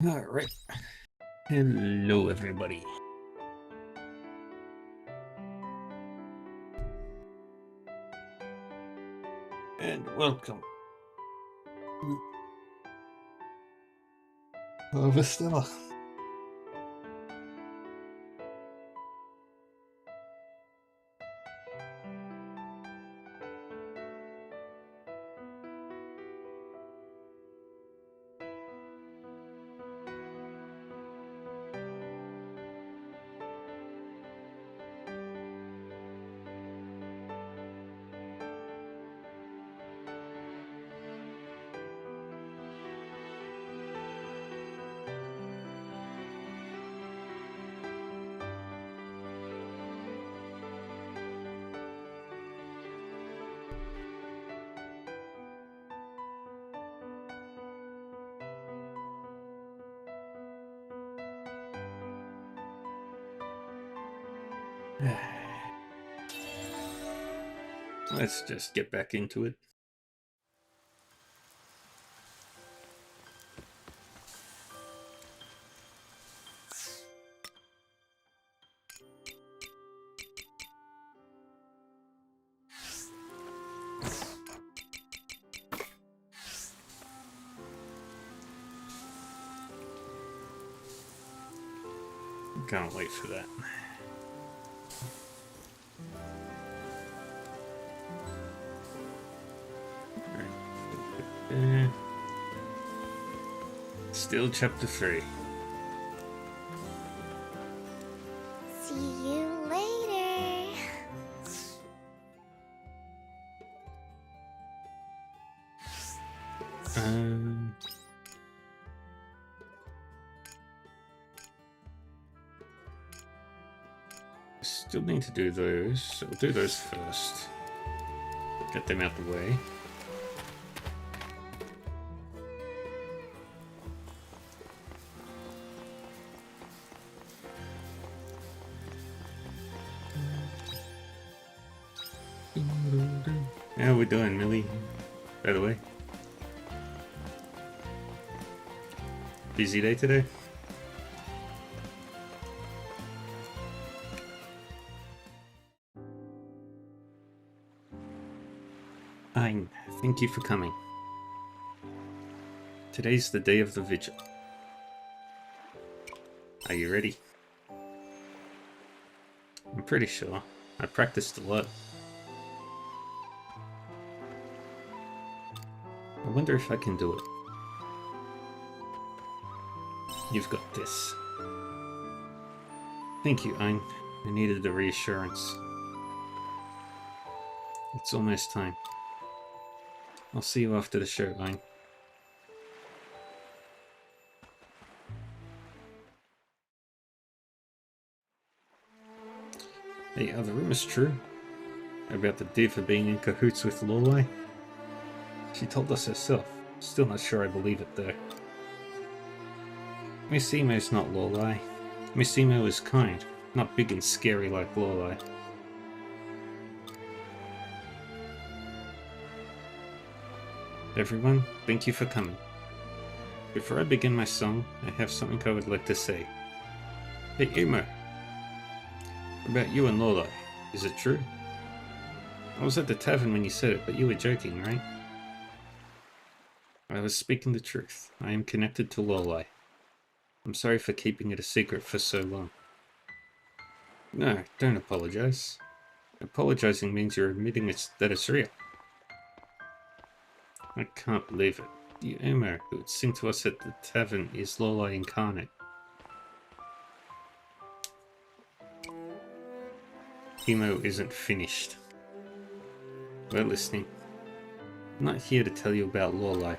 Alright. Hello, everybody. And welcome to Harvestella. Let's just get back into it. Can't wait for that. Still chapter 3. See you later. Still need to do those, so we'll do those first. Get them out the way. How we doing, Millie? By the way. Busy day today? Fine. Thank you for coming. Today's the day of the vigil. Are you ready? I'm pretty sure. I practiced a lot. I wonder if I can do it. You've got this. Thank you, Ein. I needed the reassurance. It's almost time. I'll see you after the show, Ein. Hey, are the rumors true? About the diva being in cahoots with Lorelei? She told us herself. Still not sure I believe it though. Miss Emo's not Lorelei. Miss Emo is kind, not big and scary like Lorelei. Everyone, thank you for coming. Before I begin my song, I have something I would like to say. Hey Emo! About you and Lorelei, is it true? I was at the tavern when you said it, but you were joking, right? I was speaking the truth. I am connected to Lorelei. I'm sorry for keeping it a secret for so long. No, don't apologize. Apologizing means you're admitting that it's real. I can't believe it. The Emo who would sing to us at the tavern is Lorelei incarnate. Emo isn't finished. We're listening. I'm not here to tell you about Lorelei.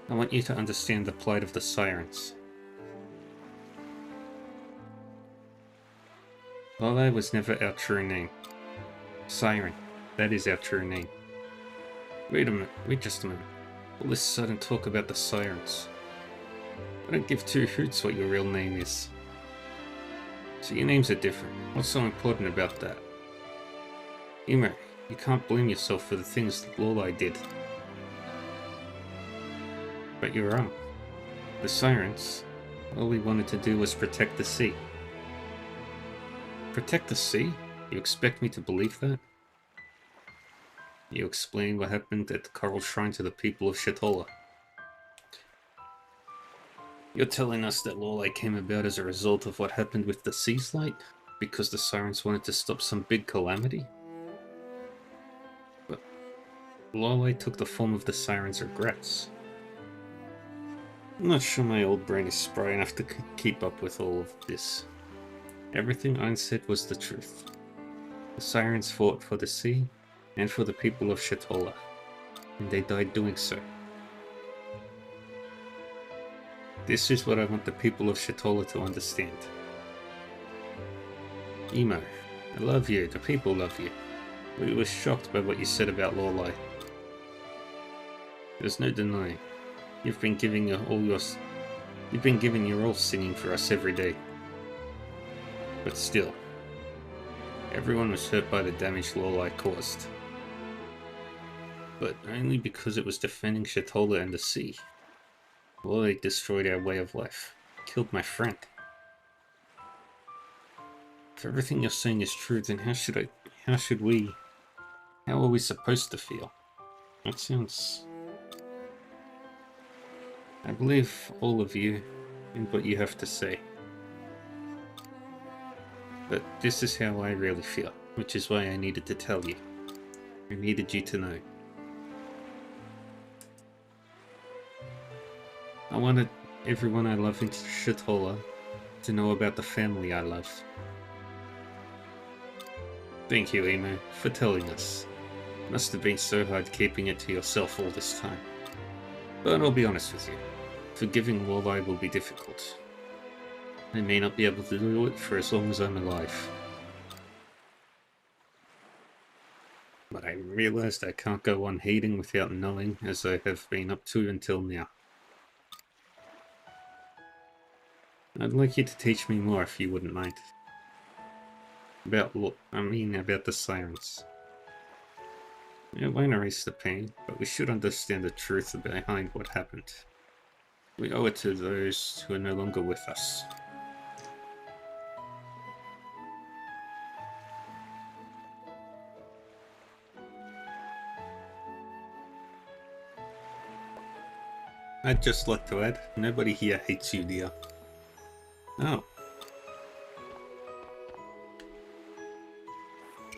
I want you to understand the plight of the Sirens. Lorelei was never our true name. Siren, that is our true name. Wait just a minute. All this sudden talk about the Sirens. I don't give two hoots what your real name is. So your names are different. What's so important about that? Emo, you can't blame yourself for the things that Lorelei did. But you're wrong. The sirens, all we wanted to do was protect the sea. Protect the sea? You expect me to believe that? You explain what happened at the Coral Shrine to the people of Shatola. You're telling us that Lorelei came about as a result of what happened with the Sea's Light? Because the sirens wanted to stop some big calamity? But Lorelei took the form of the sirens' regrets. I'm not sure my old brain is spry enough to keep up with all of this. Everything Ein said was the truth. The sirens fought for the sea and for the people of Shatola, and they died doing so. This is what I want the people of Shatola to understand. Emo, I love you, the people love you. We were shocked by what you said about Lorelei. There's no denying. You've been giving your all singing for us every day. But still, everyone was hurt by the damage Lorelei caused. But only because it was defending Shatola and the sea. Lorelei destroyed our way of life, killed my friend. If everything you're saying is true, then how are we supposed to feel? That sounds... I believe all of you in what you have to say. But this is how I really feel, which is why I needed to tell you. I needed you to know. I wanted everyone I love in Shatola to know about the family I love. Thank you, Emo, for telling us. It must have been so hard keeping it to yourself all this time. But I'll be honest with you. Forgiving Lorelei will be difficult. I may not be able to do it for as long as I'm alive. But I realized I can't go on hating without knowing, as I have been up to until now. I'd like you to teach me more if you wouldn't mind. About the sirens. It won't erase the pain, but we should understand the truth behind what happened. We owe it to those who are no longer with us. I'd just like to add, nobody here hates you, dear. Oh.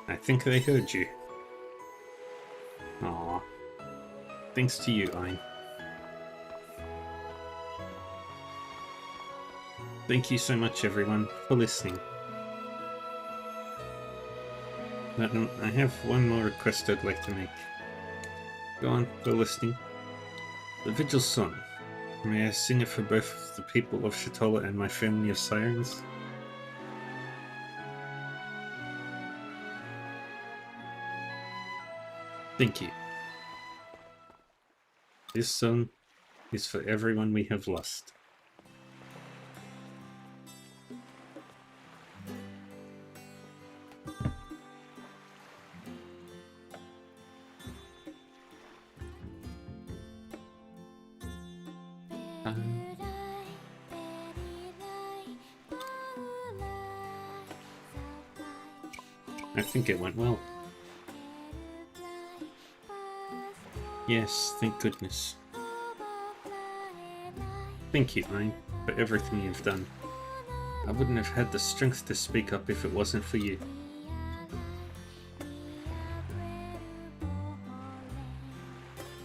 I think I heard you. Aww. Thanks to you, Ein. Thank you so much, everyone, for listening. But I have one more request I'd like to make. Go on, for listening. The Vigil Song. May I sing it for both the people of Shatola and my family of sirens? Thank you. This song is for everyone we have lost. I think it went well. Yes, thank goodness. Thank you, Ein, for everything you've done. I wouldn't have had the strength to speak up if it wasn't for you.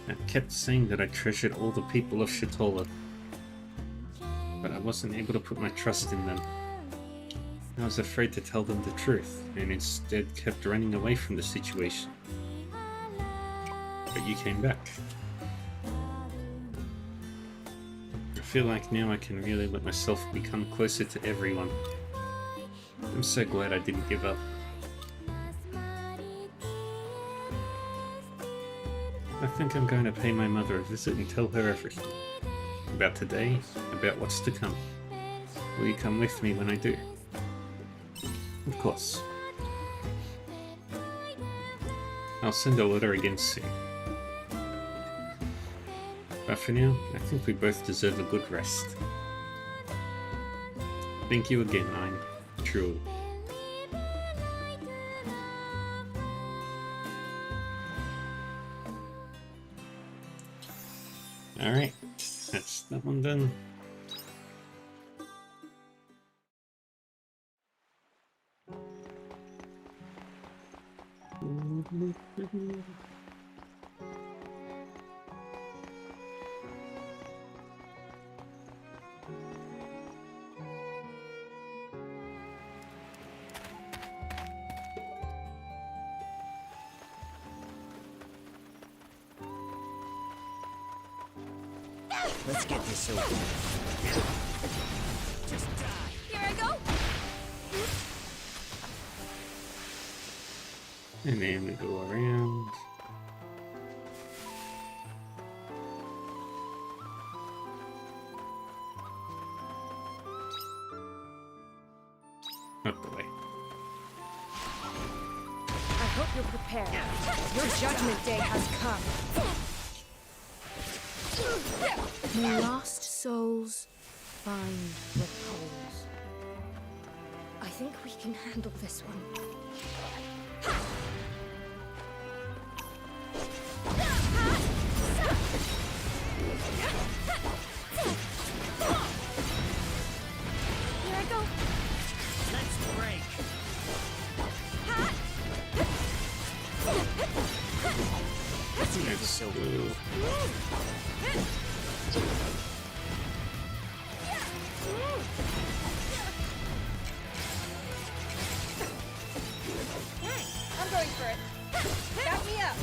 I kept saying that I treasured all the people of Shatola, but I wasn't able to put my trust in them. I was afraid to tell them the truth, and instead kept running away from the situation. But you came back. I feel like now I can really let myself become closer to everyone. I'm so glad I didn't give up. I think I'm going to pay my mother a visit and tell her everything. About today, about what's to come. Will you come with me when I do? Of course. I'll send a letter again soon. Bye. But for now, I think we both deserve a good rest. Thank you again, I'm truly. Alright, that's that one done. Let's get this over with. Just die. Here I go. And then we go around. Up the way. I hope you're prepared. Your judgment day has come. May lost souls find repose. I think we can handle this one. Here I go. Let's break. Let's get this over with. I'm going for it. Back me up.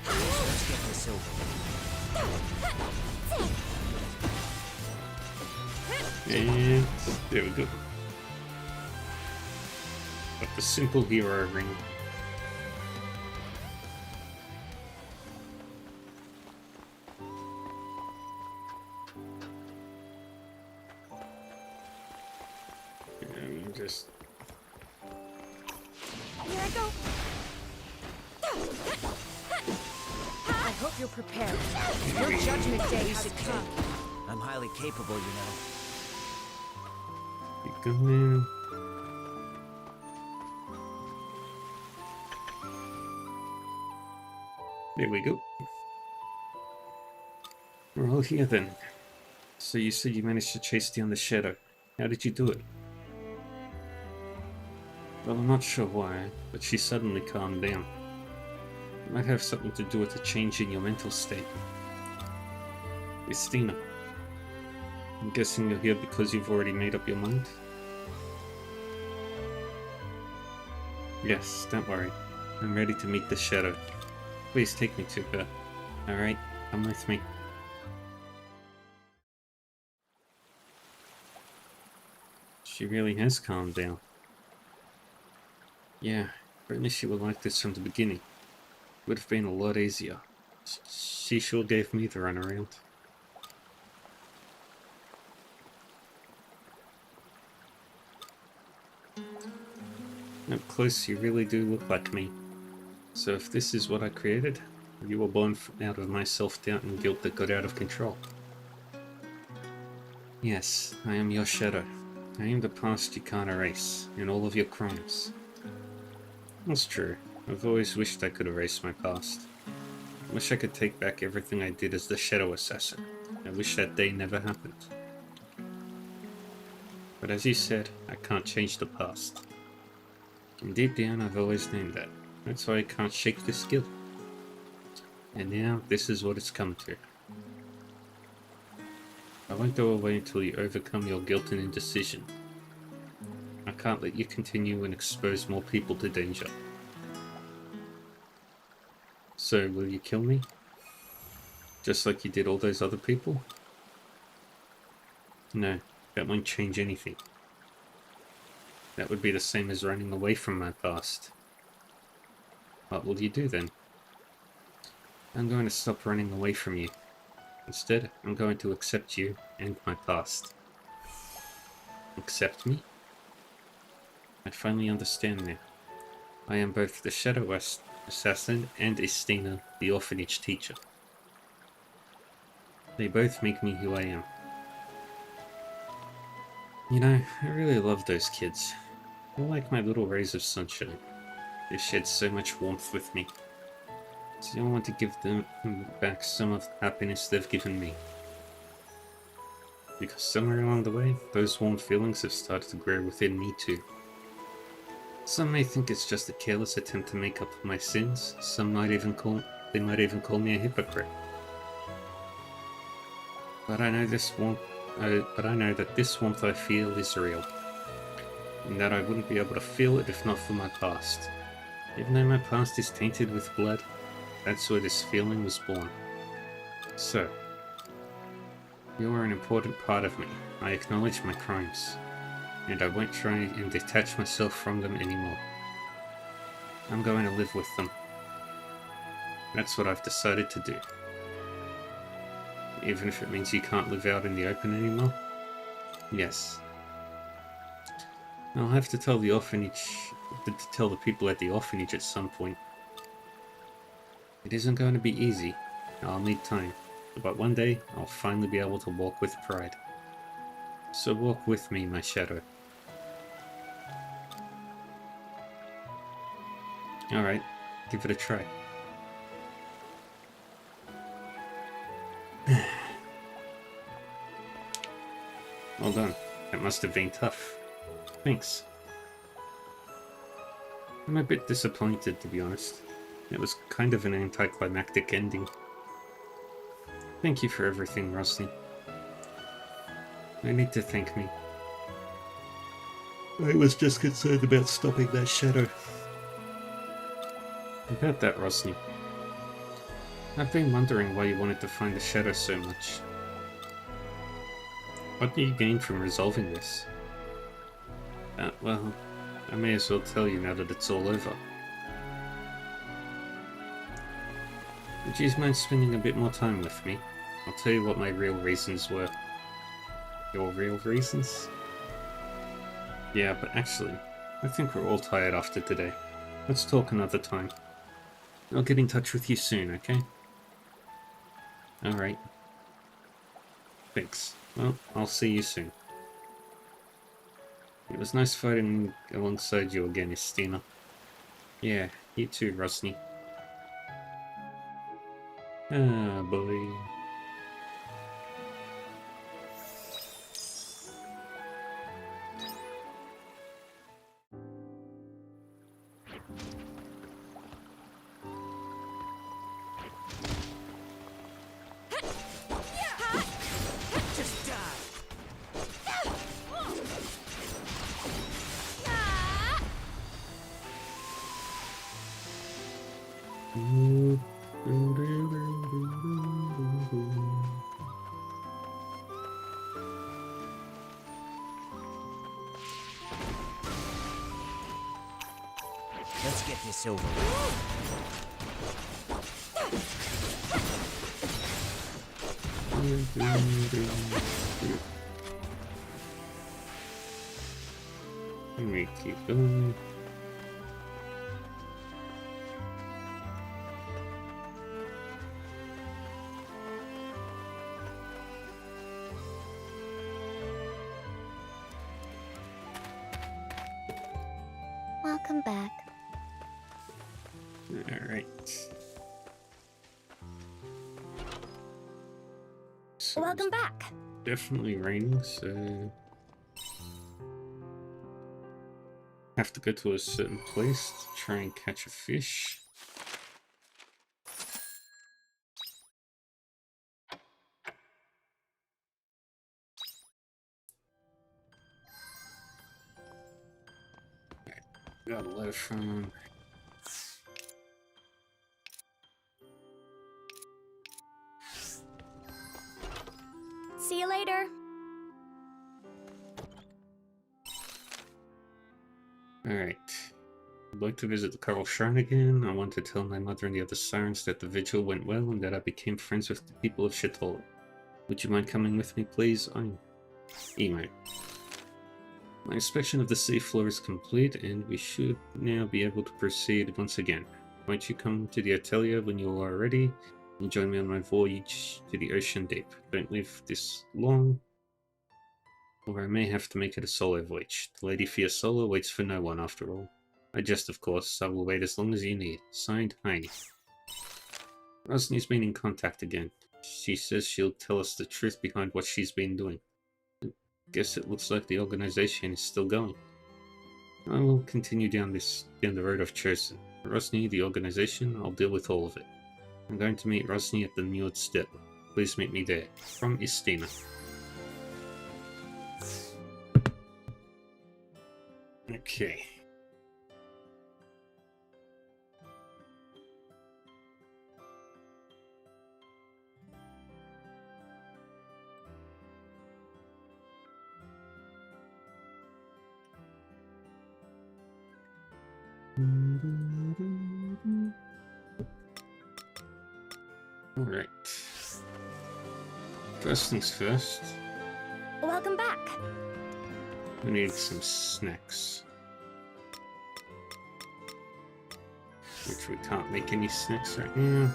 Let's get this over with. And there we go. But the simple hero ring. And just Here I go. I hope you're prepared. Your judgment day has come. I'm highly capable, you know. keep going. There we go. We're all here then. So you said you managed to chase down the shadow. How did you do it? Well, I'm not sure why, but she suddenly calmed down. It might have something to do with a change in your mental state. Christina, I'm guessing you're here because you've already made up your mind? Yes, don't worry. I'm ready to meet the shadow. Please take me to her. Alright, come with me. She really has calmed down. Yeah, if only she were like this from the beginning. It would have been a lot easier. She sure gave me the runaround. Up close, you really do look like me. So if this is what I created, you were born out of my self-doubt and guilt that got out of control. Yes, I am your shadow. I am the past you can't erase, and all of your crimes. That's true. I've always wished I could erase my past. I wish I could take back everything I did as the Shadow Assassin. I wish that day never happened. But as you said, I can't change the past. And deep down, I've always known that. That's why I can't shake this guilt. And now, this is what it's come to. I won't go away until you overcome your guilt and indecision. I can't let you continue and expose more people to danger. So, will you kill me? Just like you did all those other people? No, that won't change anything. That would be the same as running away from my past. What will you do then? I'm going to stop running away from you. Instead, I'm going to accept you and my past. Accept me? I finally understand now. I am both the Shadow Assassin and Estina, the orphanage teacher. They both make me who I am. You know, I really love those kids. They're like my little rays of sunshine. They shed so much warmth with me. So I want to give them back some of the happiness they've given me. Because somewhere along the way, those warm feelings have started to grow within me too. Some may think it's just a careless attempt to make up for my sins. Some might even call me a hypocrite. But I know that this warmth I feel is real, and that I wouldn't be able to feel it if not for my past. Even though my past is tainted with blood, that's where this feeling was born. So, you are an important part of me. I acknowledge my crimes, and I won't try and detach myself from them anymore. I'm going to live with them. That's what I've decided to do. Even if it means you can't live out in the open anymore? Yes. I'll have to tell the people at the orphanage at some point. It isn't going to be easy. I'll need time. But one day, I'll finally be able to walk with pride. So walk with me, my shadow. Alright, give it a try. Well done. That must have been tough. Thanks. I'm a bit disappointed, to be honest. It was kind of an anticlimactic ending. Thank you for everything, Rosny. No need to thank me. I was just concerned about stopping that shadow. About that, Rosny. I've been wondering why you wanted to find the shadow so much. What do you gain from resolving this? Well, I may as well tell you now that it's all over. Would you mind spending a bit more time with me? I'll tell you what my real reasons were. Your real reasons? Yeah, but actually, I think we're all tired after today. Let's talk another time. I'll get in touch with you soon, okay? Alright. Thanks. Well, I'll see you soon. It was nice fighting alongside you again, Estina. Yeah, you too, Rosny. Ah, boy. Just die. Let's get this over with. Let me keep going. Welcome back. Alright. So Welcome back. definitely raining, so have to go to a certain place to try and catch a fish. Got a letter from See you later. Alright. I'd like to visit the Coral Shrine again. I want to tell my mother and the other sirens that the vigil went well and that I became friends with the people of Shatola. Would you mind coming with me, please? I'm Emo. My inspection of the seafloor is complete, and we should now be able to proceed once again. Won't you come to the atelier when you are ready and join me on my voyage to the ocean deep? Don't live this long, or I may have to make it a solo voyage. The Lady Fiasola waits for no one, after all. I jest, of course. I will wait as long as you need. Signed, Heine. Rosny's been in contact again. She says she'll tell us the truth behind what she's been doing. I guess it looks like the organization is still going. I will continue down the road I've chosen. Rosny, the organization, I'll deal with all of it. I'm going to meet Rosny at the Njord Steppe. Please meet me there. From Istina. Okay. Alright. First things first. Welcome back. We need some snacks. Which we can't make any snacks right now.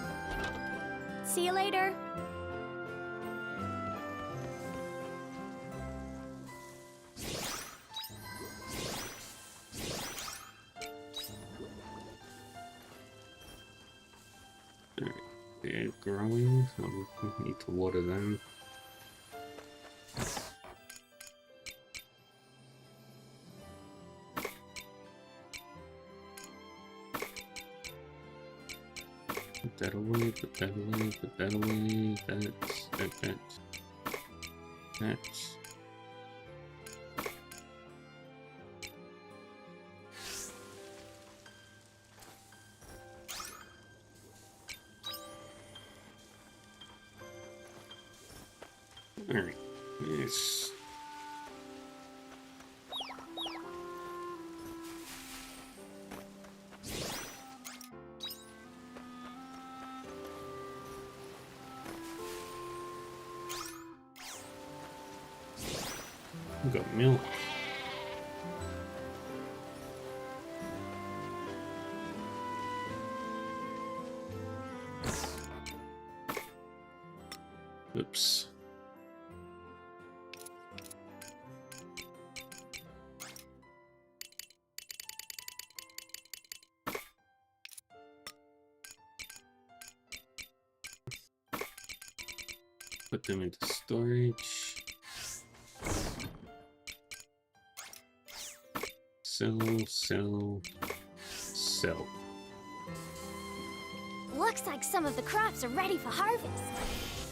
See you later. They're growing, so we need to water them. Put that away, put that away, put that away, that. Alright, yes. We got milk. Oops. Put them into storage. Sell. Looks like some of the crops are ready for harvest.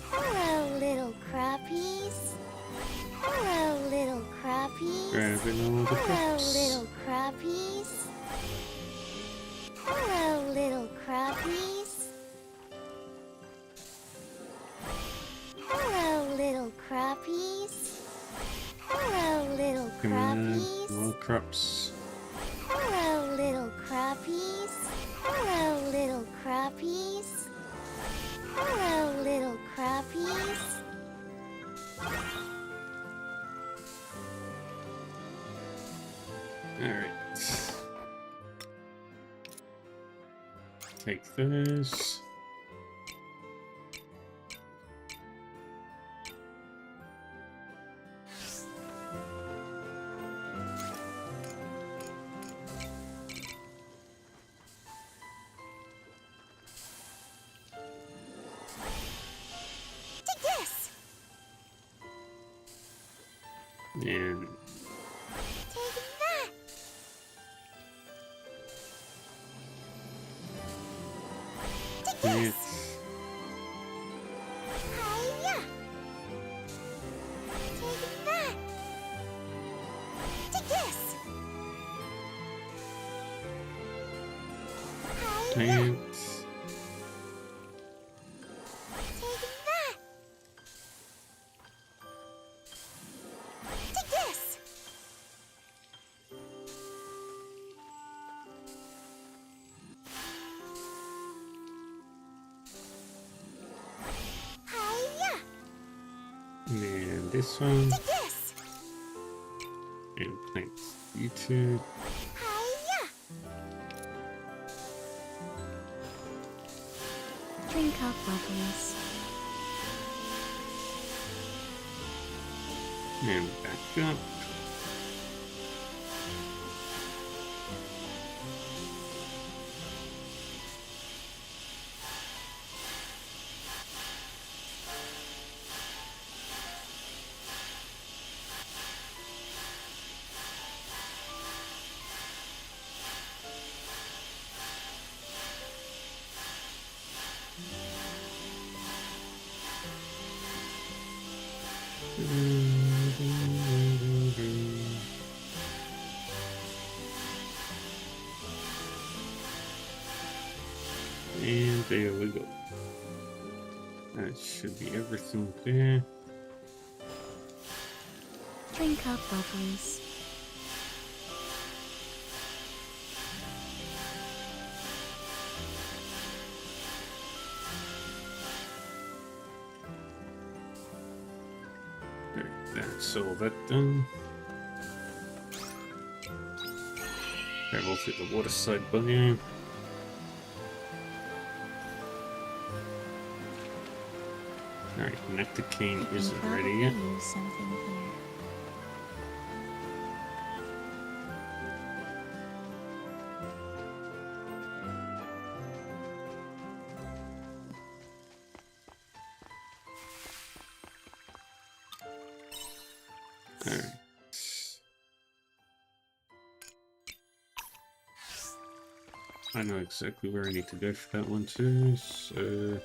Hello, little crappies. Hello, little crappies. Grabbing all the Hello, crops. little crappies. Hello, little crappies. Hello, little crappies. Hello, little Come on, crappies. more crops. Hello, little crappies. Hello, little crappies. Hello, little crappies. Alright. Take this. Take this. And Take that. Take this. it's Hiya. Take that. Take this. Hiya. it's Take that. Take this. Hiya. and this one. Take this. And thank you too. Hiya! Drink up, bubbles. And back up. And there we go. That should be everything there. Drink up, bubbles. There, that's all that done. Travel through the waterside biome. Alright, Nectarine isn't ready yet. Use something here. Alright. I know exactly where I need to go for that one too, so...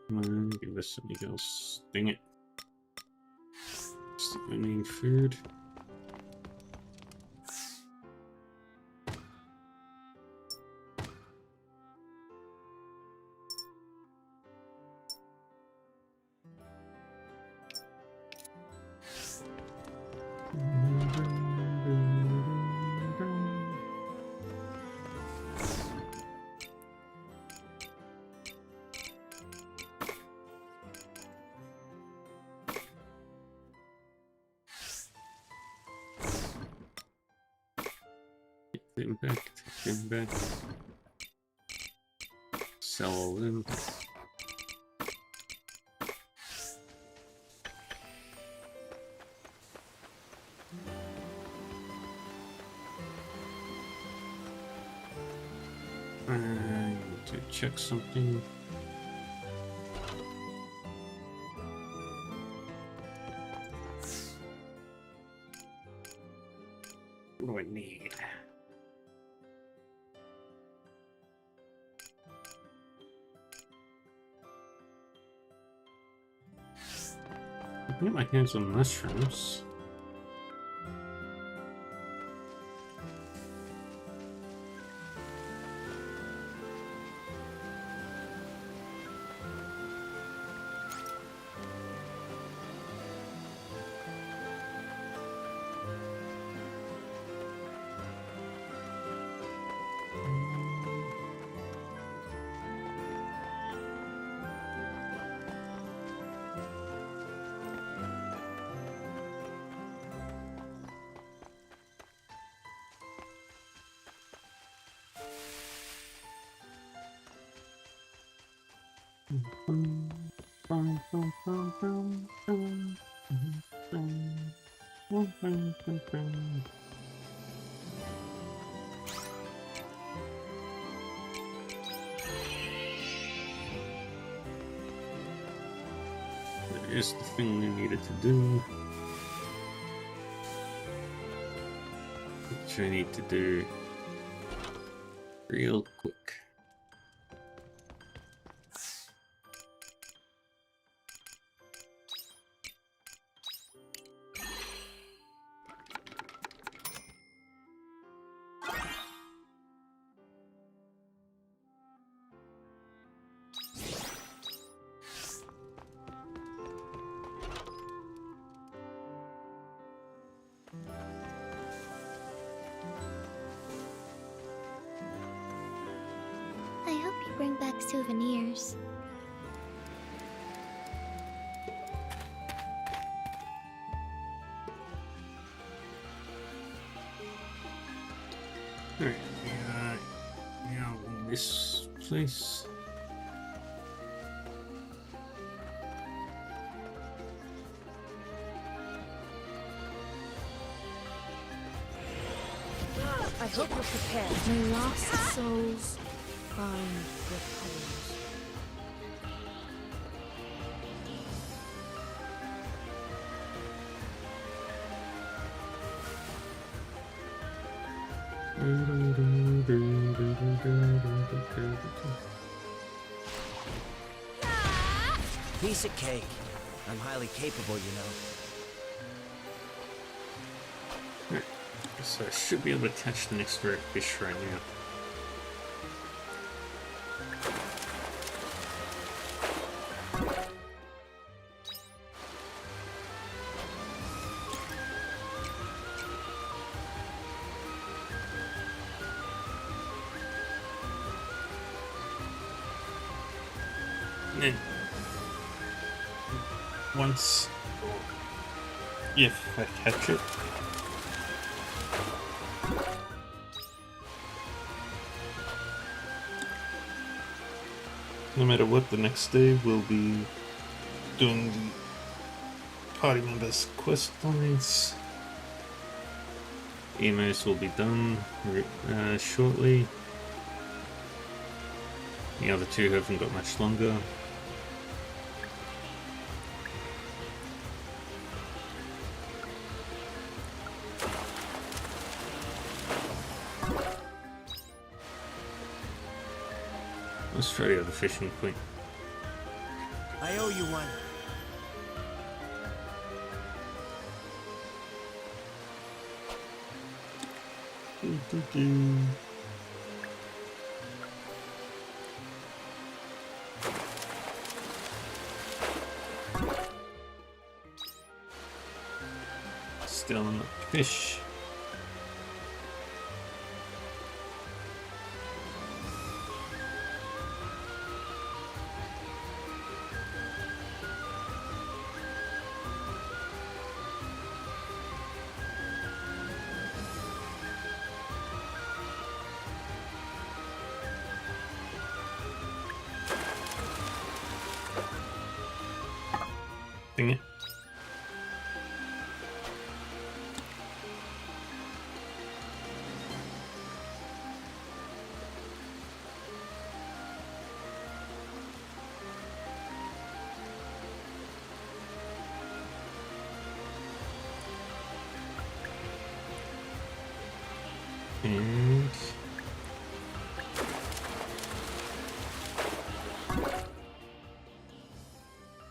Come on, give us something else. Dang it. Still I need food. Take them back, take them back. Sell all them. I need to check something. What do I need? I can get my hands on mushrooms. That is the thing we needed to do. Which I need to do real quick. souvenirs. Alright, now this place. I hope you're prepared. May lost souls find repose. Piece of cake. I'm highly capable, you know. So I should be able to catch the next rare fish right now. And then once, if I catch it, no matter what, the next day we'll be doing the party members' quest lines. Emos will be done shortly. The other two haven't got much longer. Let's try the other fishing point. I owe you one. Still not fish. Dang it. And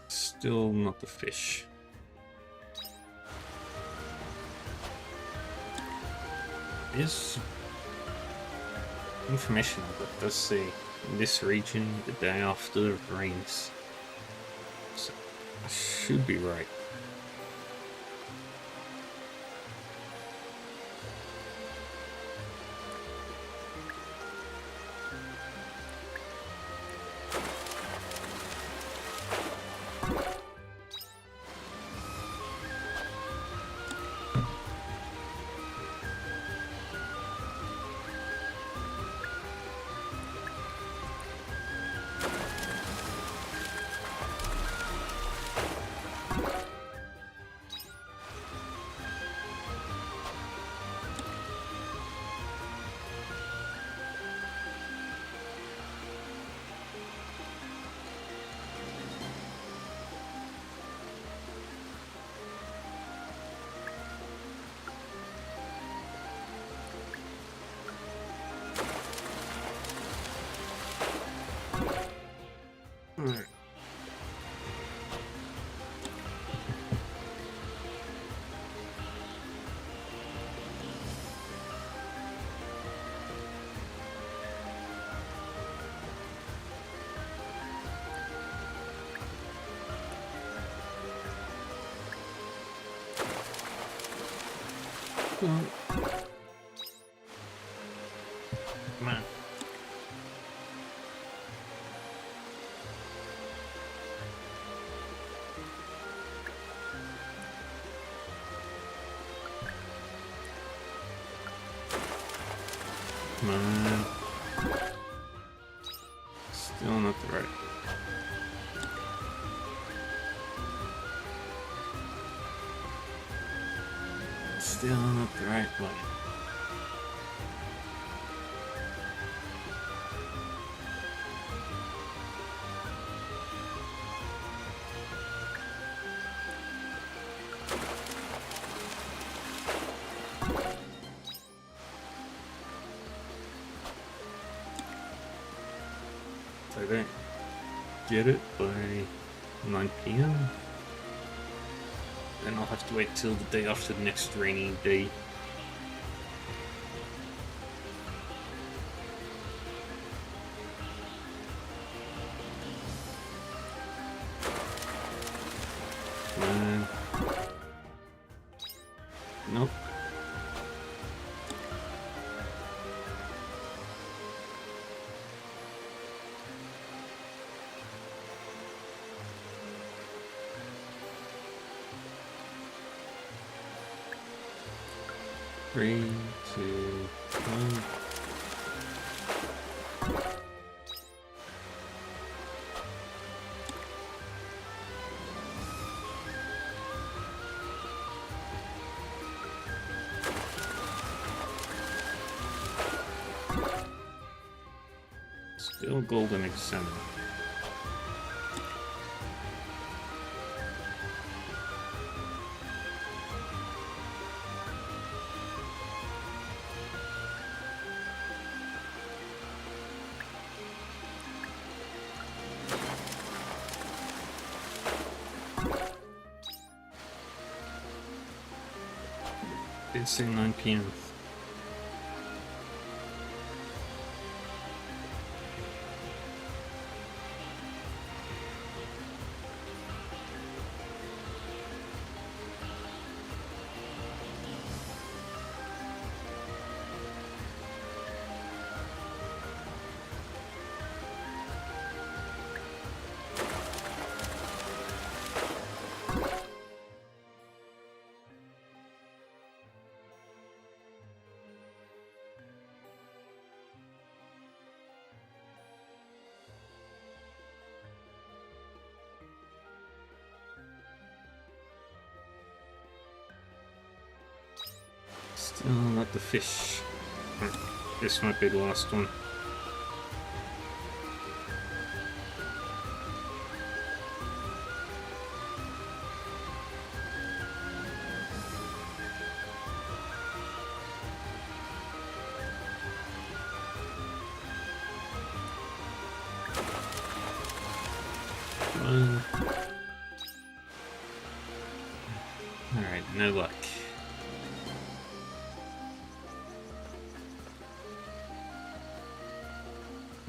still not the fish. There's information that does say in this region the day after it rains. So I should be right. Alright. Come on. Come on. Still not the right. Still not the right one. If I don't get it by 9 PM, then I'll have to wait till the day after the next rainy day. Come on. Nope. Three, two, one. Still golden examiner. Did say 9 PM. Still not the fish. This might be the last one. Alright, no luck.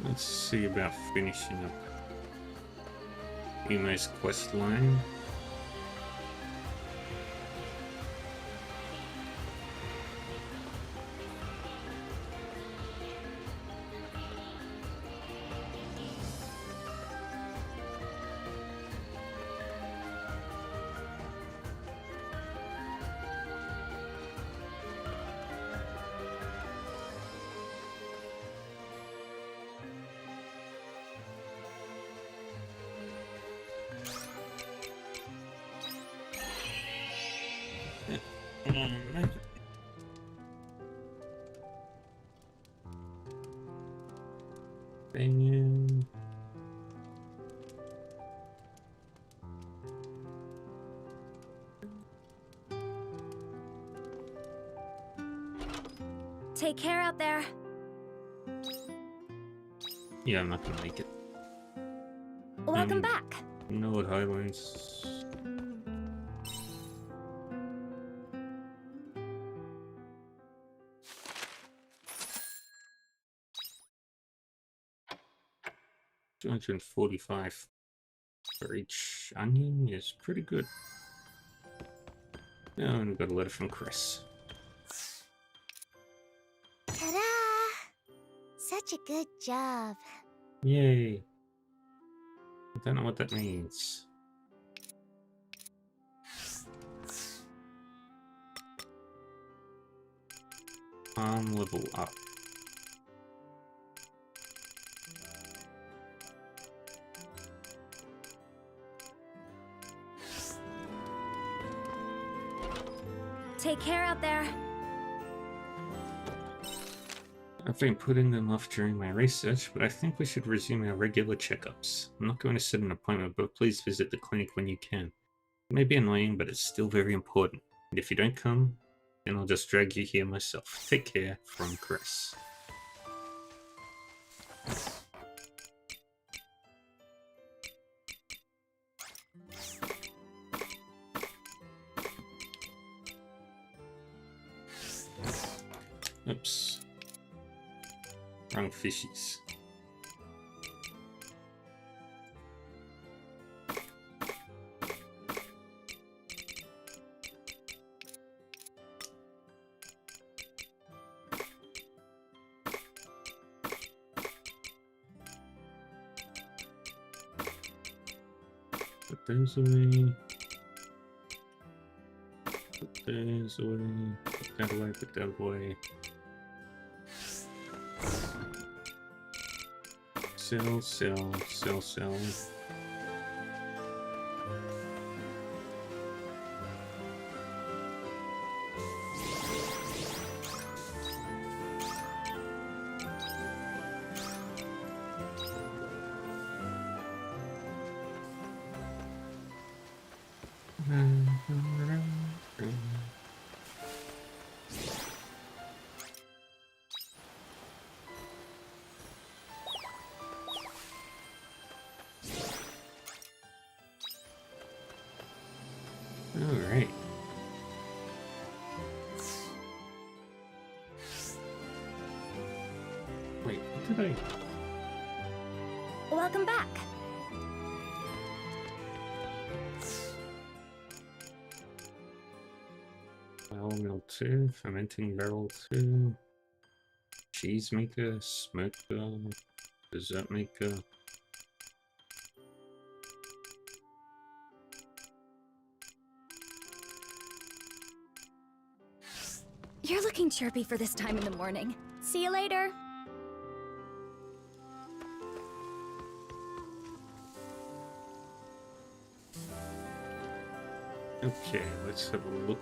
Let's see about finishing up Yume's quest line. Venue. Take care out there. Yeah, I'm not gonna make it. Welcome back. No what highlights. $245 for each onion is pretty good. Oh, and we got a letter from Chris. Ta-da! Such a good job. Yay! I don't know what that means. Level up. Take care out there. I've been putting them off during my research, but I think we should resume our regular checkups. I'm not going to set an appointment, but please visit the clinic when you can. It may be annoying, but it's still very important. And if you don't come, then I'll just drag you here myself. Take care, from Chris. Oops. Wrong fishies. Put those away. Put those away. Put that away. Put that away. Sell, sell, sell, sell. Alright. Wait, what did I... Welcome back. Flour mill 2, fermenting barrel 2, cheese maker, smoker, dessert maker. You're looking chirpy for this time in the morning. See you later. Okay, let's have a look.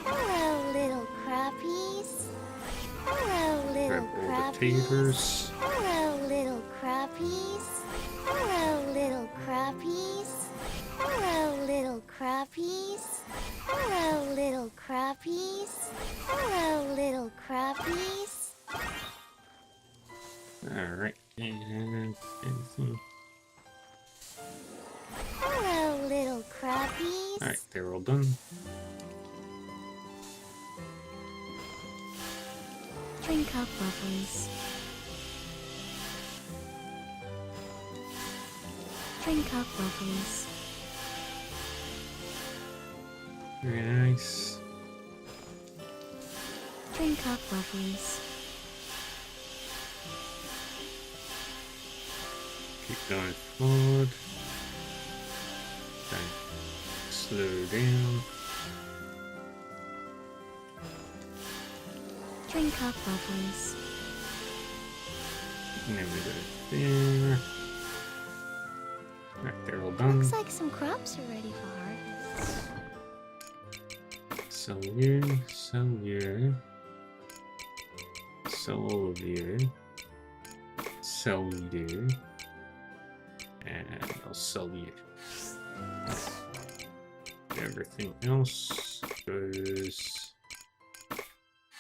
Hello, little crappies. Hello, little Grab all the crappies. taters. Hello, little crappies. Hello, little crappies. Hello, little crappies. Hello, little crappies. Hello, little crappies. Alright, and anything. Hello, little crappies. Alright, they're all done. Drink up, lovelies. Drink up, lovelies. Very nice. Drink up, lovelies. Keep going forward. Okay. Slow down. Drink up, lovelies. And then we go there. Alright, they're all done. Looks like some crops are ready for harvest. Sell you, sell you. Sell all of you. Sell you. And I'll sell you. Everything else goes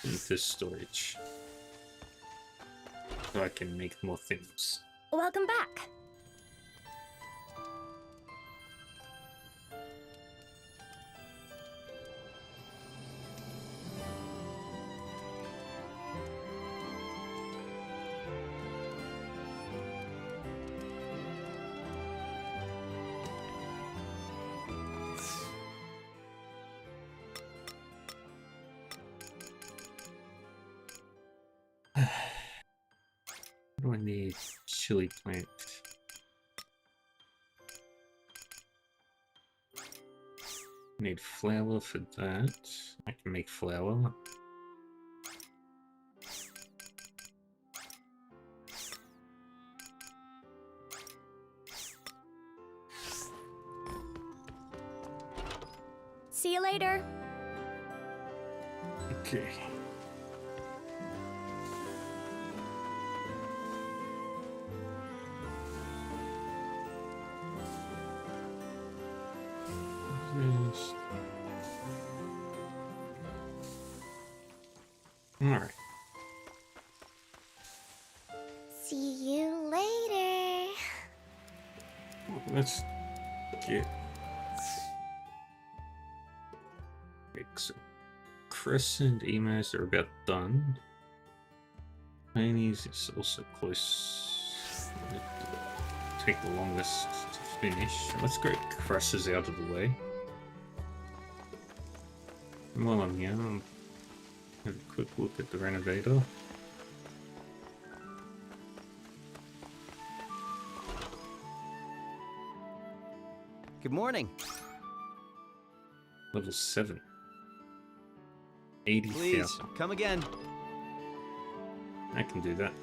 into storage. So I can make more things. Welcome back. What do I need? Chili plant. Need flour for that. I can make flour. See you later. Okay. Yes. Alright. See you later. Let's get... Okay, so Crescent emos are about done. Painties is also close. It'll take the longest to finish. Let's get Crushes out of the way. And while I'm here, I'll have a quick look at the Renovator. Good morning. Level 7. Please, 80,000. come again. I can do that.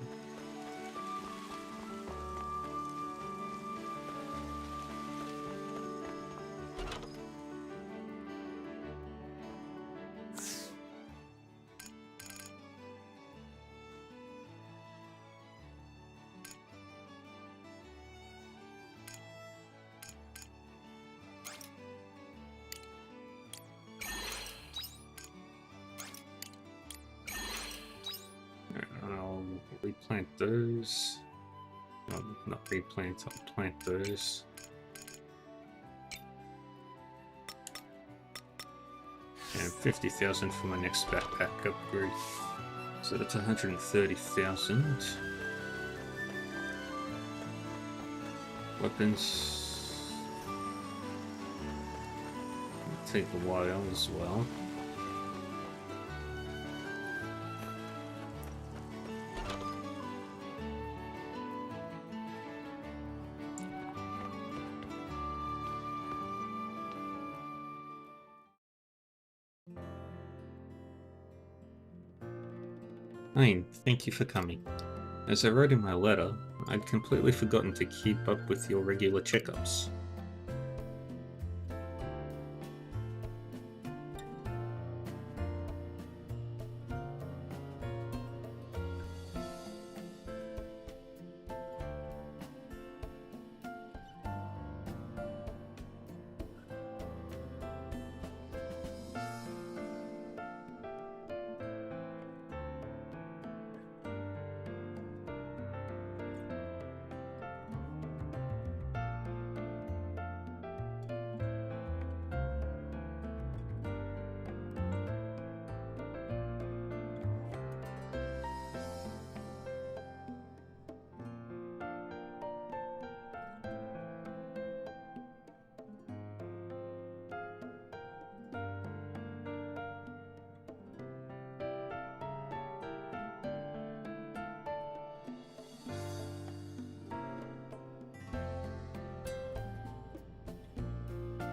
I'll replant those. Not replant, I'll plant those. And 50,000 for my next backpack upgrade. So that's 130,000. Weapons take a while as well. Fine, thank you for coming. As I wrote in my letter, I'd completely forgotten to keep up with your regular checkups.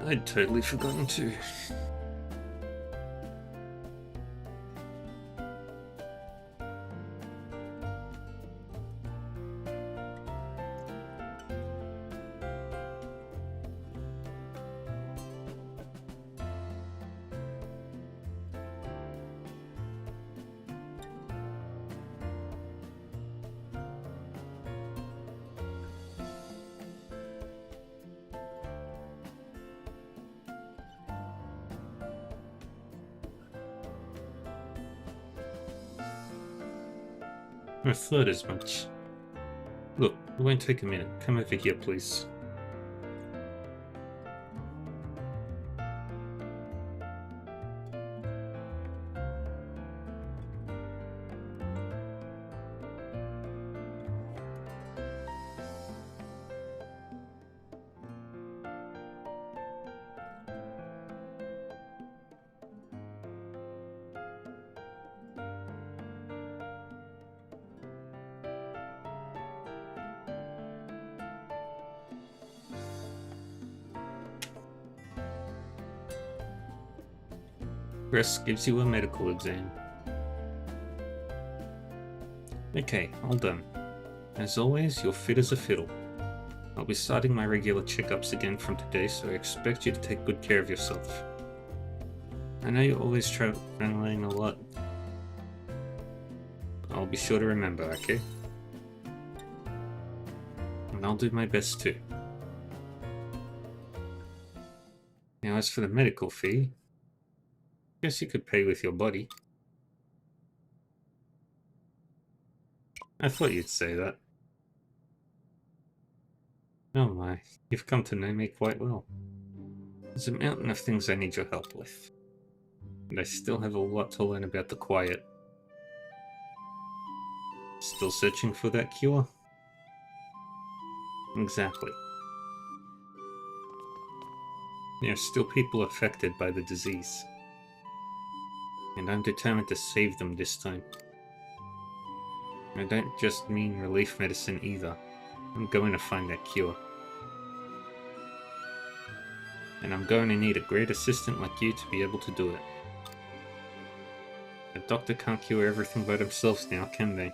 I'd totally forgotten to. I thought as much. Look, it won't take a minute. Come over here, please. Chris gives you a medical exam. Okay, all done. As always, you're fit as a fiddle. I'll be starting my regular checkups again from today, so I expect you to take good care of yourself. I know you always try adrenaline a lot. I'll be sure to remember, okay? And I'll do my best too. Now as for the medical fee, guess you could pay with your body. I thought you'd say that. Oh my, you've come to know me quite well. There's a mountain of things I need your help with. And I still have a lot to learn about the quiet. Still searching for that cure? Exactly. There are still people affected by the disease. And I'm determined to save them this time. I don't just mean relief medicine either. I'm going to find that cure. And I'm going to need a great assistant like you to be able to do it. A doctor can't cure everything by themselves now, can they?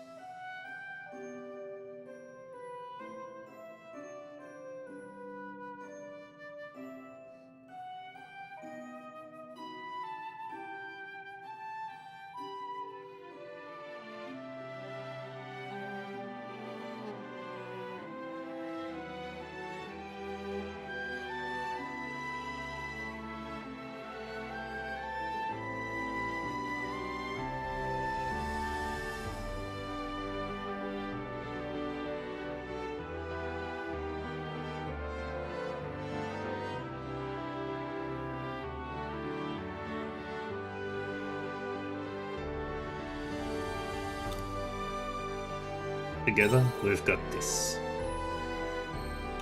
Together, we've got this.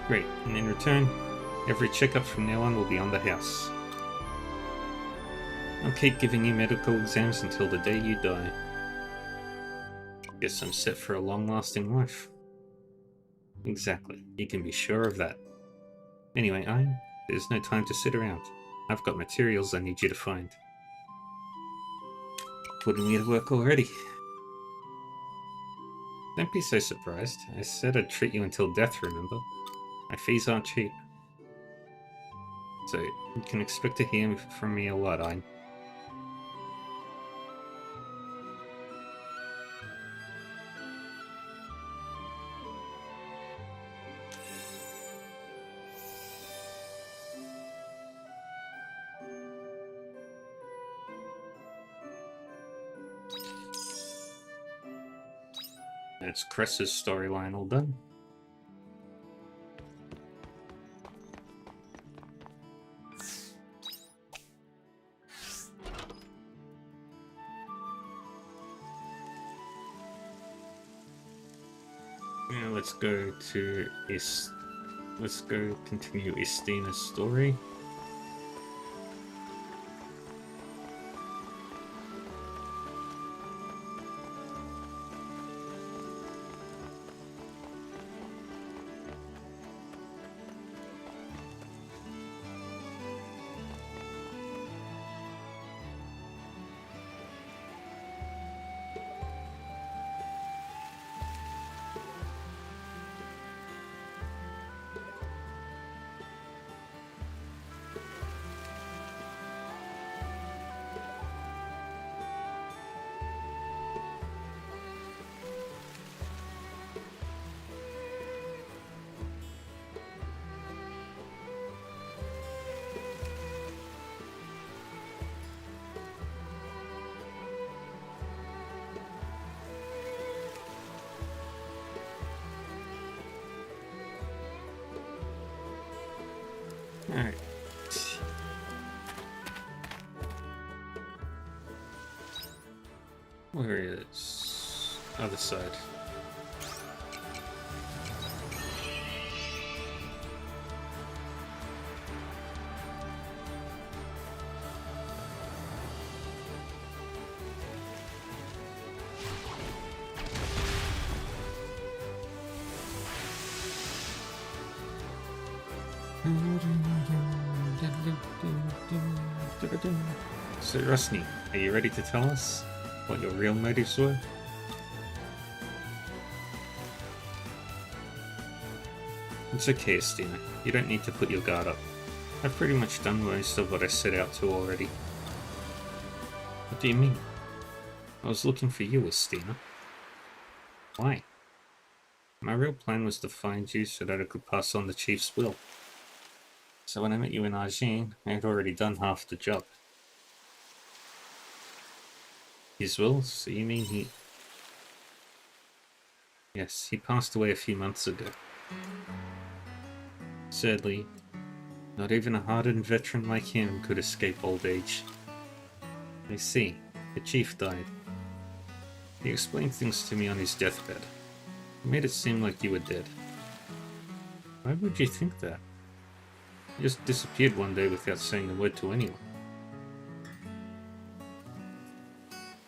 Great, and in return, every checkup from now on will be on the house. I'll keep giving you medical exams until the day you die. Guess I'm set for a long-lasting life. Exactly, you can be sure of that. Anyway, there's no time to sit around. I've got materials I need you to find. Putting me to work already. Don't be so surprised. I said I'd treat you until death, remember? My fees aren't cheap. So, you can expect to hear from me a lot, That's Cress's storyline all done. Now let's go to let's go continue Istina's story. Alright. Where is other side? So Rusney, are you ready to tell us what your real motives were? It's okay, Estina. You don't need to put your guard up. I've pretty much done most of what I set out to already. What do you mean? I was looking for you, Estina. Why? My real plan was to find you so that I could pass on the chief's will. So when I met you in Argene, I had already done half the job. His will? So you mean he... Yes, he passed away a few months ago. Sadly, not even a hardened veteran like him could escape old age. I see, the chief died. He explained things to me on his deathbed. He made it seem like you were dead. Why would you think that? You just disappeared one day without saying a word to anyone.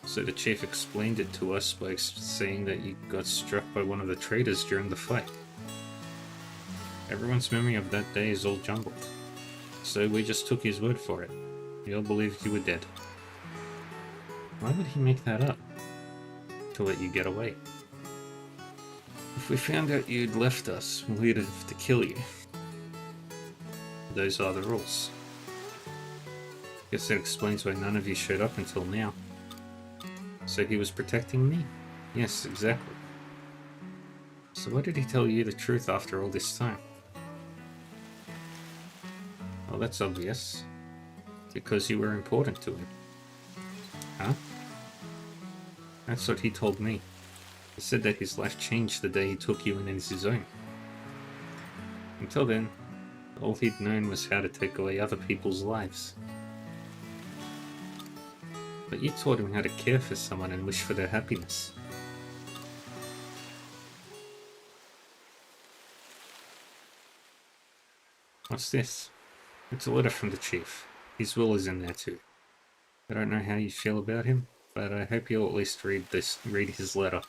So the chief explained it to us by saying that you got struck by one of the traitors during the fight. Everyone's memory of that day is all jumbled. So we just took his word for it. We all believed you were dead. Why would he make that up? To let you get away. If we found out you'd left us, we'd have to kill you. Those are the rules. Guess that explains why none of you showed up until now. So he was protecting me? Yes, exactly. So why did he tell you the truth after all this time? Well, that's obvious. Because you were important to him. Huh? That's what he told me. He said that his life changed the day he took you in as his own. Until then, all he'd known was how to take away other people's lives. But you taught him how to care for someone and wish for their happiness. What's this? It's a letter from the chief. His will is in there too. I don't know how you feel about him, but I hope you'll at least read his letter.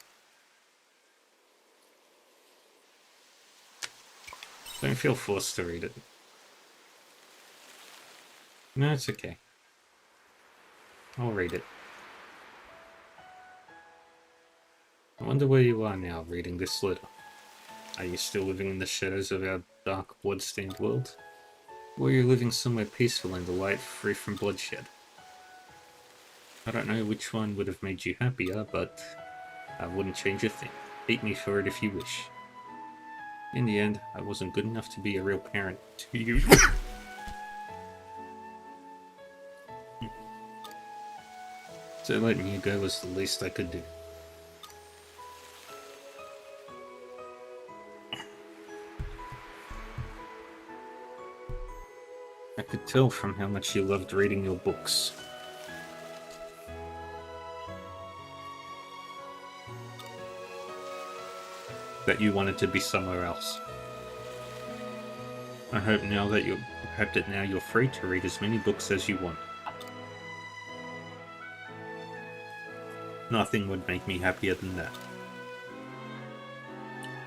Don't feel forced to read it. No, it's okay. I'll read it. I wonder where you are now, reading this letter. Are you still living in the shadows of our dark, blood-stained world? Or are you living somewhere peaceful in the light, free from bloodshed? I don't know which one would have made you happier, but I wouldn't change a thing. Hate me for it if you wish. In the end, I wasn't good enough to be a real parent to you. So letting you go was the least I could do. I could tell from how much you loved reading your books. That you wanted to be somewhere else. I hope that now you're free to read as many books as you want. Nothing would make me happier than that.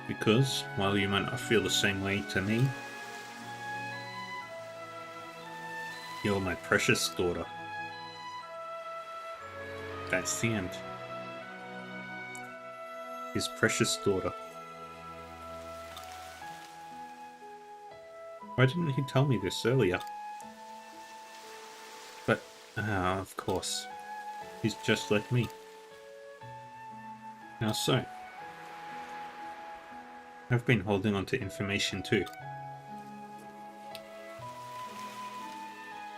Because, while you might not feel the same way to me, you're my precious daughter. That's the end. His precious daughter. Why didn't he tell me this earlier? But, of course. He's just like me. How so? I've been holding on to information too.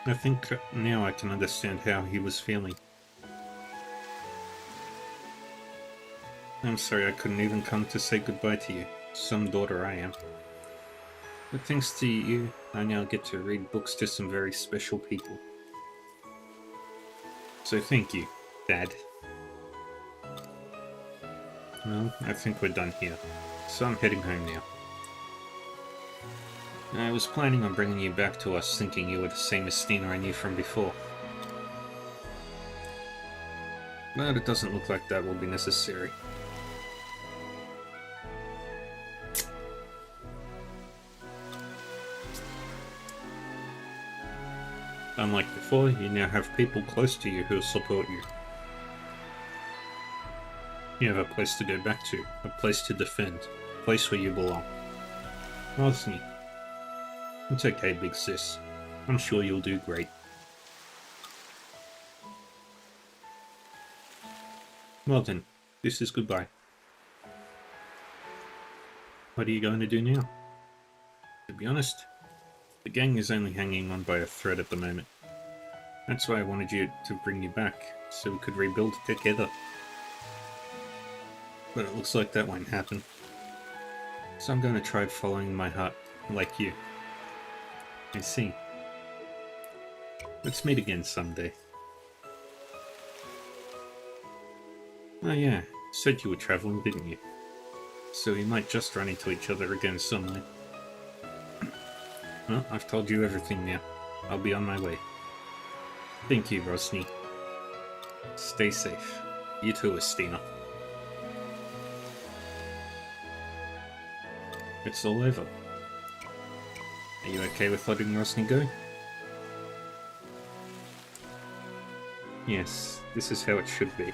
I think now I can understand how he was feeling. I'm sorry I couldn't even come to say goodbye to you. Some daughter I am. But thanks to you, I now get to read books to some very special people. So thank you, Dad. Well, I think we're done here. So I'm heading home now. I was planning on bringing you back to us thinking you were the same Estina I knew from before. But it doesn't look like that will be necessary. Unlike before, you now have people close to you who will support you. You have a place to go back to, a place to defend, a place where you belong. Rosny. It's okay, big sis. I'm sure you'll do great. Well then, this is goodbye. What are you going to do now? To be honest, the gang is only hanging on by a thread at the moment. That's why I wanted you to bring you back, so we could rebuild together. But it looks like that won't happen. So I'm going to try following my heart, like you. I see. Let's meet again someday. Oh yeah, said you were travelling, didn't you? So we might just run into each other again somewhere. Well, I've told you everything now. I'll be on my way. Thank you, Rosny. Stay safe. You too, Estina. It's all over. Are you okay with letting Rosny go? Yes, this is how it should be.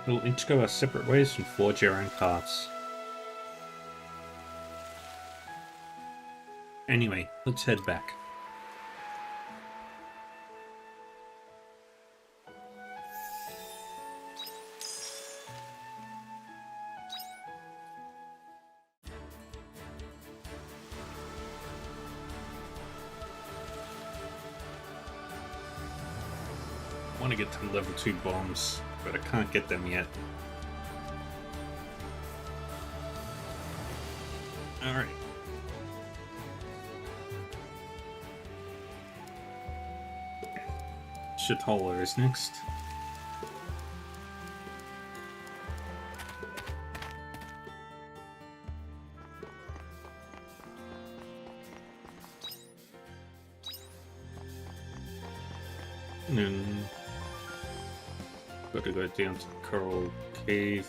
We'll each go our separate ways and forge our own paths. Anyway, let's head back. I want to get to level 2 bombs, but I can't get them yet. Alright. Shitola is next. And then got to go down to the Coral Cave.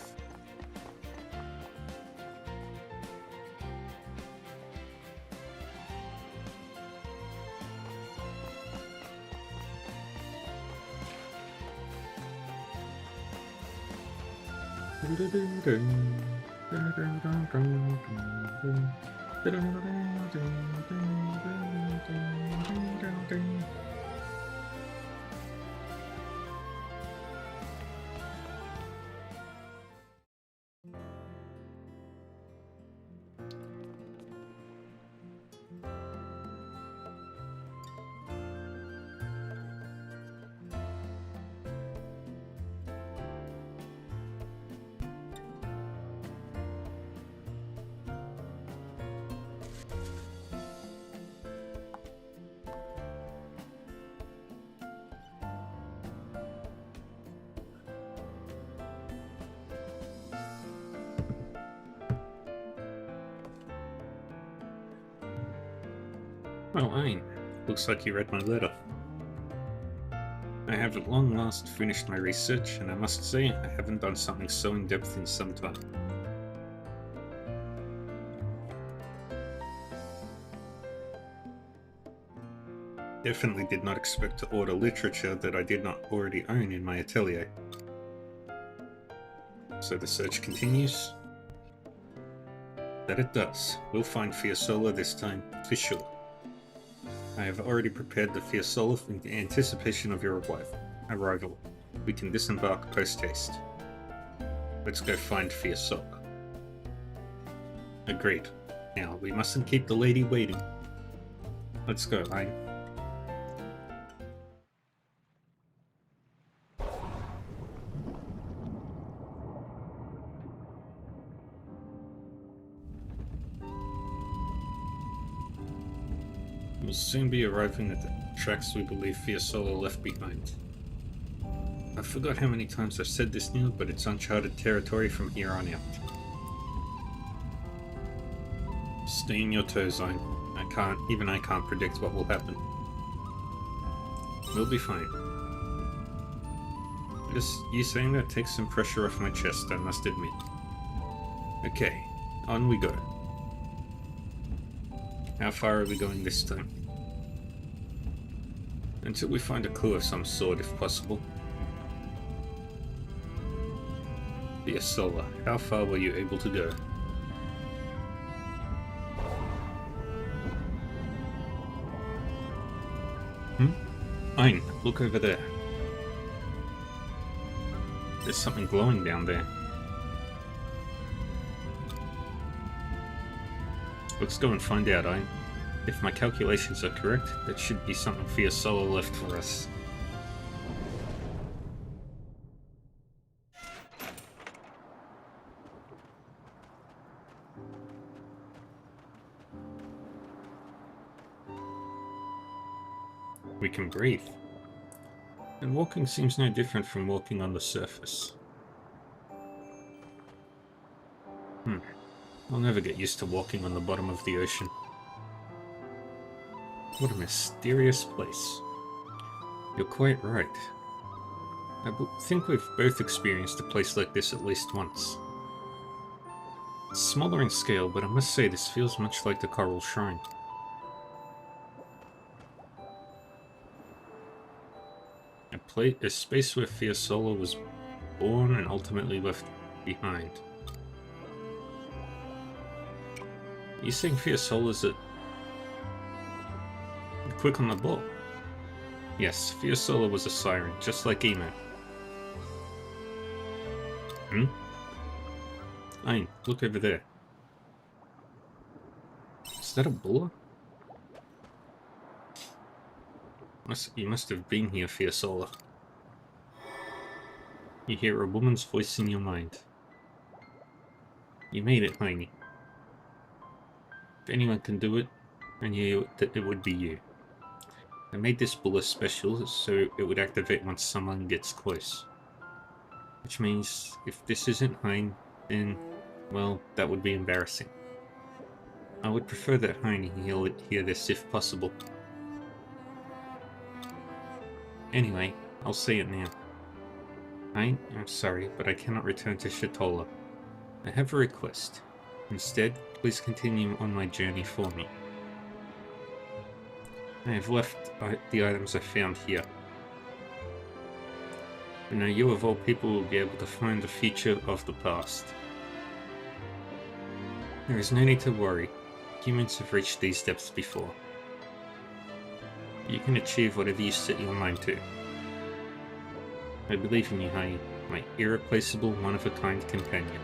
Well, Ayn, looks like you read my letter. I have at long last finished my research, and I must say I haven't done something so in-depth in some time. Definitely did not expect to order literature that I did not already own in my atelier. So the search continues? That it does. We'll find Fiasola this time, for sure. I have already prepared the Fiasola in anticipation of your arrival. We can disembark post-haste. Let's go find Fiasola. Agreed. Now, we mustn't keep the lady waiting. Let's go, Ayn. We'll soon be arriving at the tracks we believe Fiasola left behind. I forgot how many times I've said this now, but it's uncharted territory from here on out. Stay on your toes, Ayn. Even I can't predict what will happen. We'll be fine. Just you saying that takes some pressure off my chest, I must admit. Okay, on we go. How far are we going this time? Until we find a clue of some sort, if possible. Fiasola, how far were you able to go? Ein, look over there. There's something glowing down there. Let's go and find out, Ein. If my calculations are correct, that should be something Fiasola left for us. We can breathe. And walking seems no different from walking on the surface. I'll never get used to walking on the bottom of the ocean. What a mysterious place. You're quite right. I think we've both experienced a place like this at least once. It's smaller in scale, but I must say this feels much like the Coral Shrine. A space where Fiasola was born and ultimately left behind. Are you saying Fiasola's quick on the ball? Yes, Fiasola was a siren, just like Emo. Ein, look over there. Is that a bulla? You must have been here, Fiasola. You hear a woman's voice in your mind. You made it, Heine. If anyone can do it, I knew that it would be you. I made this bulla special so it would activate once someone gets close. Which means, if this isn't Hein, then, well, that would be embarrassing. I would prefer that Heine hear this if possible. Anyway, I'll say it now. Hein, I'm sorry, but I cannot return to Shatola. I have a request. Instead, please continue on my journey for me. I have left the items I found here. But now you of all people will be able to find the future of the past. There is no need to worry. Humans have reached these depths before. You can achieve whatever you set your mind to. I believe in you, Hai, my irreplaceable, one-of-a-kind companion.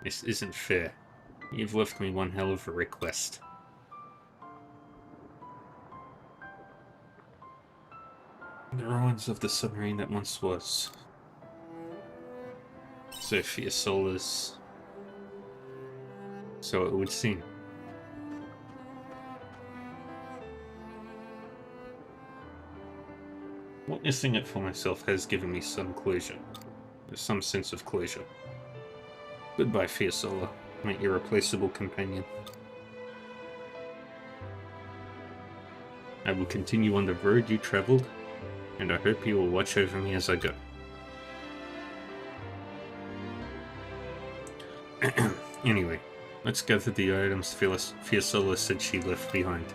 This isn't fair. You've left me one hell of a request. The ruins of the submarine that once was. So Fiasola's. So it would seem. Witnessing it for myself has given me some closure. Some sense of closure. Goodbye, Fiasola, my irreplaceable companion. I will continue on the road you traveled, and I hope you will watch over me as I go. Anyway, let's gather the items Fiasola said she left behind.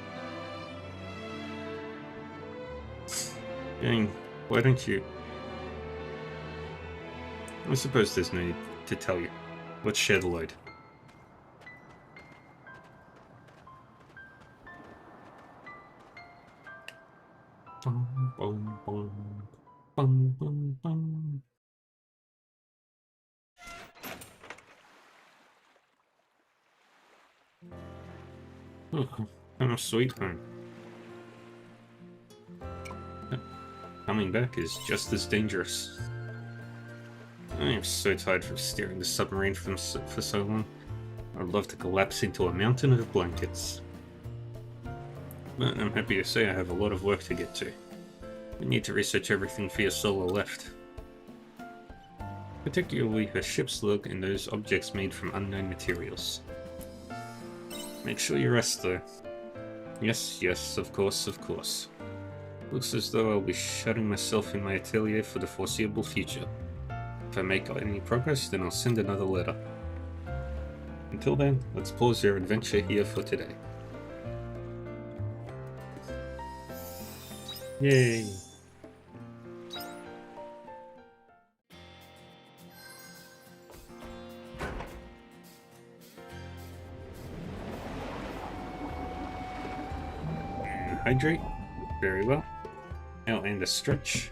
Dang, why don't you... I suppose there's no need to tell you. Let's share the load. Bum, bum, bum. Bum, bum, bum. Oh, I'm a sweet home. Coming back is just as dangerous. I am so tired from steering the submarine for so long. I'd love to collapse into a mountain of blankets. But I'm happy to say I have a lot of work to get to. I need to research everything Fiasola left. Particularly her ship's log and those objects made from unknown materials. Make sure you rest though. Yes, of course. Looks as though I'll be shutting myself in my atelier for the foreseeable future. If I make any progress, then I'll send another letter. Until then, let's pause our adventure here for today. Yay! hydrate. Very well. Now and a stretch.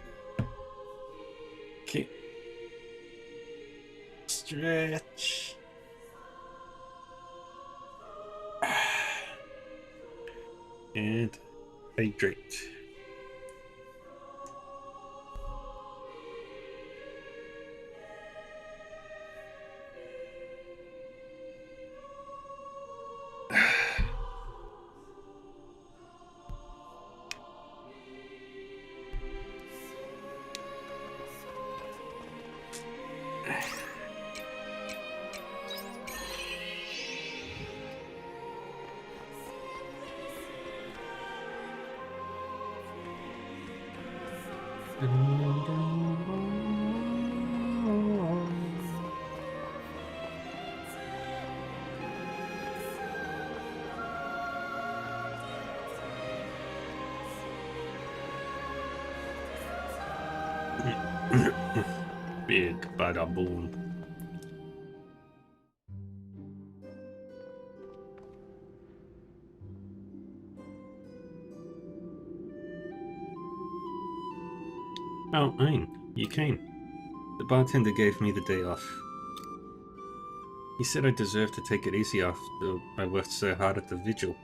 Okay. Stretch. And hydrate. Big bada boom. Oh, Ein, you came. The bartender gave me the day off. He said I deserved to take it easy after I worked so hard at the vigil.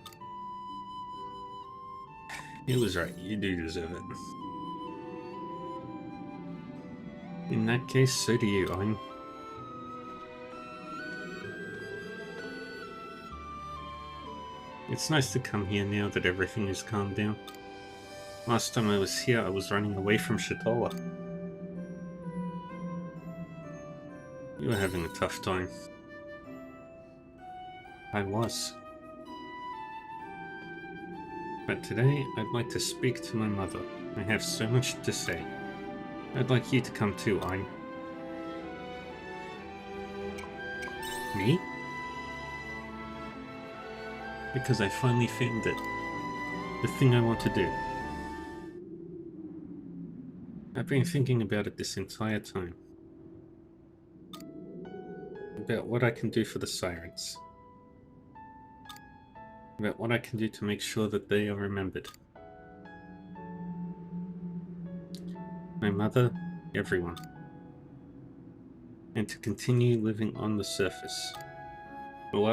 He was right, you do deserve it. In that case, so do you, Ein. It's nice to come here now that everything is calmed down. Last time I was here, I was running away from Shatola. You were having a tough time. I was. But today, I'd like to speak to my mother. I have so much to say. I'd like you to come too, Ein. Me? Because I finally found it. The thing I want to do. I've been thinking about it this entire time. About what I can do for the Sirens. About what I can do to make sure that they are remembered. My mother, everyone. And to continue living on the surface.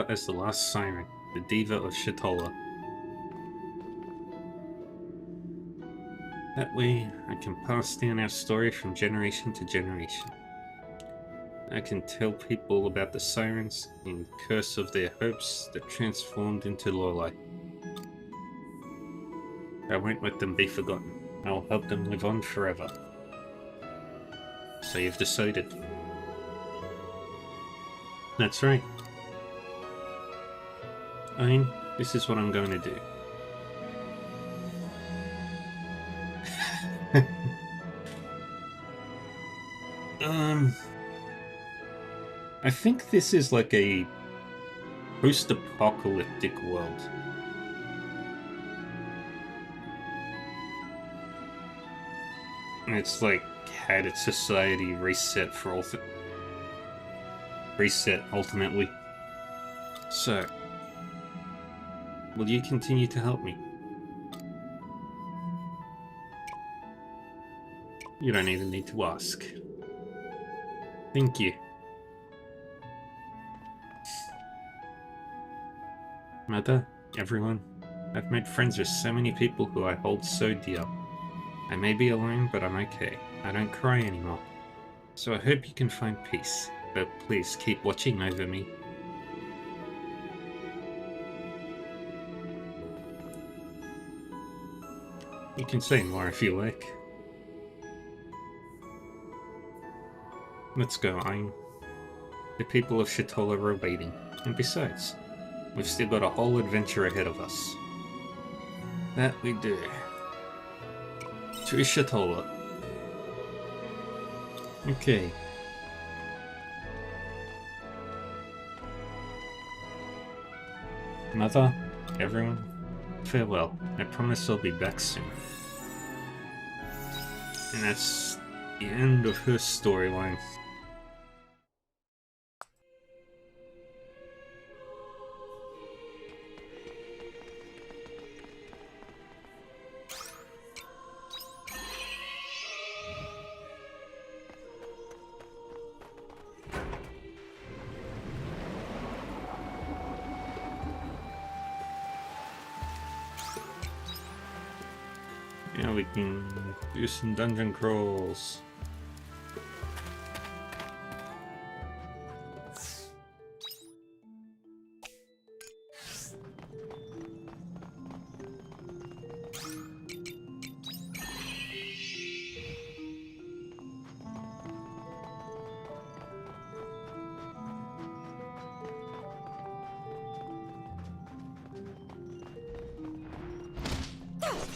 As the last Siren, the Diva of Shatola. That way, I can pass down our story from generation to generation. I can tell people about the Sirens and curse of their hopes that transformed into Lorelei. I won't let them be forgotten. I will help them live on forever. So you've decided. That's right. Ein, this is what I'm going to do. I think this is like a post-apocalyptic world. And it's like had its society reset for reset ultimately. So, will you continue to help me? You don't even need to ask. Thank you. Mother, everyone, I've made friends with so many people who I hold so dear. I may be alone, but I'm okay. I don't cry anymore. So I hope you can find peace, but please keep watching over me. You can say more if you like. Let's go, Ein. The people of Shatola are waiting, and besides, we've still got a whole adventure ahead of us. That we do. To Shatola. Okay. Mother, everyone, farewell. I promise I'll be back soon. And that's the end of her storyline. Now we can do some dungeon crawls.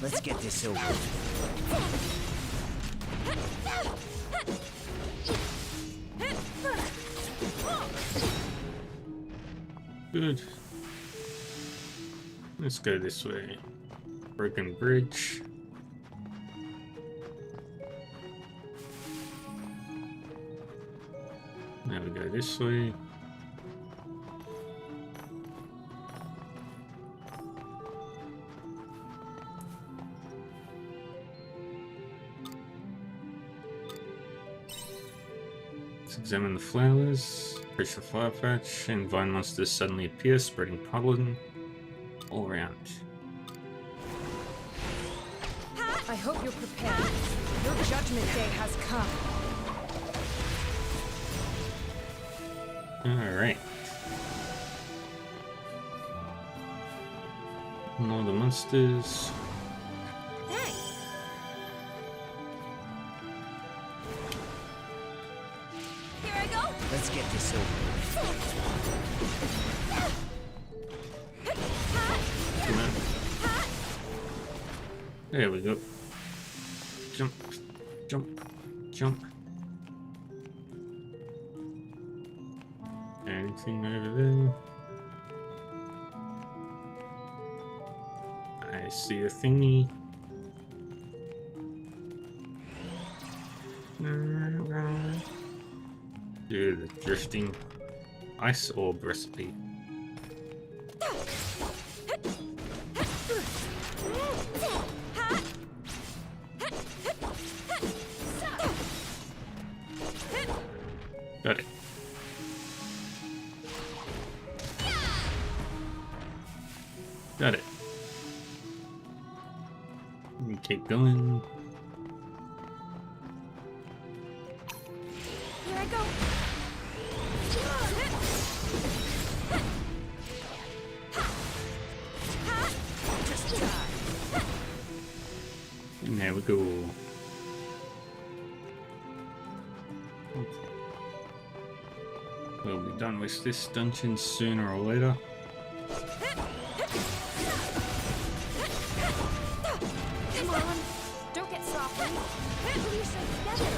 Let's get this over with. Good. Let's go this way. Broken bridge. Now we go this way. Let's examine the flowers. Approach the fire patch, and vine monsters suddenly appear, spreading pollen all around. I hope you're prepared. Your judgment day has come. Alright. More the monsters. Thanks. Here I go. Let's get this over with. Come on. There we go. Jump, jump, jump. Anything over there? I see a thingy. Do the drifting ice orb recipe. Got it. Got it. We keep going. Here I go. Just die. And there we go. We'll be done with this dungeon sooner or later. Come on. Don't get sloppy. Pull yourself together.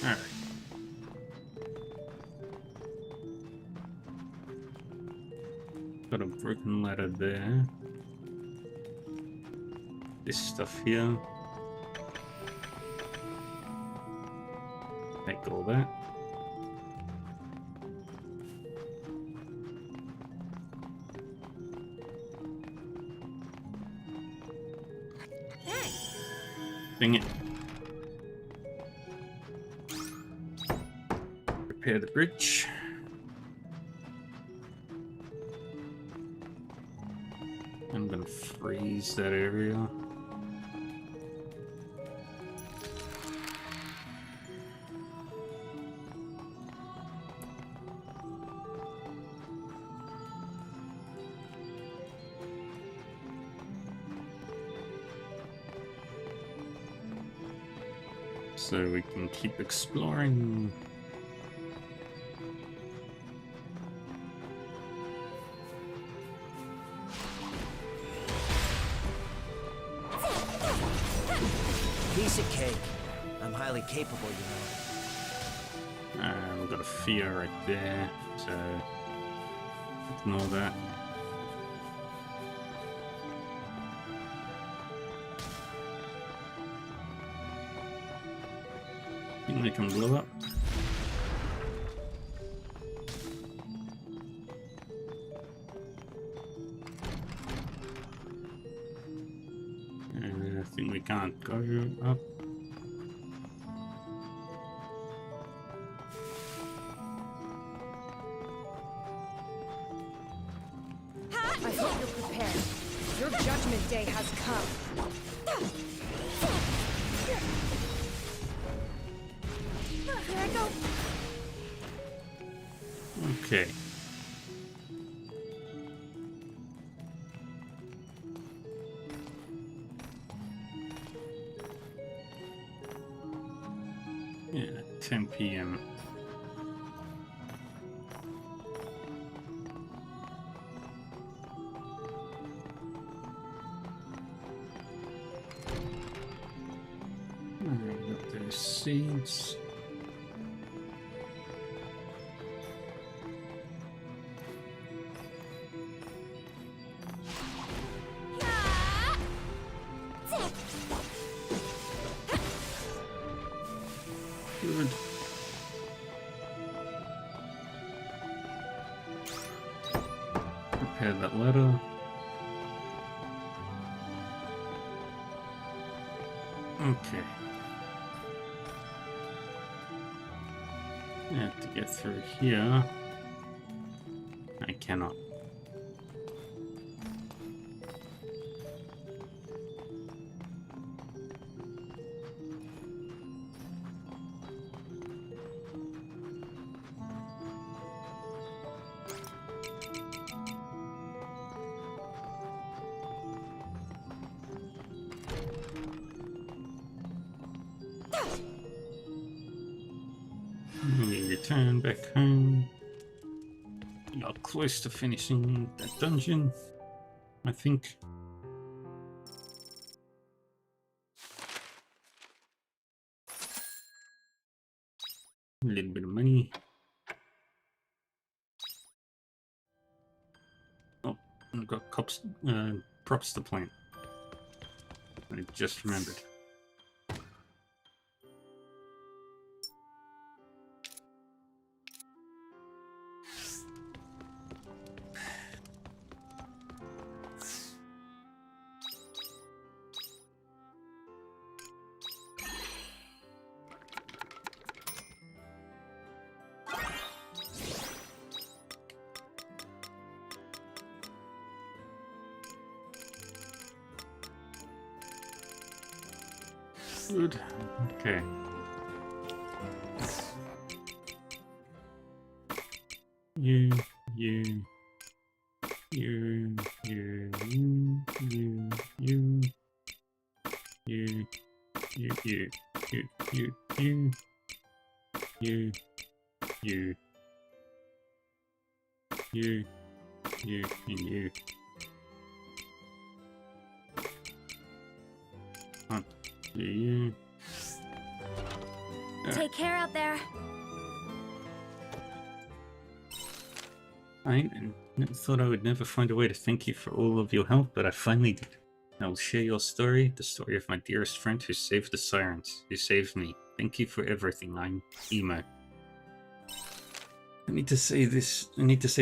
Alright. Got a broken ladder there. This stuff here. Take all that. Dang it. Repair the bridge. I'm gonna freeze that area. So we can keep exploring. Piece of cake. I'm highly capable, you know. We've got a fear right there, so ignore that. Think they can blow up. And I think we can't go up. day has come. Here I go. Okay. Yeah, 10 p.m. Alright, got those seeds. Good. Prepare that letter. Okay. I have to get through here. I cannot. We return back home. We are close to finishing that dungeon, I think. A little bit of money. Oh, I've got props to plant. I just remembered. Good. Okay. You, you, you, you, you, you, you, you, you, you, you, you, you, you, you, and you. One, two, you. Take care out there. I thought I would never find a way to thank you for all of your help, but I finally did. I will share your story, the story of my dearest friend who saved the sirens, who saved me. Thank you for everything. I'm Emo. I need to say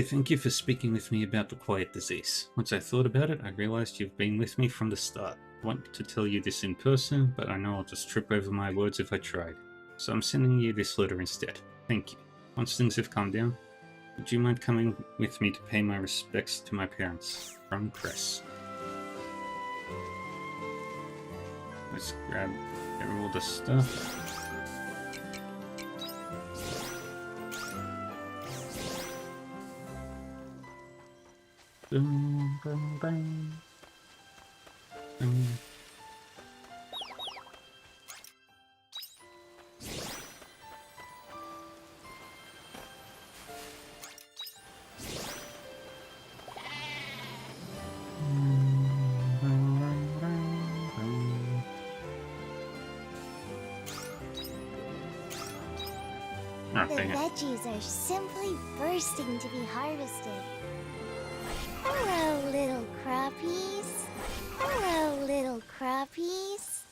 thank you for speaking with me about the quiet disease. Once I thought about it, I realized you've been with me from the start. I want to tell you this in person, but I know I'll just trip over my words if I tried. So I'm sending you this letter instead. Thank you. Once things have calmed down, would you mind coming with me to pay my respects to my parents? From Cress. Let's grab all the stuff. Boom, boom, bang. Boom. The veggies are simply bursting to be harvested. Hello, little crappies. Hello, little crappies.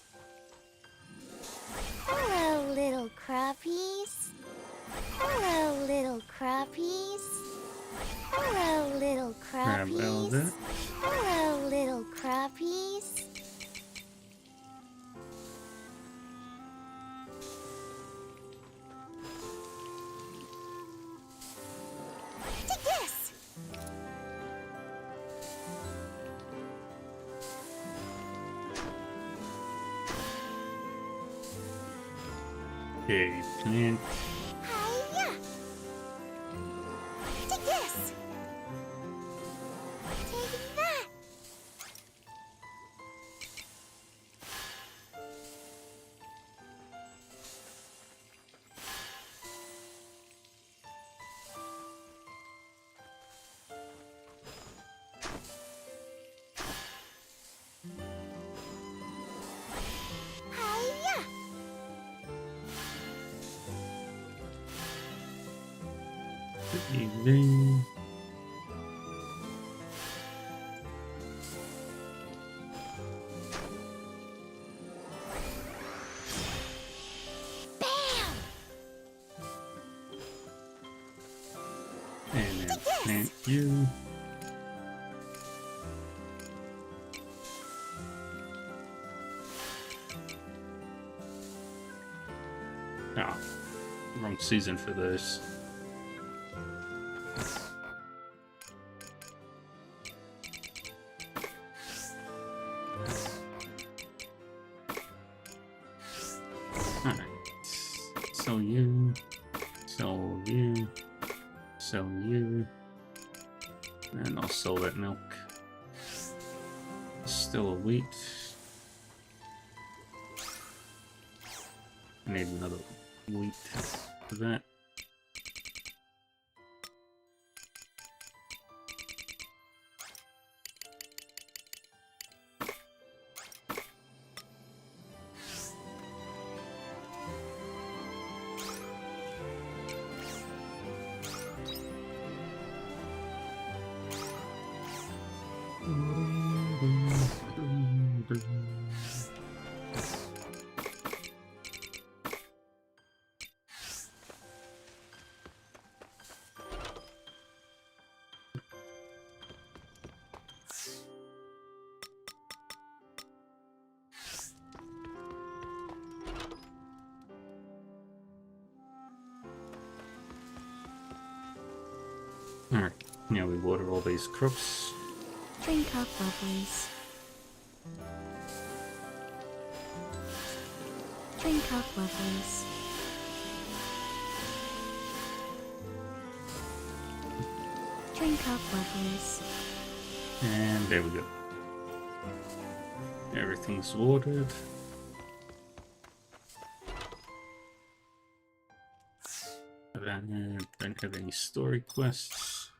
Hello, little crappies. Hello, little crappies. Hello, little Grab all crappies. that. Hello, little crappies. Take this! Okay, plant. Hiya! Take this! Take that! Hiya! Good evening. Bam! And then plant you. Ah, wrong season for this. Alright. Sell you. Sell you. Sell you. And I'll sell that milk. Still a wheat. I need another wheat for that. Alright, now we water all these crops. Drink up, lovelies. Drink up, lovelies. Drink up, lovelies. And there we go. Everything's watered. Don't have any story quests.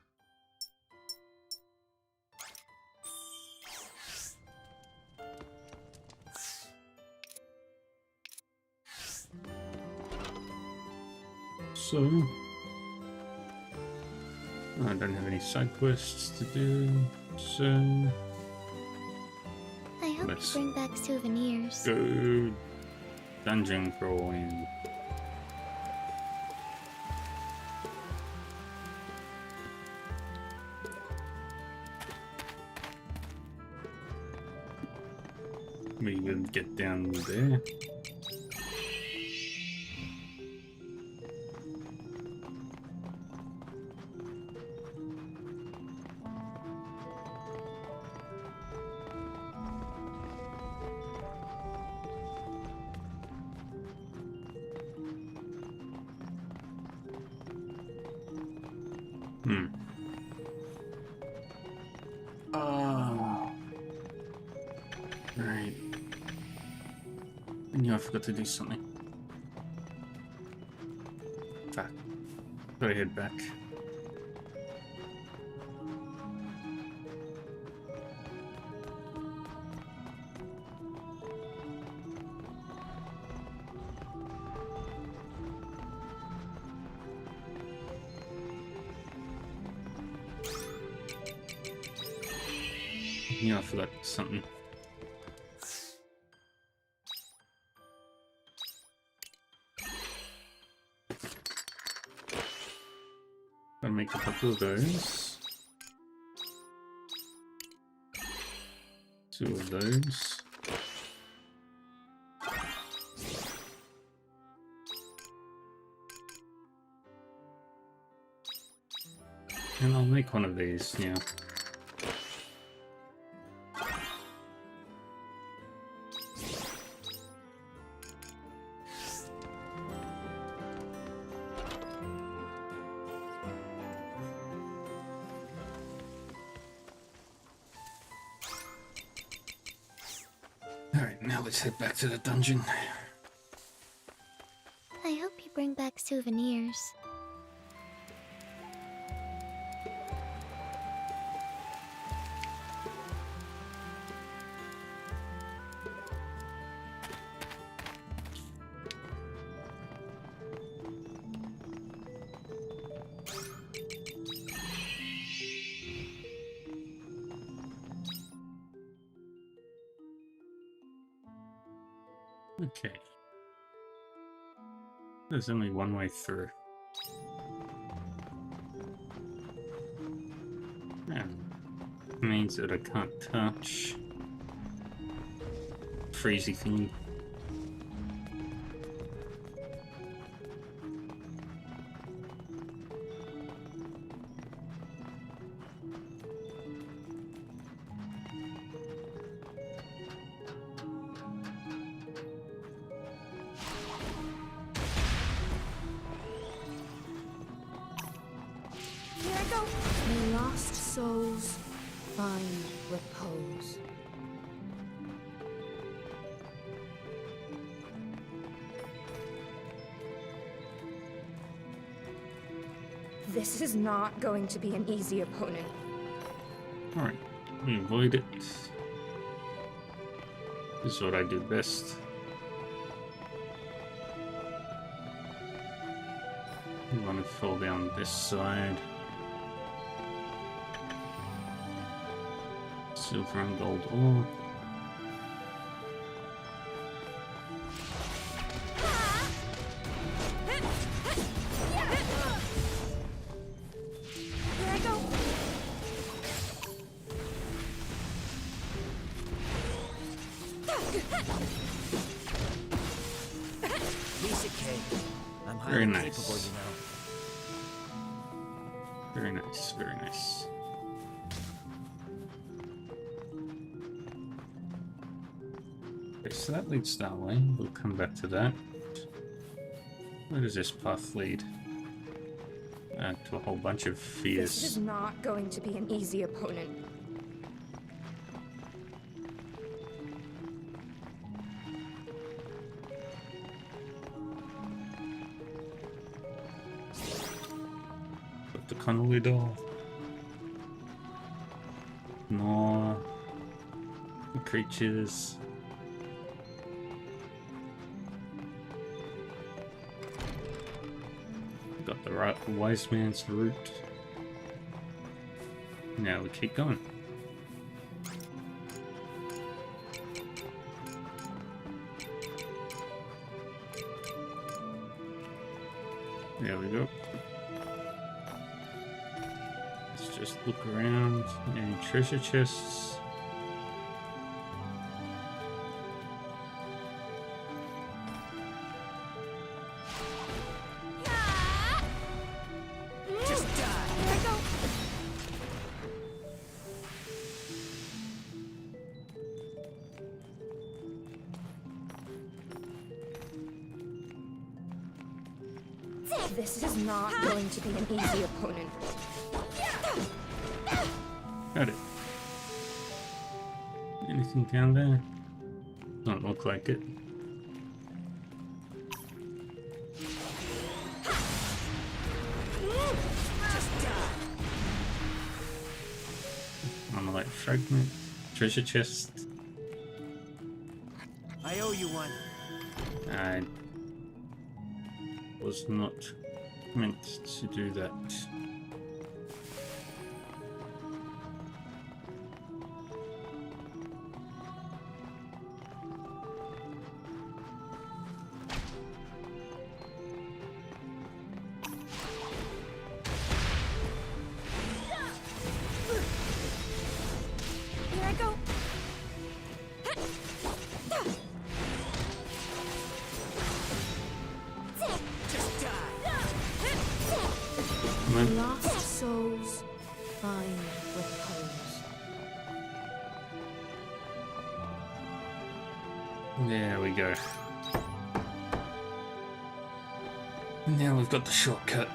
So, I don't have any side quests to do, so I hope Let's you bring back souvenirs. go dungeon crawling. We will get down there. Oh. Right. I knew I forgot to do something. Fuck. Gotta head back. Yeah, I forgot something. I'll make a couple of those. 2 of those. And I'll make one of these, yeah. Alright, now let's head back to the dungeon. I hope you bring back souvenirs. Okay. There's only one way through. That means that I can't touch freezy thing. Here I go. May lost souls find repose. This is not going to be an easy opponent. Alright, we avoid it. This is what I do best. You want to fall down this side. Silver and gold ore. Here I go. Piece of cake. I'm Very highly nice. capable, you know. Very nice, very nice. Okay, so that leads that way. We'll come back to that. Where does this path lead? To a whole bunch of This is fears. not going to be an easy opponent. Got the Connolly doll. More creatures. Got the right wise man's route. Now we keep going. There we go. Let's just look around. Any treasure chests? Just die. Here I go. This is not going to be an easy opponent. Got it. Anything down there? Don't look like it. Just die. Armorite fragment. Treasure chest. I owe you one. I was not meant to do that. Here I go. Just die. Come on. Lost souls find repose. There we go. Now we've got the shortcut.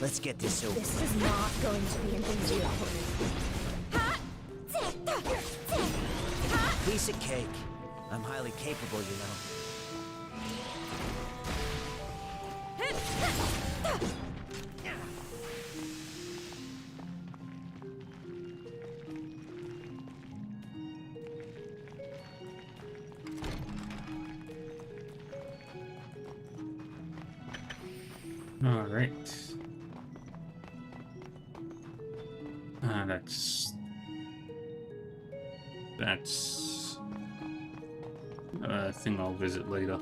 Let's get this over. This is not going to be an easy opponent. Piece of cake. I'm highly capable, you know. All right. That's a thing I'll visit later. I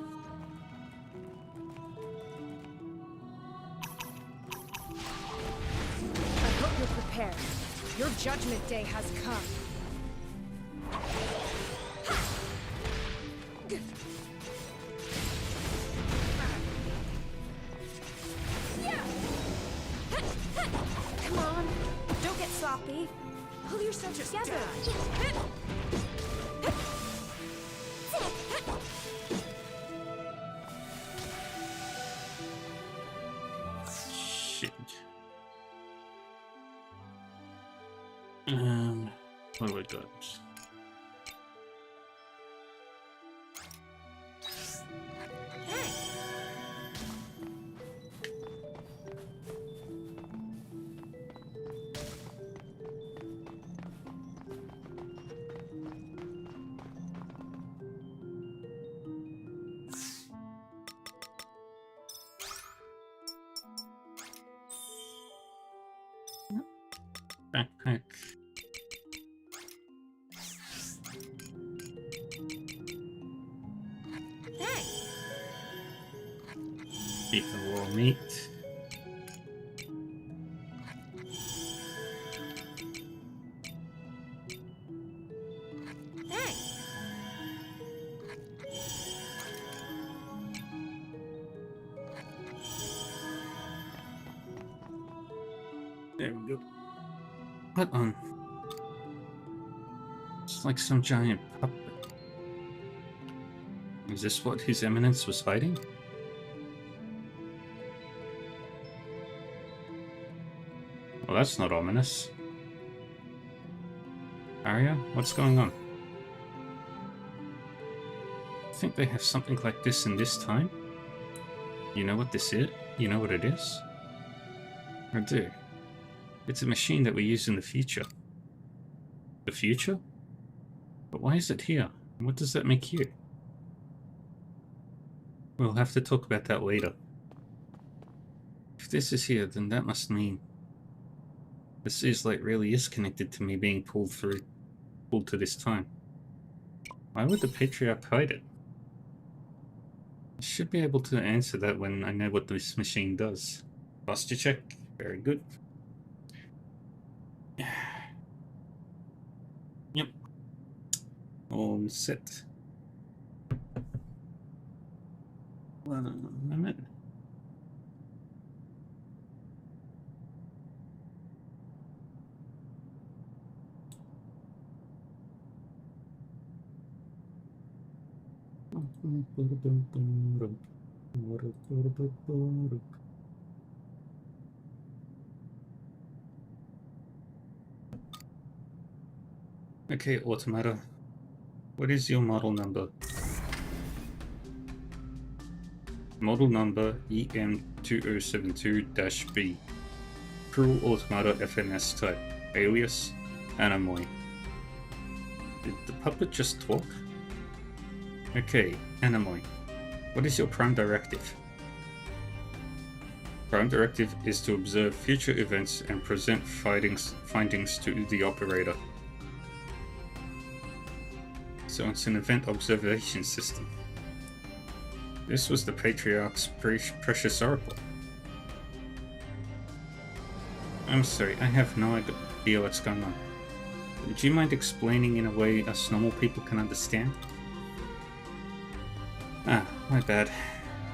hope you're prepared. Your judgment day has come. Come on, don't get sloppy. Pull yourself together. Shit. What do I got? Backpack. Eat the raw meat. There we go. Put on. It's like some giant puppet. Is this what His Eminence was hiding? Well, that's not ominous. Arya, what's going on? I think they have something like this in this time. You know what this is? You know what it is? I do. It's a machine that we use in the future. The future? But why is it here? And what does that make you? We'll have to talk about that later. If this is here, then that must mean this is like really is connected to me being pulled to this time. Why would the Patriarch hide it? I should be able to answer that when I know what this machine does. Posture check. Very good. Yep. All set. 1 minute. Okay, Automata. What is your model number? Model number EM2072-B. Cruel Automata FNS type. Alias Anemoy. Did the puppet just talk? Okay, Anemoy. What is your prime directive? Prime directive is to observe future events and present findings to the operator. So it's an event observation system. This was the Patriarch's precious oracle. I'm sorry, I have no idea what's going on. Would you mind explaining in a way us normal people can understand? Ah, my bad.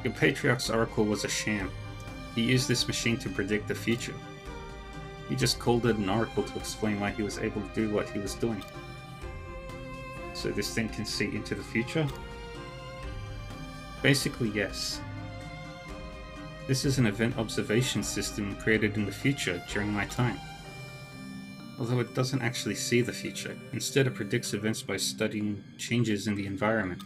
Your Patriarch's oracle was a sham. He used this machine to predict the future. He just called it an oracle to explain why he was able to do what he was doing. So this thing can see into the future? Basically, yes. This is an event observation system created in the future during my time. Although it doesn't actually see the future, instead it predicts events by studying changes in the environment.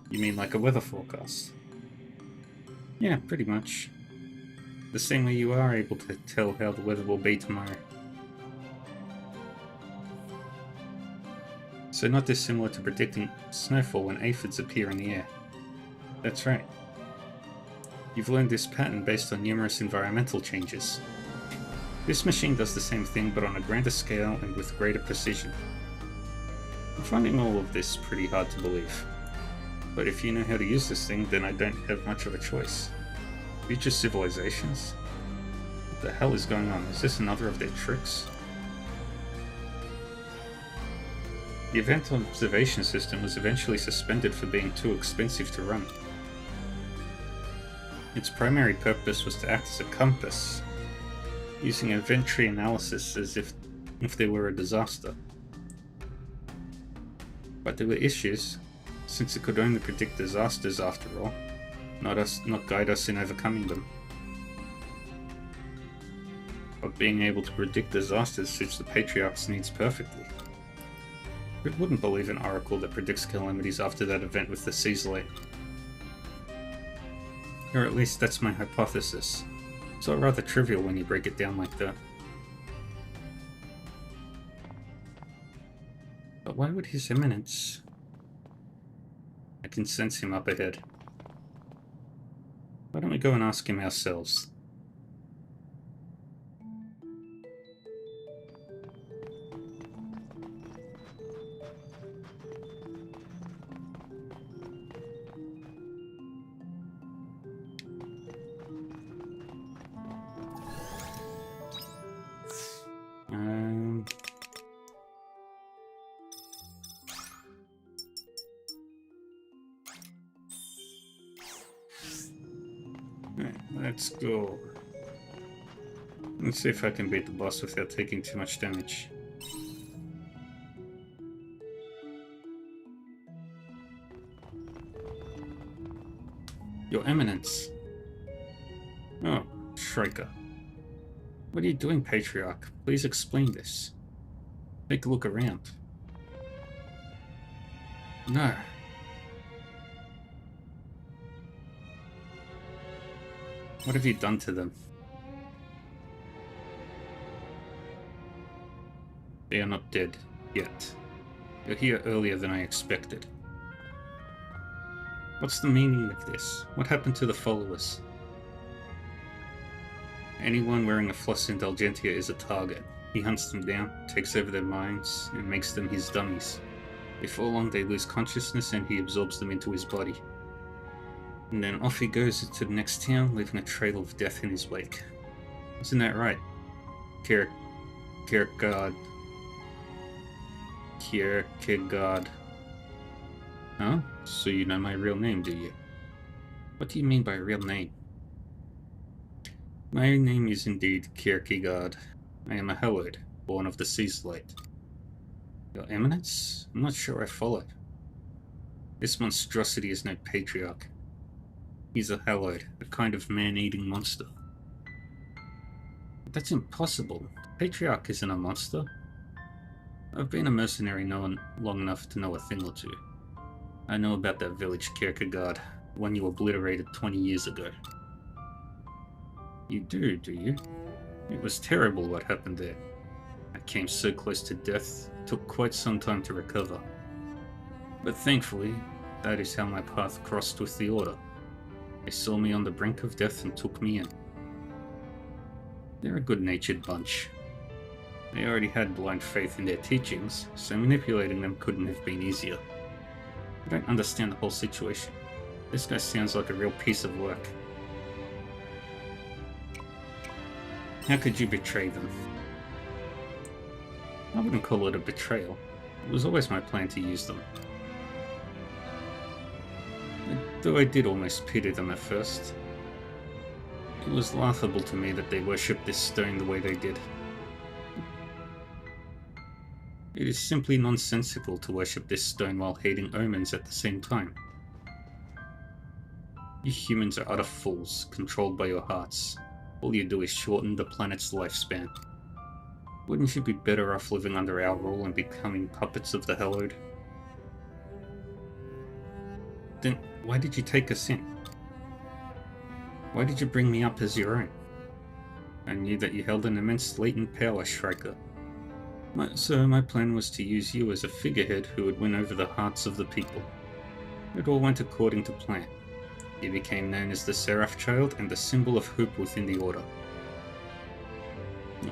You mean like a weather forecast? Yeah, pretty much. The same way you are able to tell how the weather will be tomorrow. So not dissimilar to predicting snowfall when aphids appear in the air. That's right. You've learned this pattern based on numerous environmental changes. This machine does the same thing, but on a grander scale and with greater precision. I'm finding all of this pretty hard to believe. But if you know how to use this thing, then I don't have much of a choice. Future civilizations? What the hell is going on? Is this another of their tricks? The event observation system was eventually suspended for being too expensive to run. Its primary purpose was to act as a compass, using event tree analysis as if there were a disaster. But there were issues, since it could only predict disasters after all, not guide us in overcoming them. But being able to predict disasters suits the Patriarch's needs perfectly. Who wouldn't believe an oracle that predicts calamities after that event with the Seaslate? Or at least that's my hypothesis. It's all rather trivial when you break it down like that. But why would His Eminence... I can sense him up ahead. Why don't we go and ask him ourselves? Let's go. Let's see if I can beat the boss without taking too much damage. Your Eminence. Oh, Shrika. What are you doing, Patriarch? Please explain this. Take a look around. No. What have you done to them? They are not dead, yet. You're here earlier than I expected. What's the meaning of this? What happened to the followers? Anyone wearing a floss indulgentia is a target. He hunts them down, takes over their minds, and makes them his dummies. Before long they lose consciousness and he absorbs them into his body. And then off he goes to the next town, leaving a trail of death in his wake. Isn't that right? Kierkegaard. Huh? So you know my real name, do you? What do you mean by real name? My name is indeed Kierkegaard. I am a Hellord, born of the Seaslate. Your Eminence? I'm not sure I followed. This monstrosity is no Patriarch. He's a Hellord, a kind of man-eating monster. But that's impossible. The Patriarch isn't a monster. I've been a mercenary long enough to know a thing or two. I know about that village, Kierkegaard, one you obliterated 20 years ago. You do you? It was terrible what happened there. I came so close to death, it took quite some time to recover. But thankfully, that is how my path crossed with the Order. They saw me on the brink of death and took me in. They're a good-natured bunch. They already had blind faith in their teachings, so manipulating them couldn't have been easier. I don't understand the whole situation. This guy sounds like a real piece of work. How could you betray them? I wouldn't call it a betrayal. It was always my plan to use them. Though I did almost pity them at first. It was laughable to me that they worshipped this stone the way they did. It is simply nonsensical to worship this stone while hating omens at the same time. You humans are utter fools, controlled by your hearts. All you do is shorten the planet's lifespan. Wouldn't you be better off living under our rule and becoming puppets of the Hallowed? Then why did you take us in? Why did you bring me up as your own? I knew that you held an immense latent power, Shrieker. So my plan was to use you as a figurehead who would win over the hearts of the people. It all went according to plan. You became known as the Seraph Child and the symbol of hope within the Order.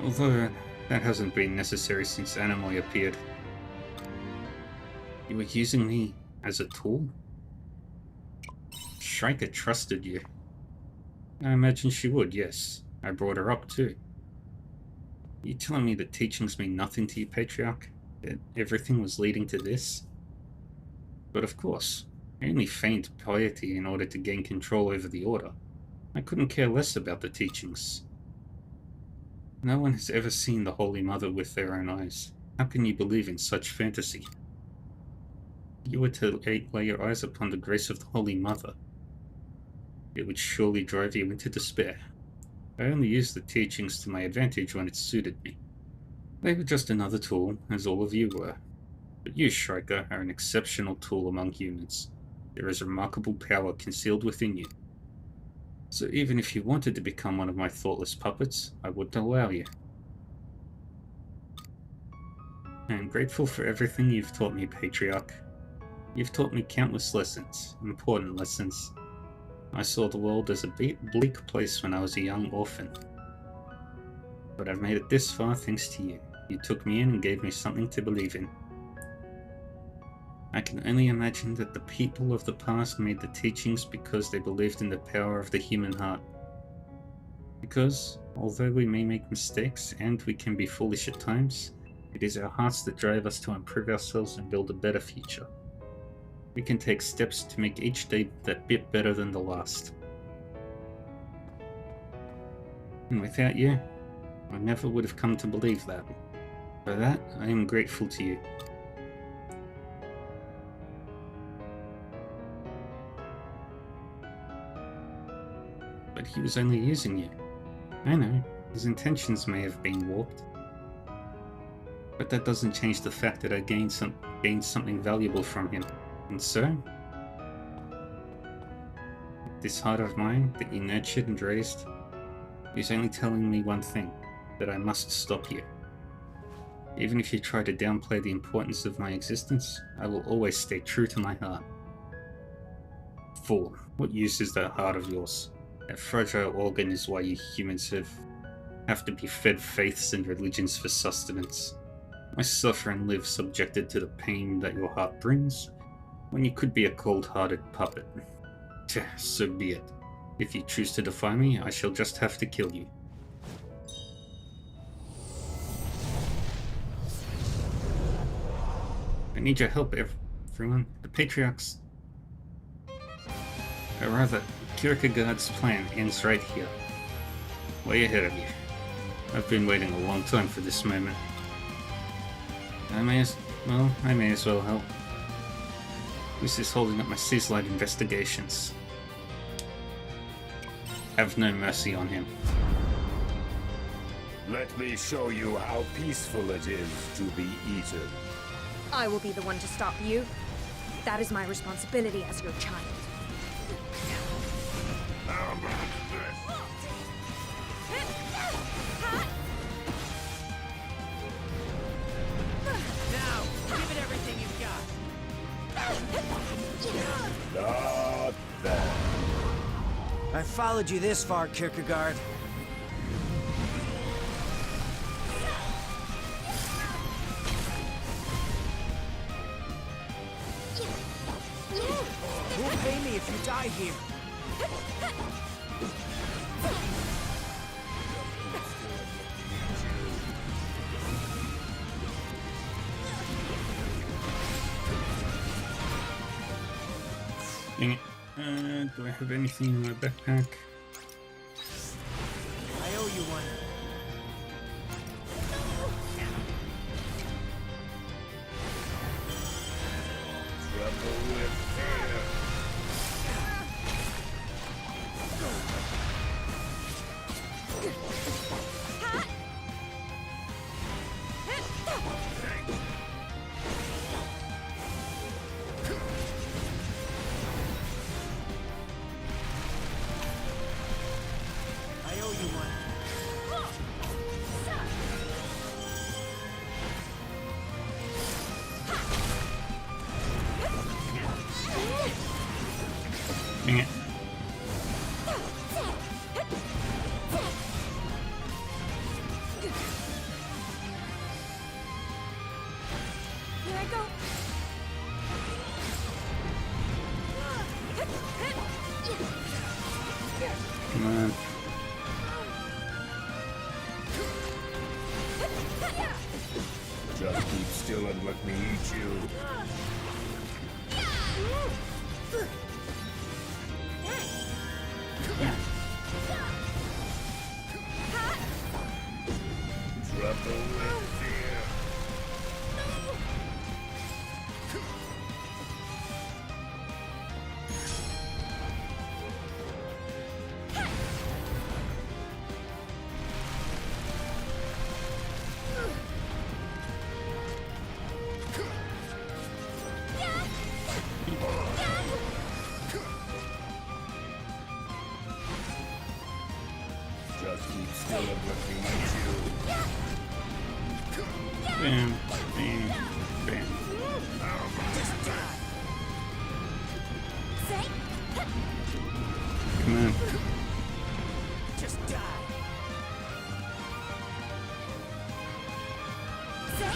Although that hasn't been necessary since Animoy appeared. You were using me as a tool? Shrieker trusted you. I imagine she would, yes. I brought her up too. You telling me that teachings mean nothing to you, Patriarch? That everything was leading to this? But of course, I only feigned piety in order to gain control over the Order. I couldn't care less about the teachings. No one has ever seen the Holy Mother with their own eyes. How can you believe in such fantasy? If you were to lay your eyes upon the grace of the Holy Mother, it would surely drive you into despair. I only used the teachings to my advantage when it suited me. They were just another tool, as all of you were. But you, Shrieker, are an exceptional tool among humans. There is remarkable power concealed within you. So even if you wanted to become one of my thoughtless puppets, I wouldn't allow you. I am grateful for everything you've taught me, Patriarch. You've taught me countless lessons, important lessons. I saw the world as a bleak place when I was a young orphan. But I've made it this far thanks to you. You took me in and gave me something to believe in. I can only imagine that the people of the past made the teachings because they believed in the power of the human heart. Because, although we may make mistakes and we can be foolish at times, it is our hearts that drive us to improve ourselves and build a better future. We can take steps to make each day that bit better than the last. And without you, I never would have come to believe that. For that, I am grateful to you. But he was only using you. I know, his intentions may have been warped. But that doesn't change the fact that I gained something valuable from him. And so, this heart of mine that you nurtured and raised is only telling me one thing, that I must stop you. Even if you try to downplay the importance of my existence, I will always stay true to my heart. Fool, what use is that heart of yours? That fragile organ is why you humans have to be fed faiths and religions for sustenance. Why suffer and live subjected to the pain that your heart brings, when you could be a cold-hearted puppet? So be it. If you choose to defy me, I shall just have to kill you. I need your help, everyone. The Patriarch's... or rather, Kierkegaard's plan ends right here. Way ahead of you. I've been waiting a long time for this moment. I may as well help. This is holding up my Seaslight investigations. Have no mercy on him. Let me show you how peaceful it is to be eaten. I will be the one to stop you. That is my responsibility as your child. How about this? Now, give it everything you've got. Not bad. I followed you this far, Kierkegaard. Who'll pay me if you die here? Dang it. Do I have anything in my backpack? I owe you one. Tremble with fear. Come on. Just keep still and let me eat you. Trouble with fear. Just keep still and let me eat you. Bam, bam, bam. Say, Come on. Just die. say.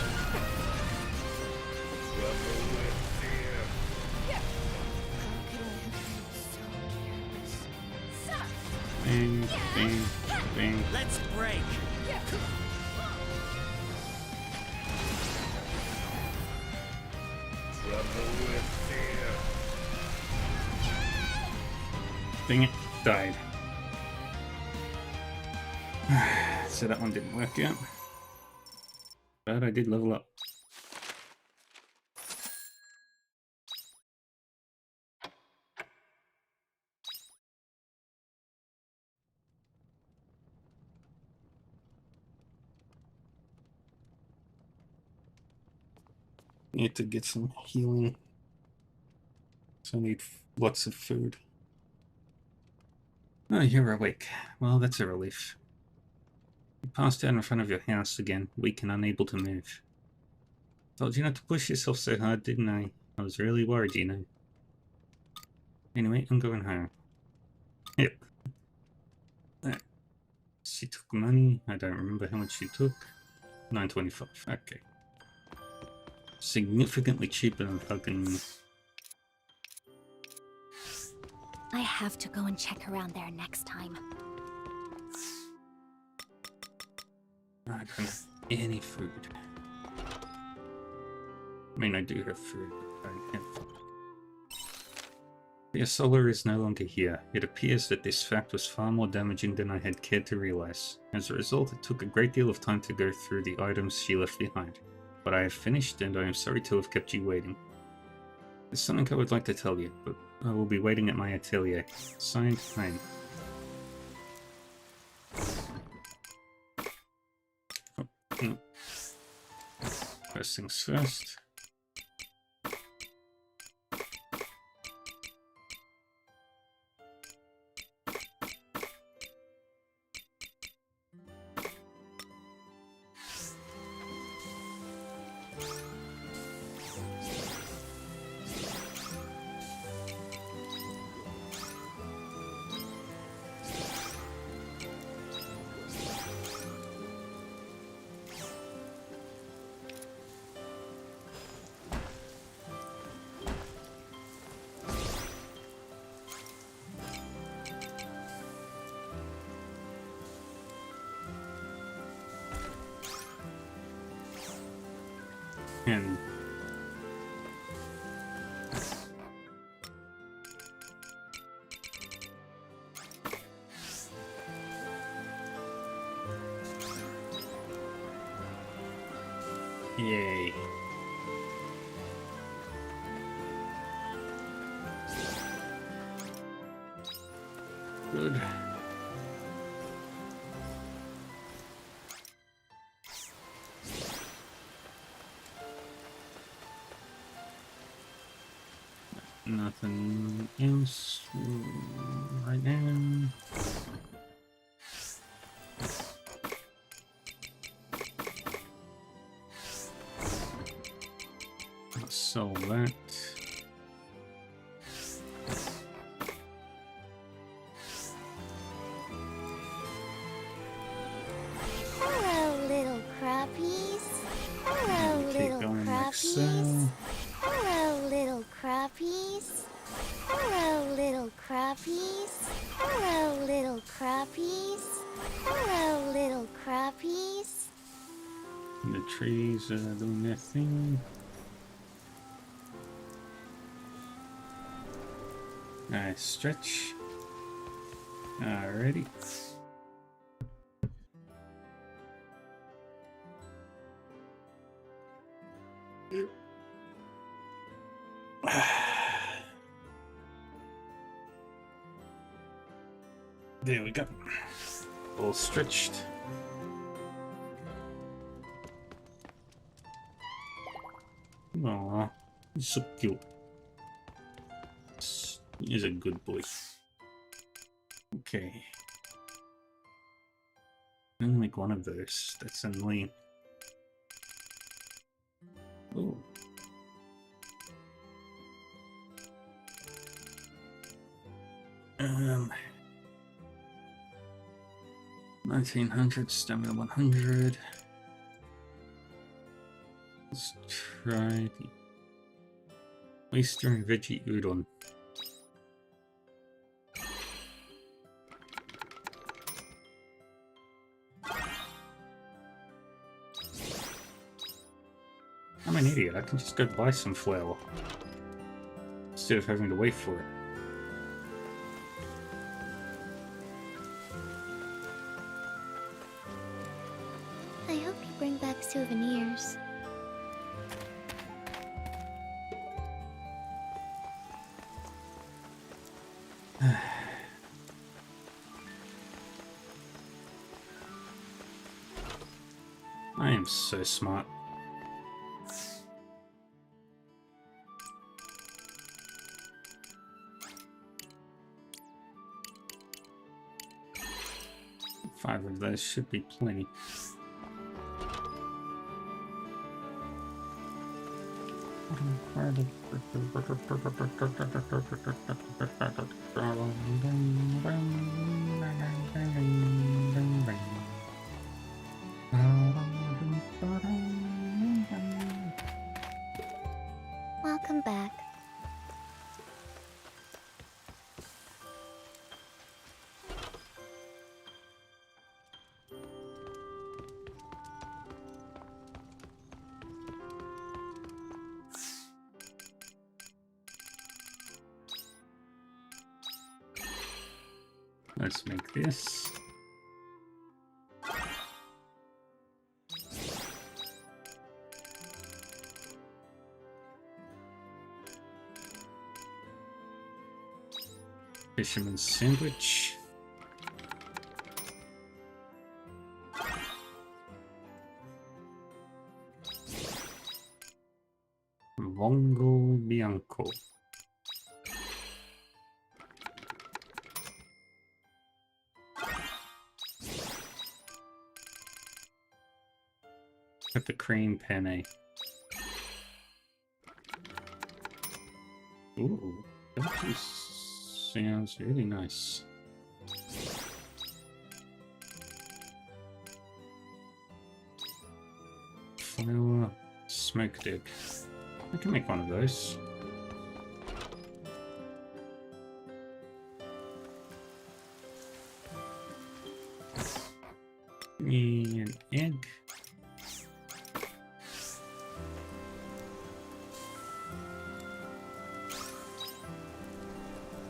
Trouble with fear. How could I have been so careless? Suck. Bang, bang, bang. Let's break. Trouble with fear. Dang it. Died. So that one didn't work out. But I did level up. Need to get some healing. So I need lots of food. Oh, you're awake. Well, that's a relief. You passed out in front of your house again, weak and unable to move. Told you not to push yourself so hard, didn't I? I was really worried, you know. Anyway, I'm going home. Yep. She took money. I don't remember how much she took. $9.25. Okay. Significantly cheaper than fucking... I have to go and check around there next time. I don't have any food. I mean, I do have food, but I don't have food. The Solar is no longer here. It appears that this fact was far more damaging than I had cared to realize. As a result, it took a great deal of time to go through the items she left behind. But I have finished, and I am sorry to have kept you waiting. There's something I would like to tell you, but I will be waiting at my atelier. Signed, Hein. First things first. And yay. Good. Nothing else right now. Let's sell that. Hello, little crappies. Hello, Keep little going like so. crappies. Hello, little crappies. Hello, little crappies. Hello, little crappies. Hello, little crappies. The trees are doing their thing. Nice stretch. Alrighty. There we go. All stretched. Aww, he's so cute. He's a good boy. Okay. I'm gonna make one of those. That's annoying. Oh. Um. 1900, stamina 100. Let's try the oyster and veggie udon. I'm an idiot. I can just go buy some flour instead of having to wait for it. I hope you bring back souvenirs. I am so smart. Five of those should be plenty. Welcome back. Let's make this. Fisherman's sandwich. Vongo bianco. Got the cream penne. Ooh, that actually sounds really nice. Flour, smoked egg. I can make one of those. An egg.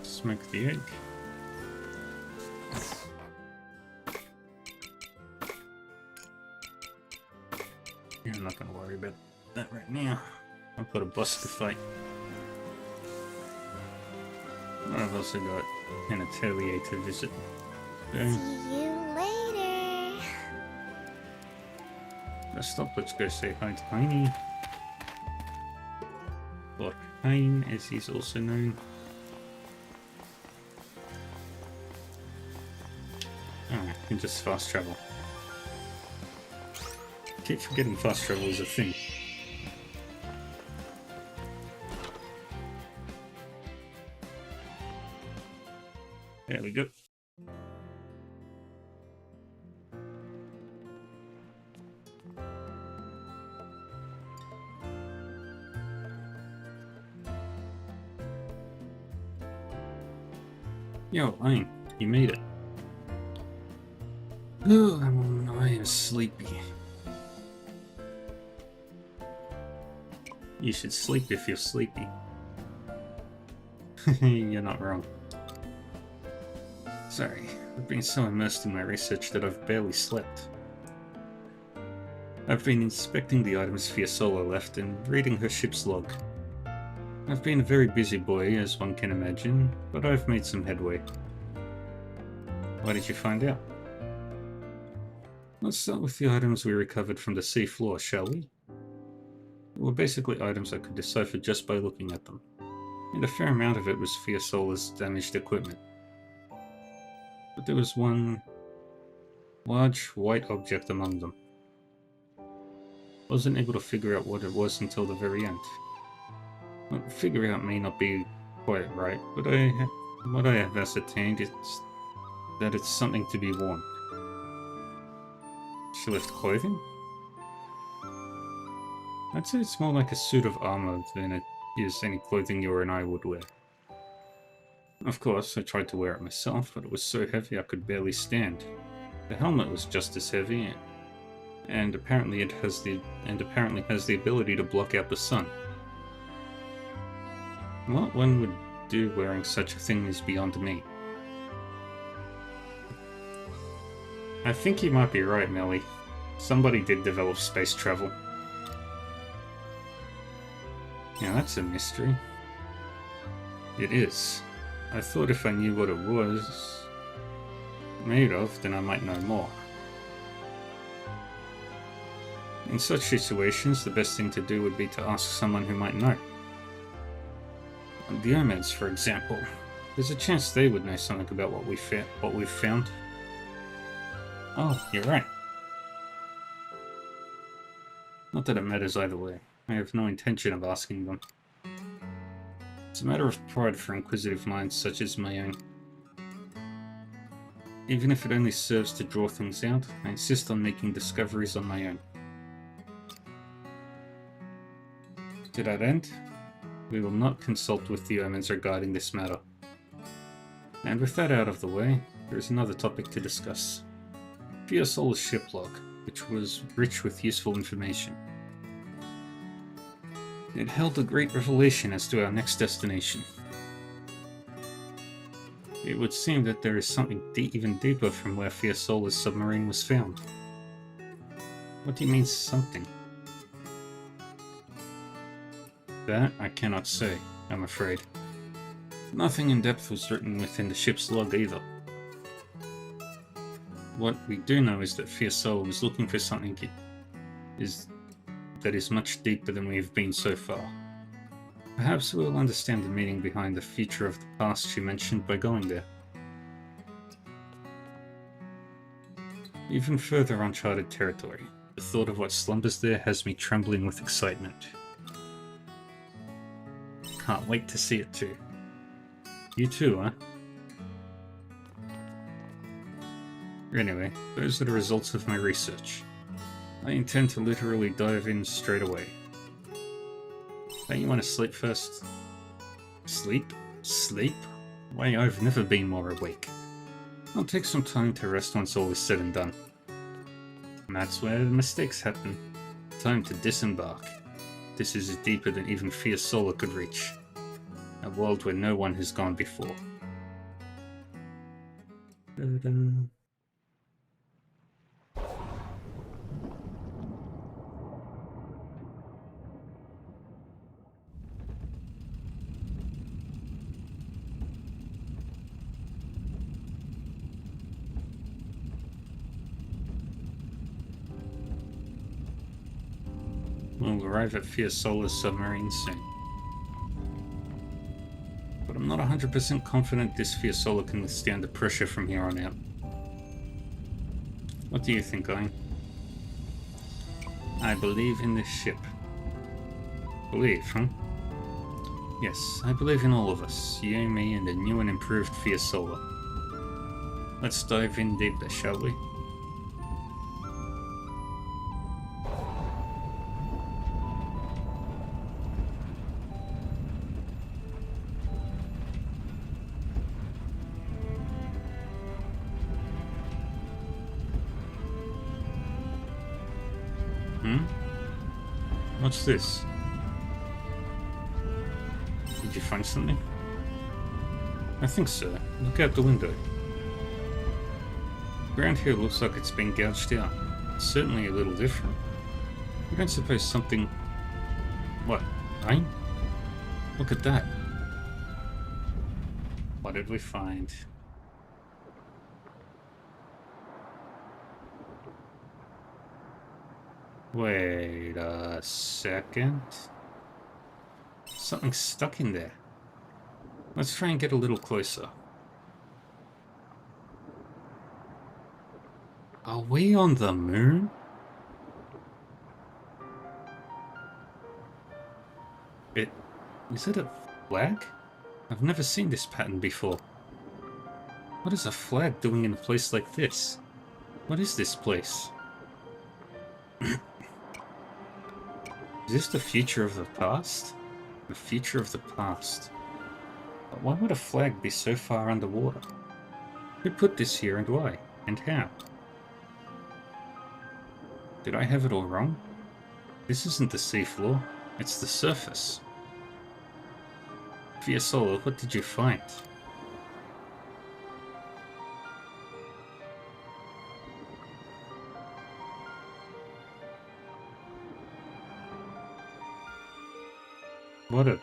Smoke the egg. Yeah, I'm not going to worry about that right now. I've got a boss to fight. I've also got an atelier to visit. See you later. First up, let's go say hi to Heine. Or Hein, as he's also known. Oh, I can just fast travel. Keep forgetting fast travel is a thing. There we go. Yo, Lane, you made it. Oh, I am sleepy. You should sleep if you're sleepy. You're not wrong. Sorry, I've been so immersed in my research that I've barely slept. I've been inspecting the items Fiasola left and reading her ship's log. I've been a very busy boy, as one can imagine, but I've made some headway. Why did you find out? Let's start with the items we recovered from the sea floor, shall we? They were basically items I could decipher just by looking at them, and a fair amount of it was Fiasola's damaged equipment. But there was one large white object among them. I wasn't able to figure out what it was until the very end. Well, figure out may not be quite right, but what I have ascertained is that it's something to be worn. She left clothing? I'd say it's more like a suit of armor than it is any clothing you or I would wear. Of course, I tried to wear it myself, but it was so heavy I could barely stand. The helmet was just as heavy, and apparently has the ability to block out the sun. What one would do wearing such a thing is beyond me. I think you might be right, Melly. Somebody did develop space travel. Now that's a mystery. It is. I thought if I knew what it was made of, then I might know more. In such situations, the best thing to do would be to ask someone who might know. The Omens, for example. There's a chance they would know something about what we've found. Oh, you're right. Not that it matters either way. I have no intention of asking them. It's a matter of pride for inquisitive minds such as my own. Even if it only serves to draw things out, I insist on making discoveries on my own. To that end, we will not consult with the Omens regarding this matter. And with that out of the way, there is another topic to discuss. Fiasola's ship log, which was rich with useful information. It held a great revelation as to our next destination. It would seem that there is something even deeper from where Fiasola's submarine was found. What do you mean, something? That I cannot say, I'm afraid. Nothing in depth was written within the ship's log either. What we do know is that Fiasola was looking for something that is much deeper than we have been so far. Perhaps we'll understand the meaning behind the future of the past she mentioned by going there. Even further uncharted territory, the thought of what slumbers there has me trembling with excitement. Can't wait to see it too. You too, huh? Anyway, those are the results of my research. I intend to literally dive in straight away. Don't you want to sleep first? Sleep? Sleep? Why, I've never been more awake. I'll take some time to rest once all is said and done. And that's where the mistakes happen. Time to disembark. This is deeper than even Fiasola could reach. A world where no one has gone before. Da-da. We'll arrive at Fiasola's submarine soon. But I'm not 100% confident this Fiasola can withstand the pressure from here on out. What do you think, Owen? I believe in this ship. Believe, huh? Yes, I believe in all of us, you, me, and the new and improved Fiasola. Let's dive in deeper, shall we? Hmm? What's this? Did you find something? I think so. Look out the window. The ground here looks like it's been gouged out. It's certainly a little different. You don't suppose something... What? Rain? Look at that. What did we find? Wait a second. Something's stuck in there. Let's try and get a little closer. Are we on the moon? Is it a flag? I've never seen this pattern before. What is a flag doing in a place like this? What is this place? Is this the future of the past? The future of the past. But why would a flag be so far underwater? Who put this here and why? And how? Did I have it all wrong? This isn't the seafloor, it's the surface. Fiasola, what did you find? What a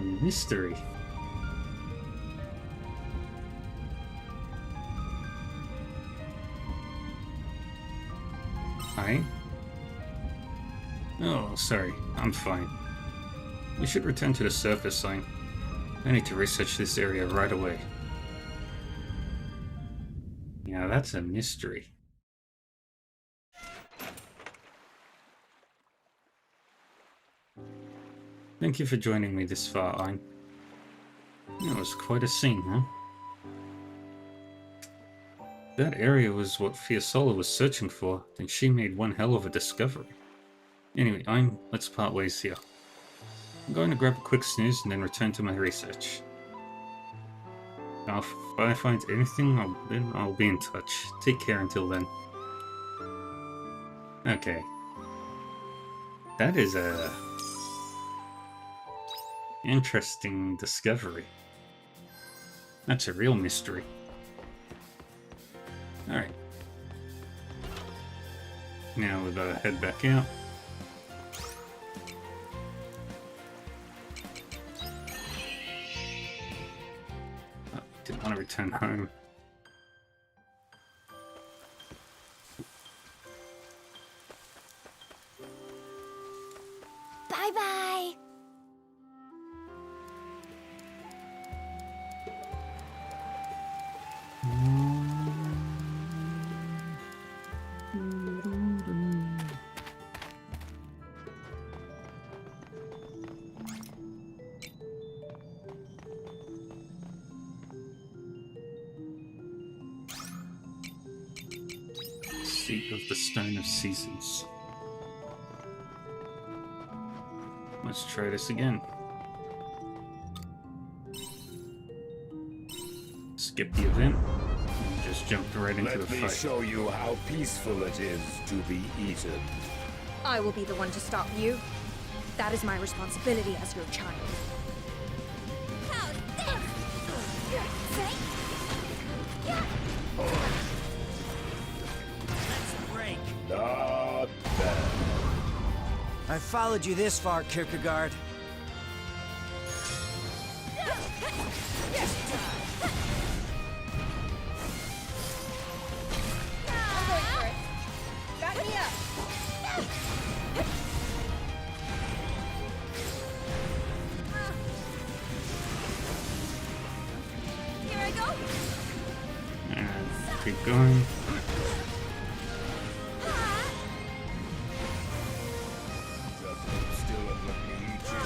mystery. Hi? Oh, sorry. I'm fine. We should return to the surface sign. I need to research this area right away. Yeah, that's a mystery. Thank you for joining me this far, Ein. That was quite a scene, huh? That area was what Fiasola was searching for, and she made one hell of a discovery. Anyway, Ein, let's part ways here. I'm going to grab a quick snooze and then return to my research. Now, if I find anything, I'll be in touch. Take care until then. Okay. That is a... interesting discovery. That's a real mystery. Alright. Now we gotta head back out. Oh, didn't want to return home. Bye-bye. Seat of the Stone of Seasons. Let's try this again. Skip the event. And just jumped right into the Let me fight. show you how peaceful it is to be eaten. I will be the one to stop you. That is my responsibility as your child. How's this? That's a break. Not bad. I followed you this far, Kierkegaard. Back me up. Here I go. And keep going. Just hold still and let me eat you.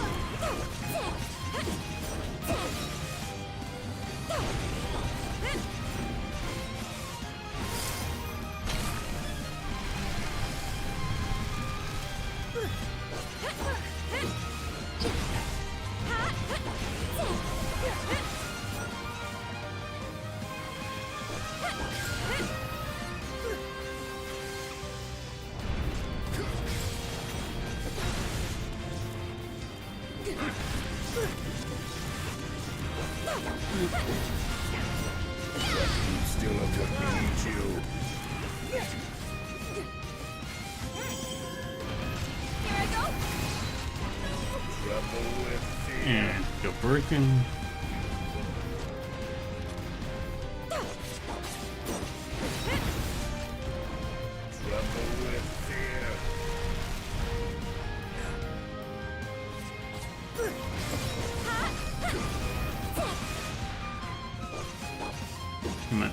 And you're broken. Tremble with fear. Come on.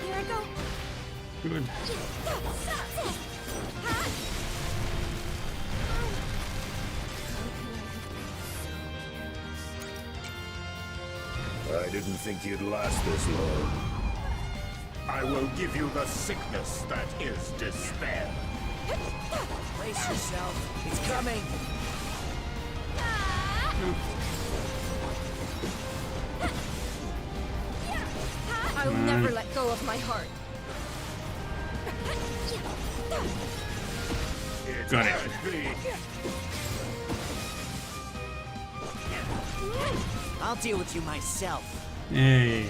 Here I go. Good. I didn't think you'd last this long. I will give you the sickness that is despair. Brace yourself. It's coming. I'll never let go of my heart. It Got it. can't be. I'll deal with you myself. Hey.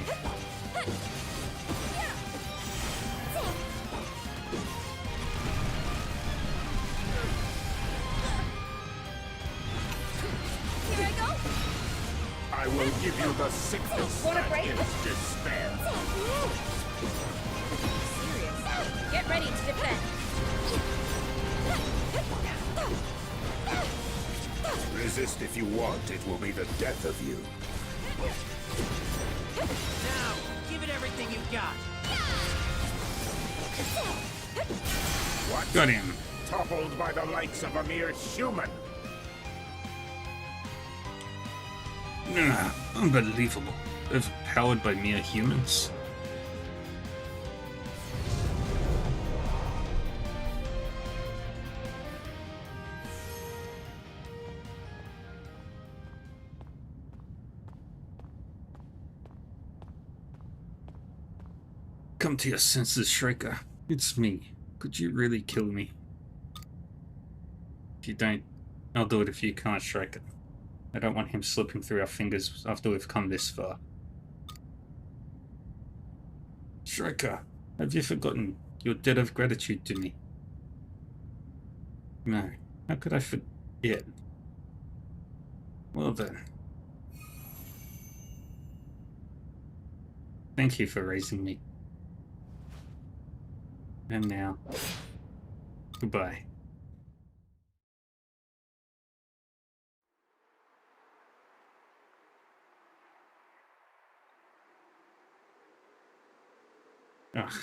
Here I go. I will give you the sickness Want a that break? is despair. Serious. Get ready to defend. Resist if you want, it will be the death of you. Now, give it everything you got. What? Got him. Toppled by the likes of a mere human. Unbelievable. Overpowered by mere humans. Come to your senses, Shrieker. It's me. Could you really kill me? If you don't, I'll do it if you can't, Shrieker. I don't want him slipping through our fingers after we've come this far. Shrieker, have you forgotten your debt of gratitude to me? No. How could I forget? Well then. Thank you for raising me. And now, goodbye. Ugh,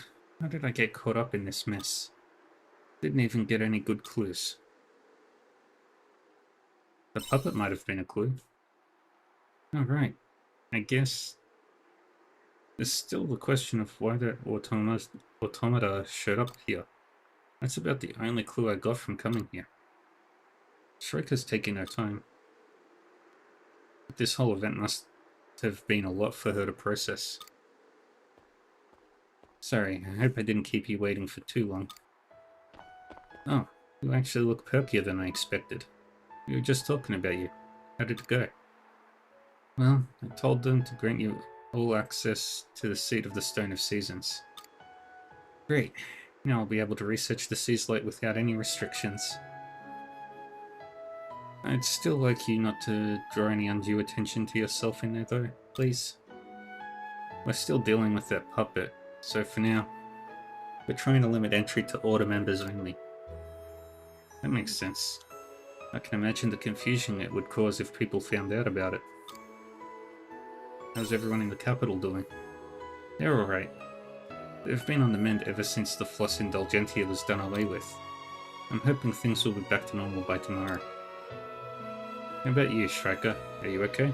how did I get caught up in this mess? Didn't even get any good clues. The puppet might have been a clue. Alright, I guess there's still the question of why that automata showed up here. That's about the only clue I got from coming here. Shrieker's taking her time. But this whole event must have been a lot for her to process. Sorry, I hope I didn't keep you waiting for too long. Oh, you actually look perkier than I expected. We were just talking about you. How did it go? Well, I told them to grant you all access to the seat of the Stone of Seasons. Great. Now I'll be able to research the Sea's Light without any restrictions. I'd still like you not to draw any undue attention to yourself in there though, please. We're still dealing with that puppet, so for now, we're trying to limit entry to Order members only. That makes sense. I can imagine the confusion it would cause if people found out about it. How's everyone in the capital doing? They're alright. They've been on the mend ever since the Floss Indulgentia was done away with. I'm hoping things will be back to normal by tomorrow. How about you, Shrieker? Are you okay?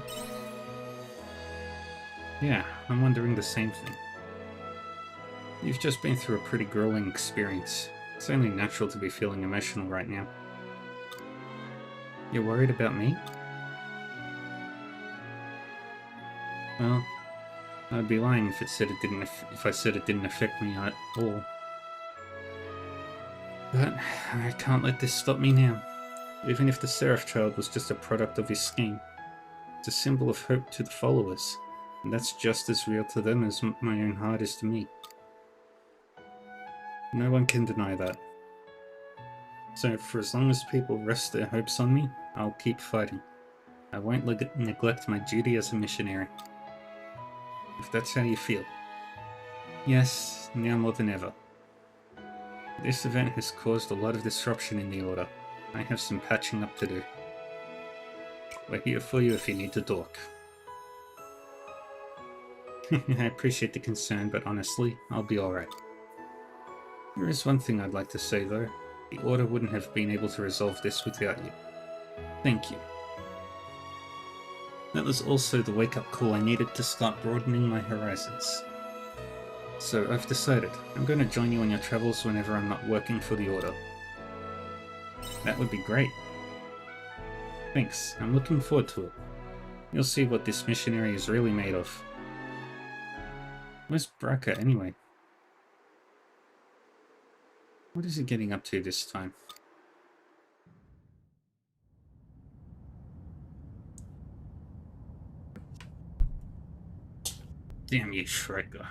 Yeah, I'm wondering the same thing. You've just been through a pretty grueling experience. It's only natural to be feeling emotional right now. You're worried about me? Well, I'd be lying if I said it didn't affect me at all. But I can't let this stop me now. Even if the Seraph Child was just a product of his scheme, it's a symbol of hope to the followers, and that's just as real to them as my own heart is to me. No one can deny that. So for as long as people rest their hopes on me, I'll keep fighting. I won't neglect my duty as a missionary. If that's how you feel. Yes, now more than ever. This event has caused a lot of disruption in the Order. I have some patching up to do. We're here for you if you need to talk. I appreciate the concern, but honestly, I'll be alright. There is one thing I'd like to say though. The Order wouldn't have been able to resolve this without you. Thank you. That was also the wake-up call I needed to start broadening my horizons. So I've decided, I'm going to join you on your travels whenever I'm not working for the Order. That would be great. Thanks, I'm looking forward to it. You'll see what this missionary is really made of. Where's Braca anyway? What is he getting up to this time? Damn you, Shrika.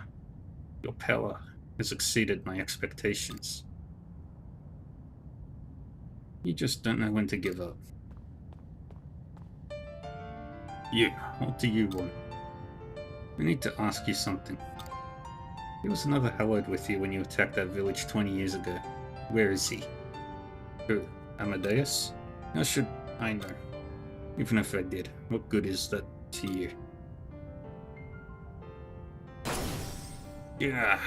Your power has exceeded my expectations. You just don't know when to give up. You, what do you want? I need to ask you something. There was another Hallowed with you when you attacked that village 20 years ago. Where is he? Who? Amadeus? How should I know? Even if I did, what good is that to you? Yeah.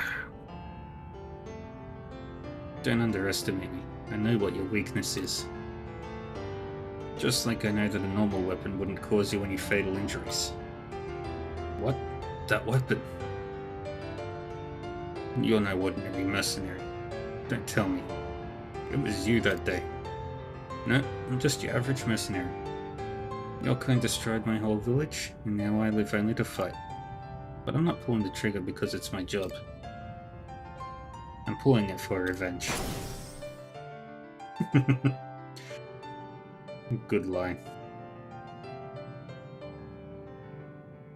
Don't underestimate me. I know what your weakness is. Just like I know that a normal weapon wouldn't cause you any fatal injuries. What? That weapon? You're no ordinary mercenary. Don't tell me. It was you that day. No, I'm just your average mercenary. Your kind destroyed my whole village, and now I live only to fight. But I'm not pulling the trigger because it's my job. I'm pulling it for revenge. Good line.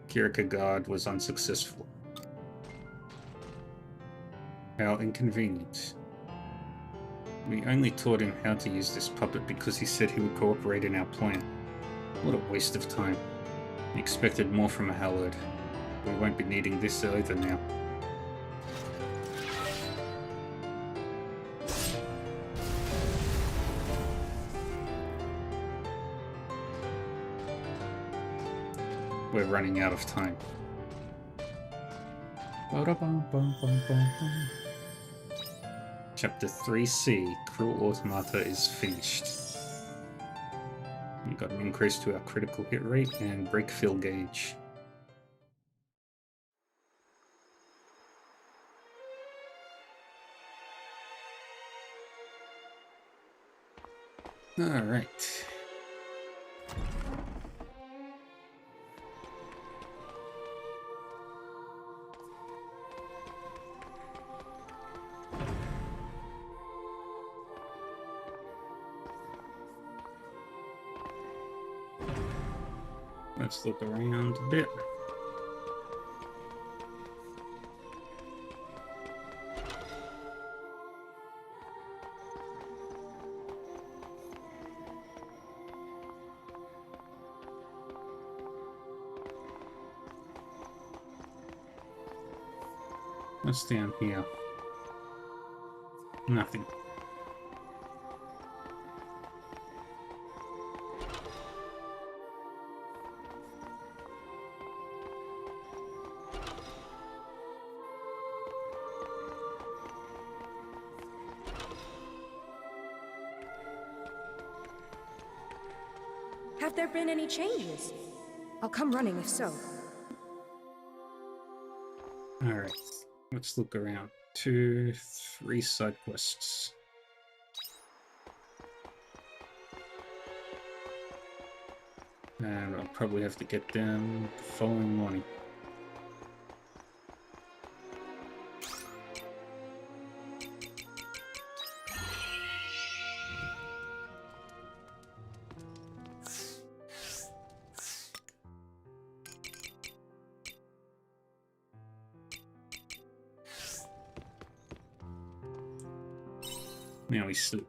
Kierkegaard was unsuccessful. How inconvenient. We only taught him how to use this puppet because he said he would cooperate in our plan. What a waste of time. He expected more from a Hallowed. We won't be needing this either now. We're running out of time. Chapter 3C, Cruel Automata is finished. We got an increase to our critical hit rate and break fill gauge. Alright. Let's look around a bit. What's down here? Nothing. Have there been any changes? I'll come running if so. Alright, let's look around. 2, 3 side quests. And I'll probably have to get them the following morning. Now we sleep.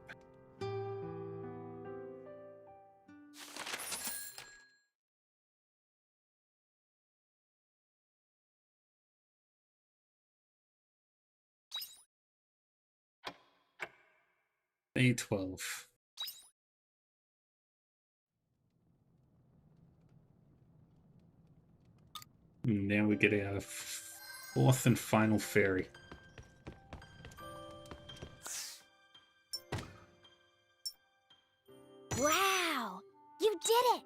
Day 12. And now we get our fourth and final fairy. Wow! You did it!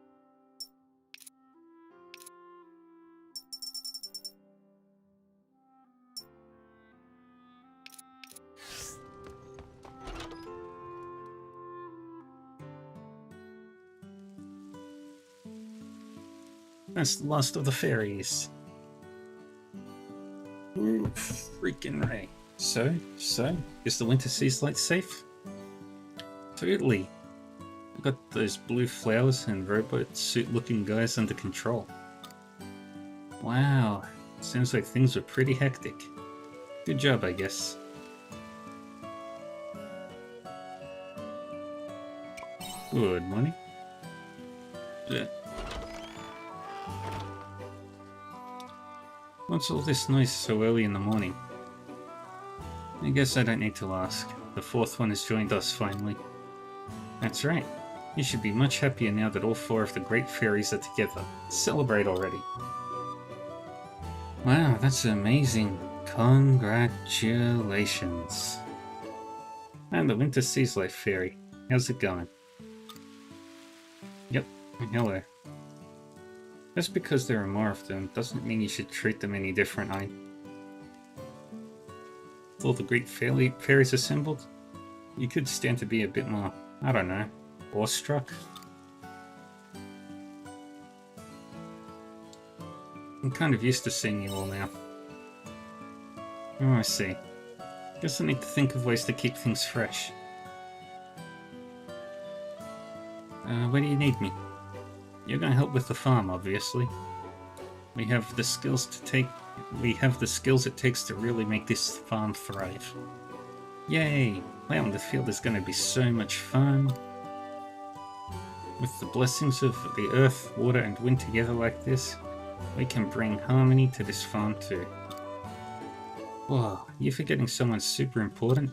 That's the last of the fairies. Ooh, freaking Ray. So, is the winter seas light safe? Totally. I got those blue flowers and robot suit looking guys under control. Wow, seems like things were pretty hectic. Good job, I guess. Good morning. Yeah. What's all this noise so early in the morning? I guess I don't need to ask. The fourth one has joined us finally. That's right. You should be much happier now that all four of the great fairies are together. Celebrate already. Wow, that's amazing. Congratulations. And the Winter Seas Life Fairy. How's it going? Yep, hello. Just because there are more of them doesn't mean you should treat them any differently. With all the great fairies assembled, you could stand to be a bit more, I don't know, awestruck. I'm kind of used to seeing you all now. Oh, I see. Guess I need to think of ways to keep things fresh. Where do you need me? You're gonna help with the farm, obviously. We have the skills it takes to really make this farm thrive. Yay! Plowing the field is gonna be so much fun. With the blessings of the earth, water, and wind together like this, we can bring harmony to this farm too. Whoa, you're forgetting someone super important?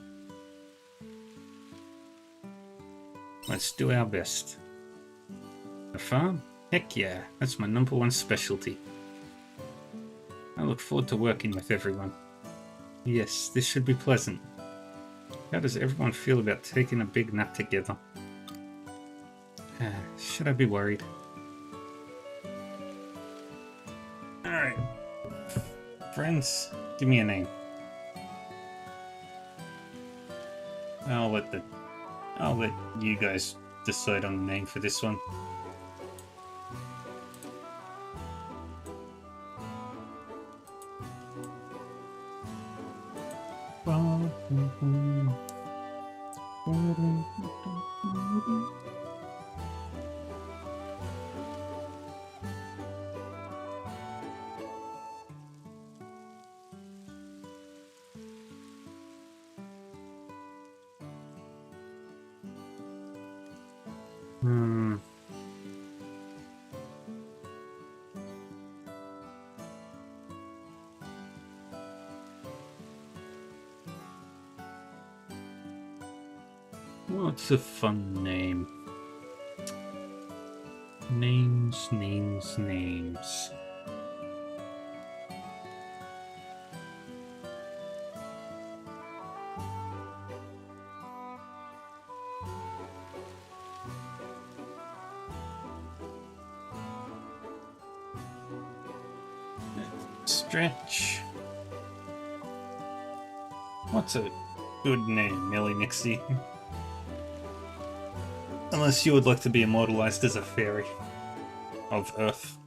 Let's do our best. A farm? Heck yeah, that's my #1 specialty. I look forward to working with everyone. Yes, this should be pleasant. How does everyone feel about taking a big nap together? Should I be worried? Alright. Friends, give me a name. I'll let you guys decide on the name for this one. What's a fun name? Names. Stretch. What's a good name, Millie Nixie? Unless you would like to be immortalized as a fairy of Earth.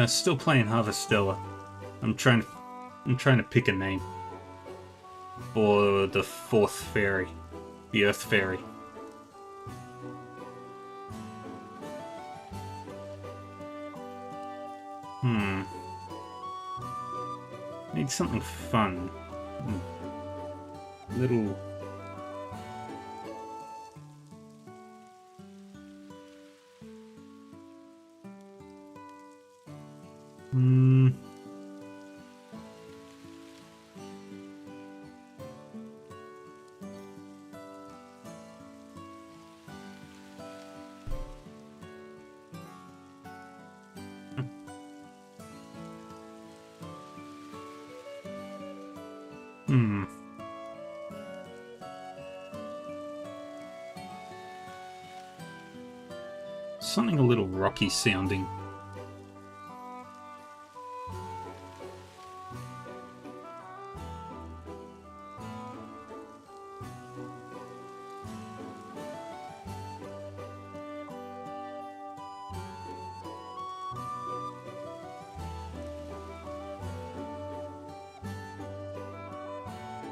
Still playing Harvestella. I'm trying to pick a name for the fourth fairy, the Earth Fairy. Need something fun. Little. Something a little rocky sounding.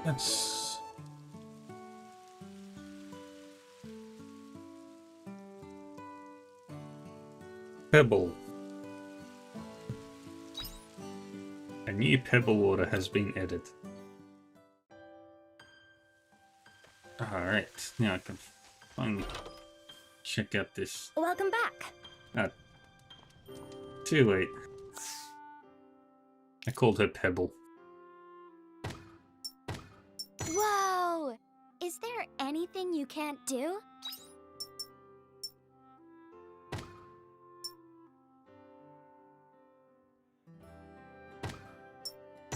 That's... Pebble. A new Pebble order has been added. Alright, now I can finally check out this. Welcome back. Too late. I called her Pebble. Whoa! Is there anything you can't do?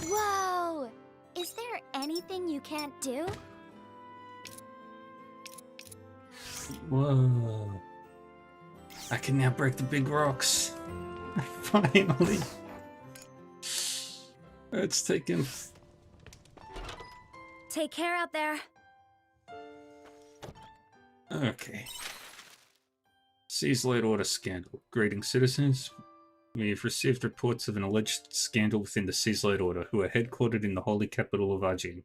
Whoa! Is there anything you can't do? Whoa. I can now break the big rocks. Finally. It's taken... Take care out there. Okay. Seize Light Order scandal. Greetings, citizens. We have received reports of an alleged scandal within the Seize Light Order, who are headquartered in the holy capital of Argene.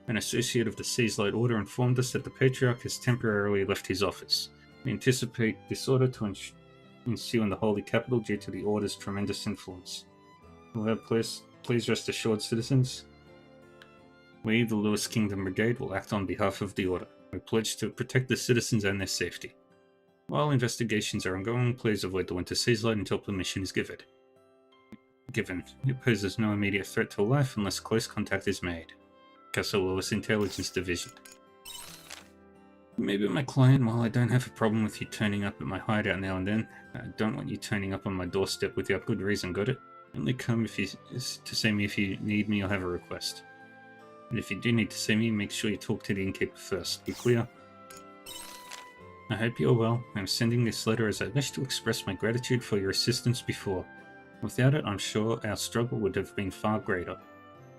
An associate of the Seize Light Order informed us that the Patriarch has temporarily left his office. We anticipate disorder to ensue in the holy capital due to the Order's tremendous influence. However, please rest assured, citizens, we, the Lewis Kingdom Brigade, will act on behalf of the Order. We pledge to protect the citizens and their safety. While investigations are ongoing, please avoid the Winter Seize Light until permission is given. It poses no immediate threat to life unless close contact is made. Castle Lewis Intelligence Division. Maybe my client, while I don't have a problem with you turning up at my hideout now and then, I don't want you turning up on my doorstep without good reason, got it? Only come to see me if you need me or have a request. And if you do need to see me, make sure you talk to the innkeeper first. Be clear? I hope you're well. I'm sending this letter as I wish to express my gratitude for your assistance before. Without it, I'm sure our struggle would have been far greater.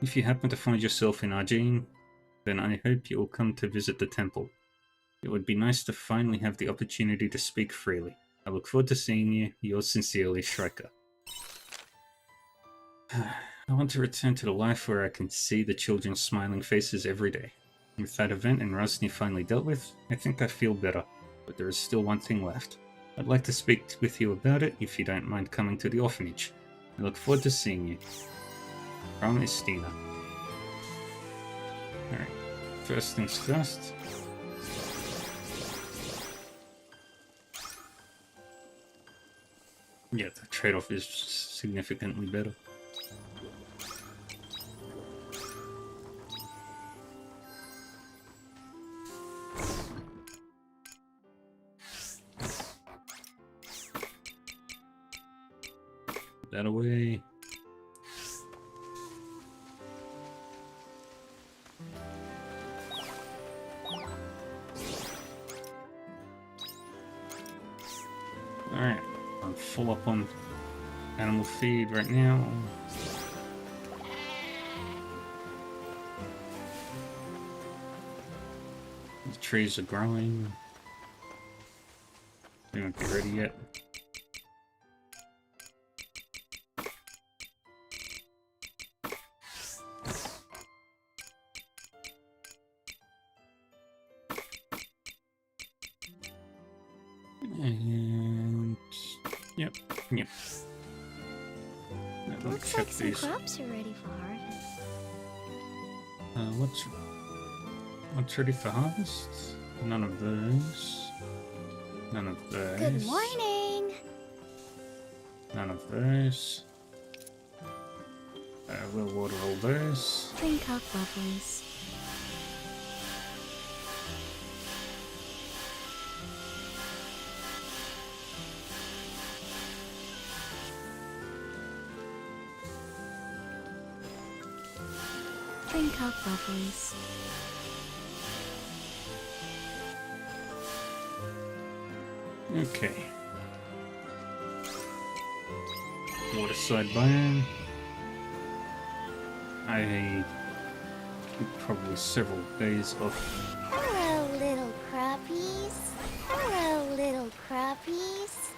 If you happen to find yourself in Argene, then I hope you will come to visit the temple. It would be nice to finally have the opportunity to speak freely. I look forward to seeing you. Yours sincerely, Shrika. I want to return to the life where I can see the children's smiling faces every day. With that event and Rosny finally dealt with, I think I feel better. But there is still one thing left. I'd like to speak with you about it if you don't mind coming to the orphanage. I look forward to seeing you. From Estina. Alright, first things first. Yeah, the trade-off is significantly better. That away. Alright, I'm full up on animal feed right now. The trees are growing. They won't be ready yet. And yep. Now let's Looks check like some these. crops are ready for harvest. What's ready for harvest? None of those. None of those. Good morning! None of those. We'll water all those. Drink up, lovelies. Drink up, lovelies. Okay. Waterside biome. I think probably several days off. Hello, little crappies. Hello, little crappies.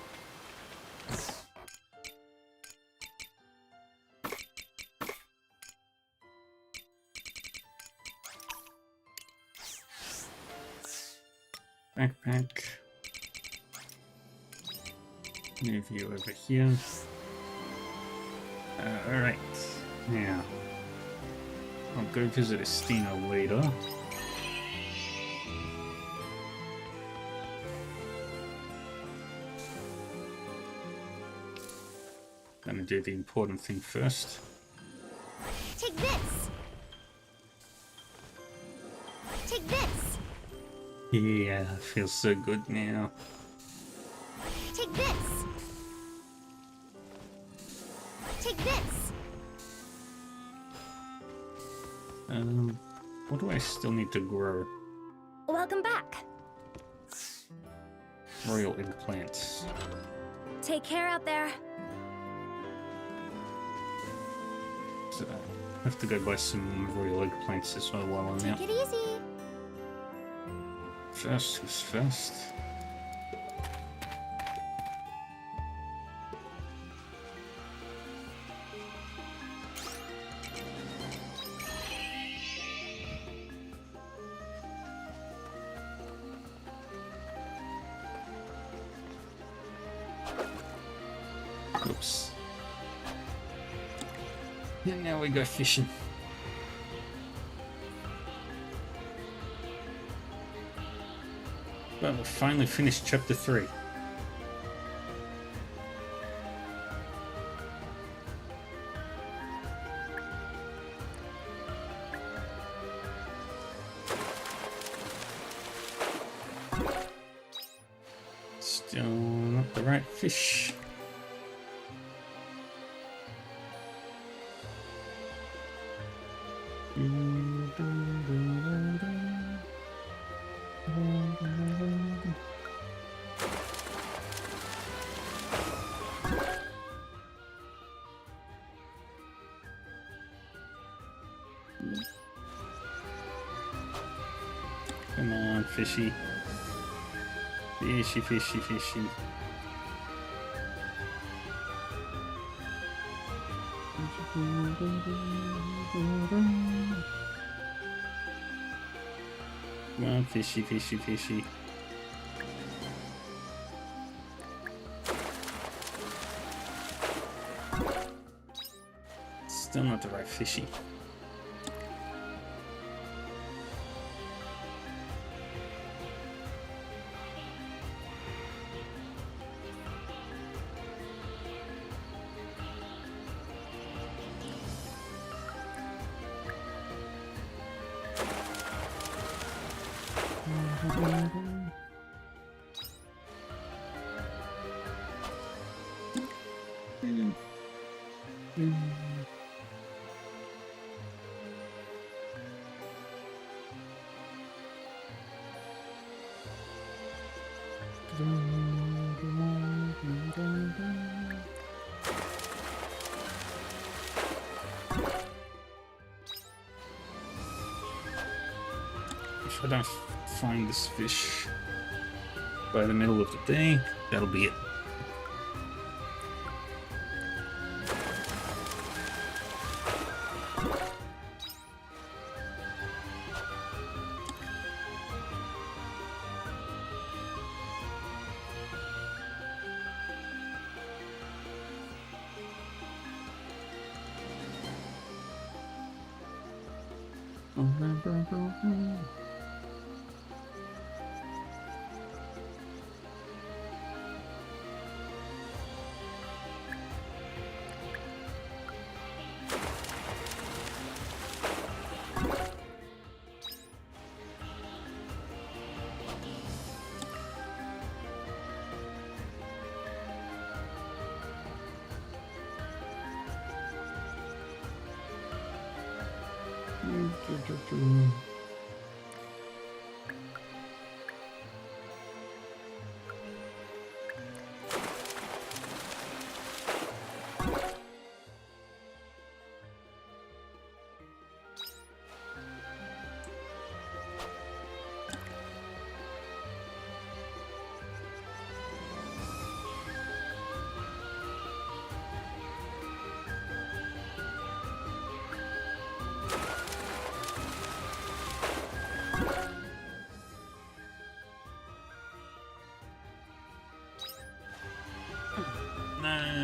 Backpack. Move you over here. Alright. Now, I'll go visit Estina later. Gonna do the important thing first. Take this! Take this! Yeah, feels so good now. Take this! Take this! What do I still need to grow? Welcome back. Royal eggplants. Take care out there. So I have to go buy some royal eggplants as well while I'm Take out. it easy! First is first. Oops. And now we go fishing. Well, we finally finished chapter 3. Still not the right fish. Come on, fishy. Fishy, fishy, fishy. Come on, fishy, fishy, fishy. Still not the right fishy. I don't find this fish by the middle of the day, that'll be it.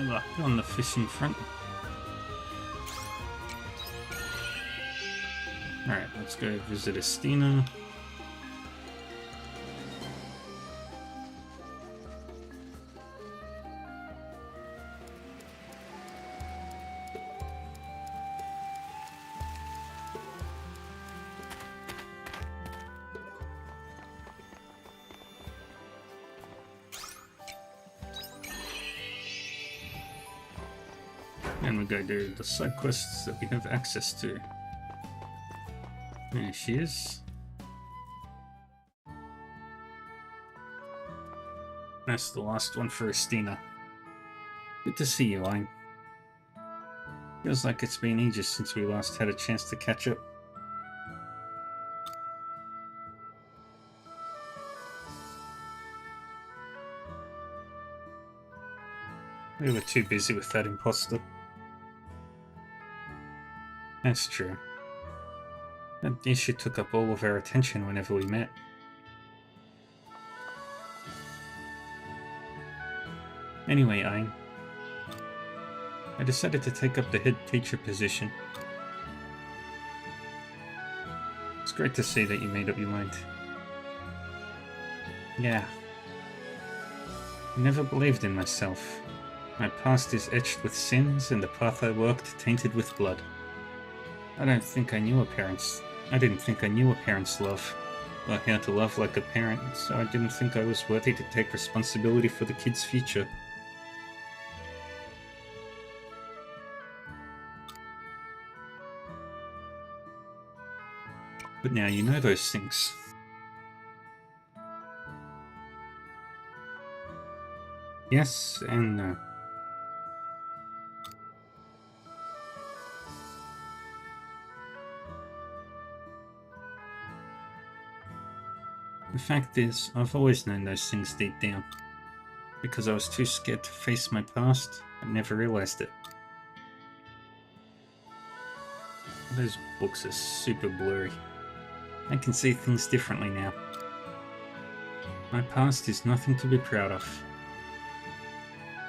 Luck on the fishing front. Alright, let's go visit Estina. And we go do the side quests that we have access to. There she is. That's the last one for Estina. Good to see you, Ayn. Feels like it's been ages since we last had a chance to catch up. We were too busy with that imposter. That's true. That issue took up all of our attention whenever we met. Anyway, Ayn, I decided to take up the head teacher position. It's great to see that you made up your mind. Yeah. I never believed in myself. My past is etched with sins, and the path I walked tainted with blood. I didn't think I knew a parent's love, or how to love like a parent, so I didn't think I was worthy to take responsibility for the kid's future. But now you know those things. Yes and no. The fact is, I've always known those things deep down. Because I was too scared to face my past, I never realized it. Those books are super blurry. I can see things differently now. My past is nothing to be proud of.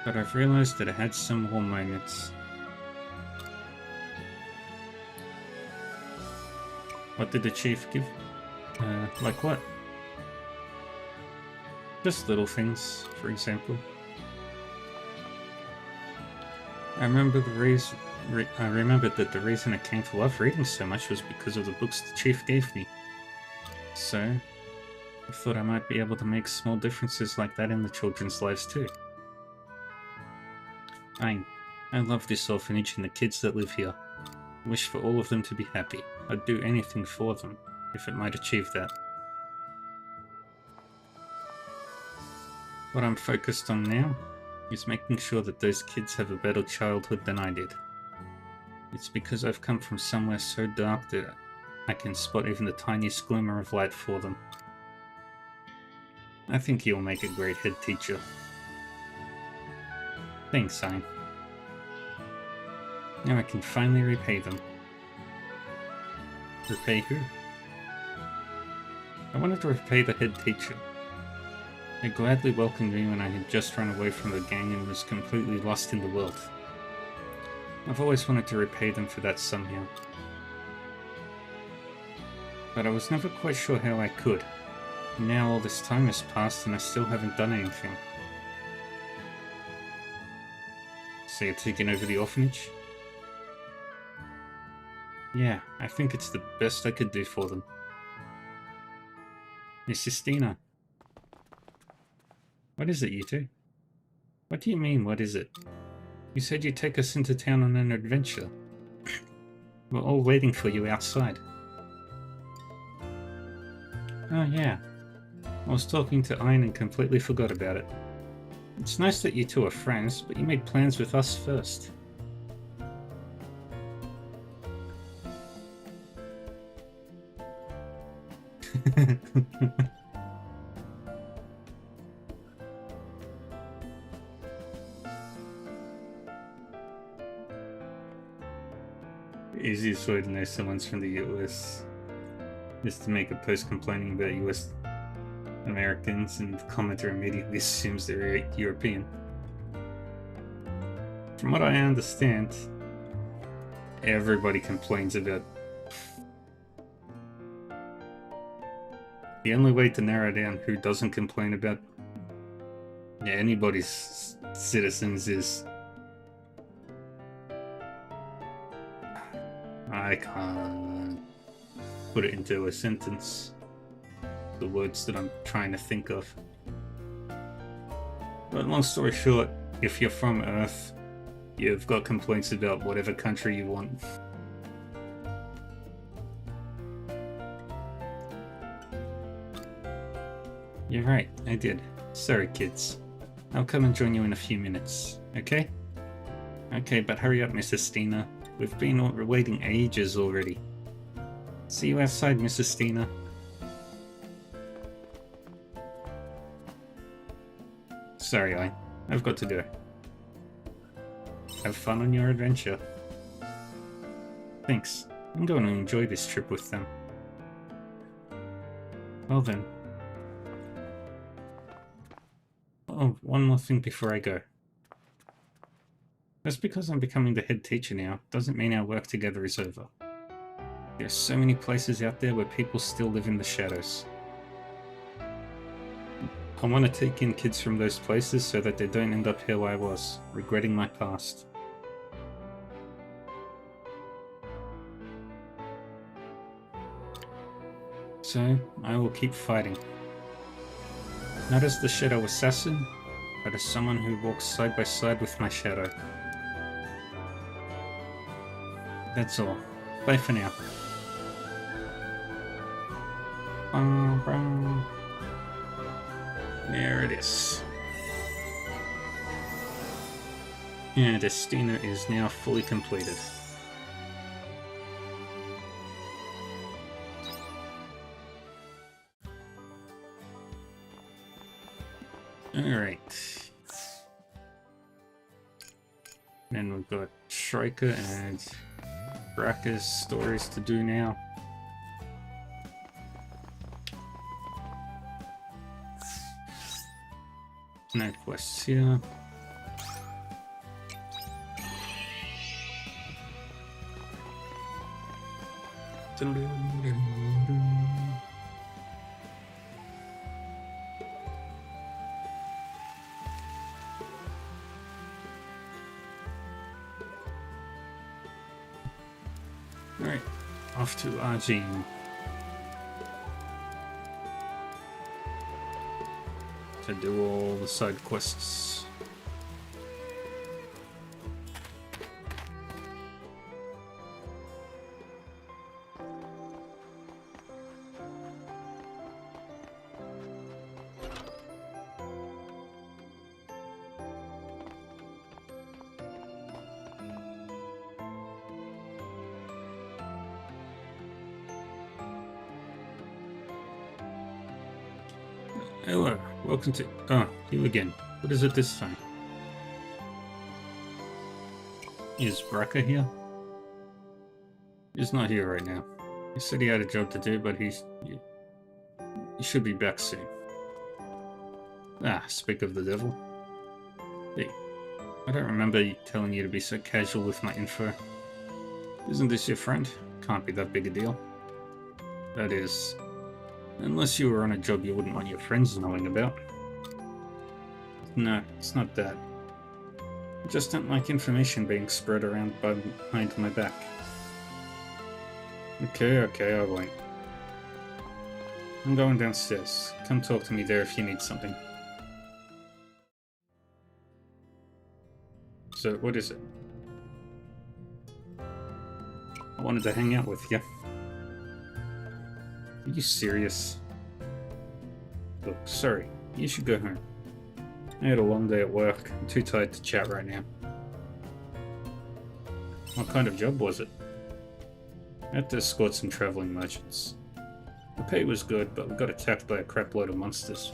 But I've realized that I had some more moments. What did the chief give? Like what? Just little things, for example. I remembered that the reason I came to love reading so much was because of the books the chief gave me. So, I thought I might be able to make small differences like that in the children's lives too. I love this orphanage and the kids that live here. I wish for all of them to be happy. I'd do anything for them, if it might achieve that. What I'm focused on now is making sure that those kids have a better childhood than I did. It's because I've come from somewhere so dark that I can spot even the tiniest glimmer of light for them. I think you'll make a great head teacher. Thanks, Sein. Now I can finally repay them. Repay who? I wanted to repay the head teacher. They gladly welcomed me when I had just run away from the gang and was completely lost in the world. I've always wanted to repay them for that somehow. But I was never quite sure how I could. Now all this time has passed and I still haven't done anything. So you're taking over the orphanage? Yeah, I think it's the best I could do for them. Miss Justina. What is it, you two? What do you mean, what is it? You said you'd take us into town on an adventure. We're all waiting for you outside. Oh yeah. I was talking to Ein and completely forgot about it. It's nice that you two are friends, but you made plans with us first. Easiest way to know someone's from the US is to make a post complaining about US Americans and the commenter immediately assumes they're European. From what I understand, everybody complains about. The only way to narrow down who doesn't complain about anybody's citizens is... I can't put it into a sentence. The words that I'm trying to think of. But long story short, if you're from Earth, you've got complaints about whatever country you want. You're right, I did. Sorry, kids. I'll come and join you in a few minutes, okay? Okay, but hurry up, Mrs. Stina. We've been waiting ages already. See you outside, Mrs. Stina. Sorry, I've got to go. Have fun on your adventure. Thanks. I'm going to enjoy this trip with them. Well then. Oh, one more thing before I go. Just because I'm becoming the head teacher now, doesn't mean our work together is over. There are so many places out there where people still live in the shadows. I want to take in kids from those places so that they don't end up how I was, regretting my past. So, I will keep fighting. Not as the Shadow Assassin, but as someone who walks side by side with my shadow. That's all. Bye for now. There it is. And Destina is now fully completed. Alright. Then we've got Shrika and Bracca's stories to do now. No quests here. Alright, off to Arjun. To do all the side quests. Hello, welcome to... Oh, you again. What is it this time? Is Bracker here? He's not here right now. He said he had a job to do, but he should be back soon. Ah, speak of the devil. Hey, I don't remember telling you to be so casual with my info. Isn't this your friend? Can't be that big a deal. That is, unless you were on a job you wouldn't want your friends knowing about. No, it's not that. I just don't like information being spread around behind my back. Okay, I won't. I'm going downstairs. Come talk to me there if you need something. So, what is it? I wanted to hang out with you. Are you serious? Look, sorry. You should go home. I had a long day at work. I'm too tired to chat right now. What kind of job was it? I had to escort some traveling merchants. The pay was good, but we got attacked by a crap load of monsters.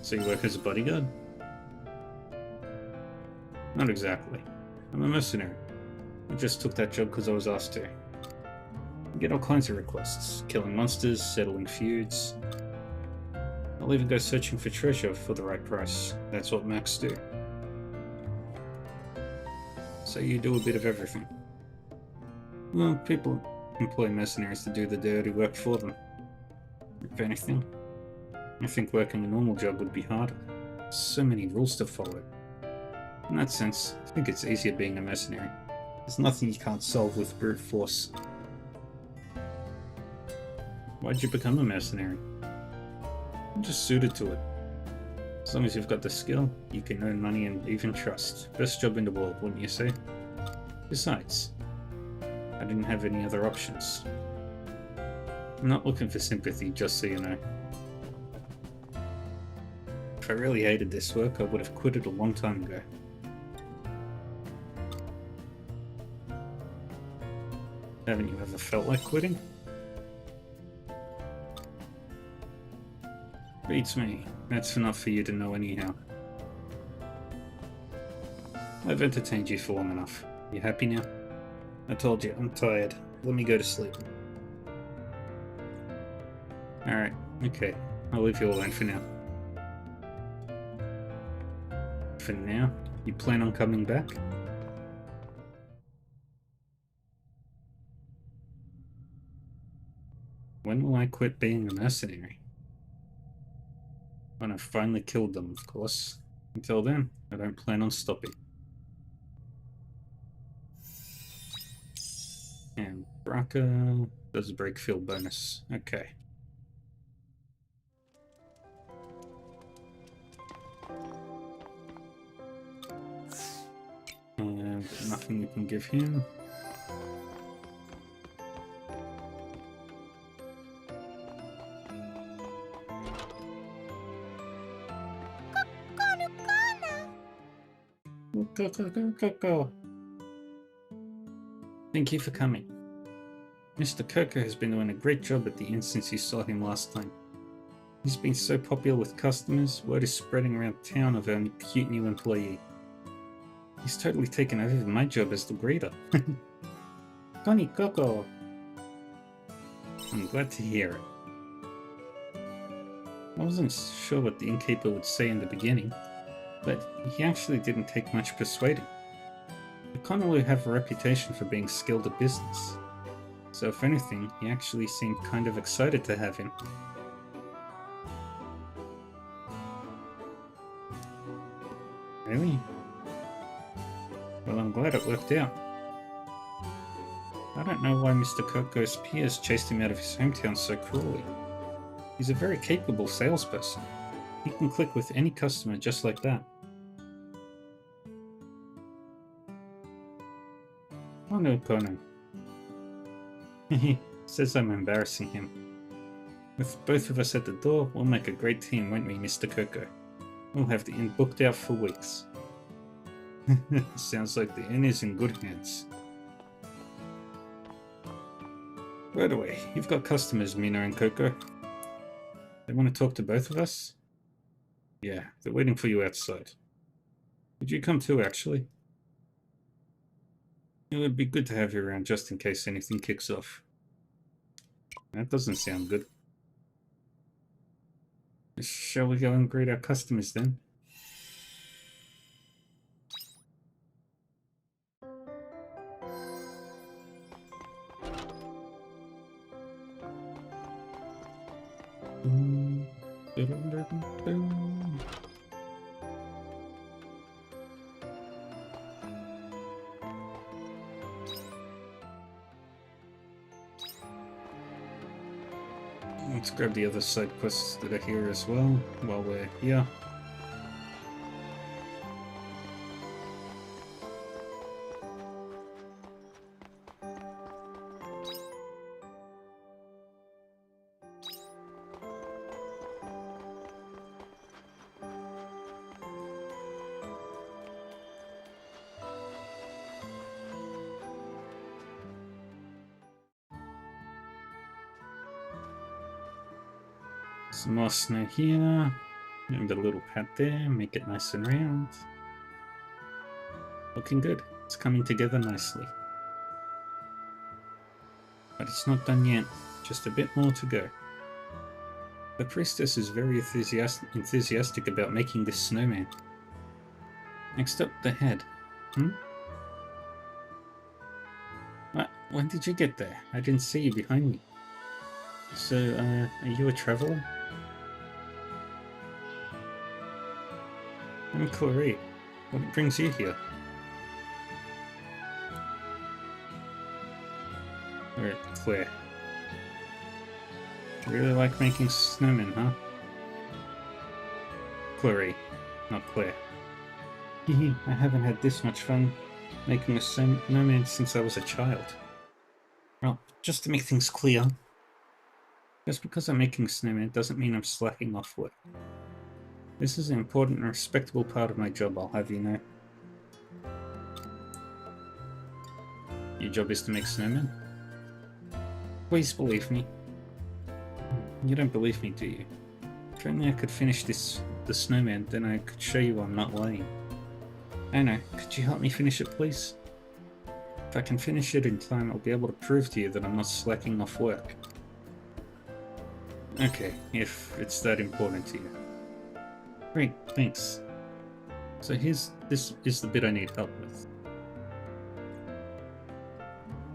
So you work as a bodyguard? Not exactly. I'm a mercenary. I just took that job because I was asked to. I get all kinds of requests. Killing monsters, settling feuds. I'll even go searching for treasure for the right price. That's what Macs do. So you do a bit of everything. Well, people employ mercenaries to do the dirty work for them. If anything, I think working a normal job would be harder. So many rules to follow. In that sense, I think it's easier being a mercenary. There's nothing you can't solve with brute force. Why'd you become a mercenary? I'm just suited to it. As long as you've got the skill, you can earn money and even trust. Best job in the world, wouldn't you say? Besides, I didn't have any other options. I'm not looking for sympathy, just so you know. If I really hated this work, I would have quit it a long time ago. Haven't you ever felt like quitting? Beats me. That's enough for you to know anyhow. I've entertained you for long enough. You happy now? I told you, I'm tired. Let me go to sleep. Alright, okay. I'll leave you alone for now. For now? You plan on coming back? When will I quit being a mercenary? When I've finally killed them, of course. Until then, I don't plan on stopping. And Bracker does a break field bonus. Okay. And nothing we can give him. Go. Thank you for coming. Mr. Coco has been doing a great job at the inn since you saw him last time. He's been so popular with customers, word is spreading around town of our cute new employee. He's totally taken over my job as the greeter. Connie Coco! I'm glad to hear it. I wasn't sure what the innkeeper would say in the beginning, but he actually didn't take much persuading. The Connolly have a reputation for being skilled at business, so if anything, he actually seemed kind of excited to have him. Really? Well, I'm glad it worked out. I don't know why Mr. Coco's peers chased him out of his hometown so cruelly. He's a very capable salesperson. He can click with any customer just like that. Oh no, Conan. He says I'm embarrassing him. With both of us at the door, we'll make a great team, won't we, Mr. Coco? We'll have the inn booked out for weeks. Sounds like the inn is in good hands. Right away, you've got customers, Mina and Coco. They want to talk to both of us? Yeah, they're waiting for you outside. Would you come too, actually? It would be good to have you around just in case anything kicks off. That doesn't sound good. Shall we go and greet our customers then? Let's grab the other side quests that are here as well while we're here. Some more snow here, and a little pad there, make it nice and round. Looking good, it's coming together nicely. But it's not done yet, just a bit more to go. The priestess is very enthusiastic about making this snowman. Next up, the head. What? When did you get there? I didn't see you behind me. So, are you a traveler? I'm Clary. What brings you here? Alright, Claire. Really like making snowmen, huh? Clary, not Claire. Hehe, I haven't had this much fun making a snowman since I was a child. Well, just to make things clear, just because I'm making a snowman doesn't mean I'm slacking off work. This is an important and respectable part of my job, I'll have you know. Your job is to make snowmen? Please believe me. You don't believe me, do you? If only I could finish the snowman, then I could show you I'm not lying. Anna, could you help me finish it, please? If I can finish it in time, I'll be able to prove to you that I'm not slacking off work. Okay, if it's that important to you. Great, thanks. So this is the bit I need help with.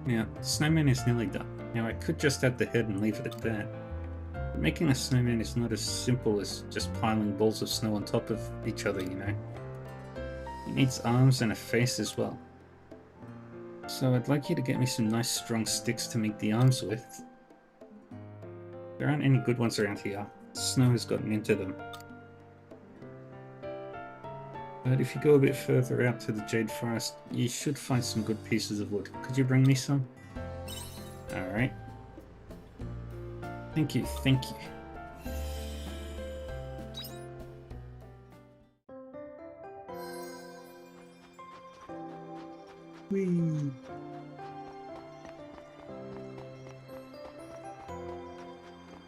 Now, the snowman is nearly done. Now I could just add the head and leave it at that. But making a snowman is not as simple as just piling balls of snow on top of each other, you know. It needs arms and a face as well. So I'd like you to get me some nice strong sticks to make the arms with. There aren't any good ones around here. Snow has gotten into them. But if you go a bit further out to the Jade Forest, you should find some good pieces of wood. Could you bring me some? Alright. Thank you, thank you. Whee!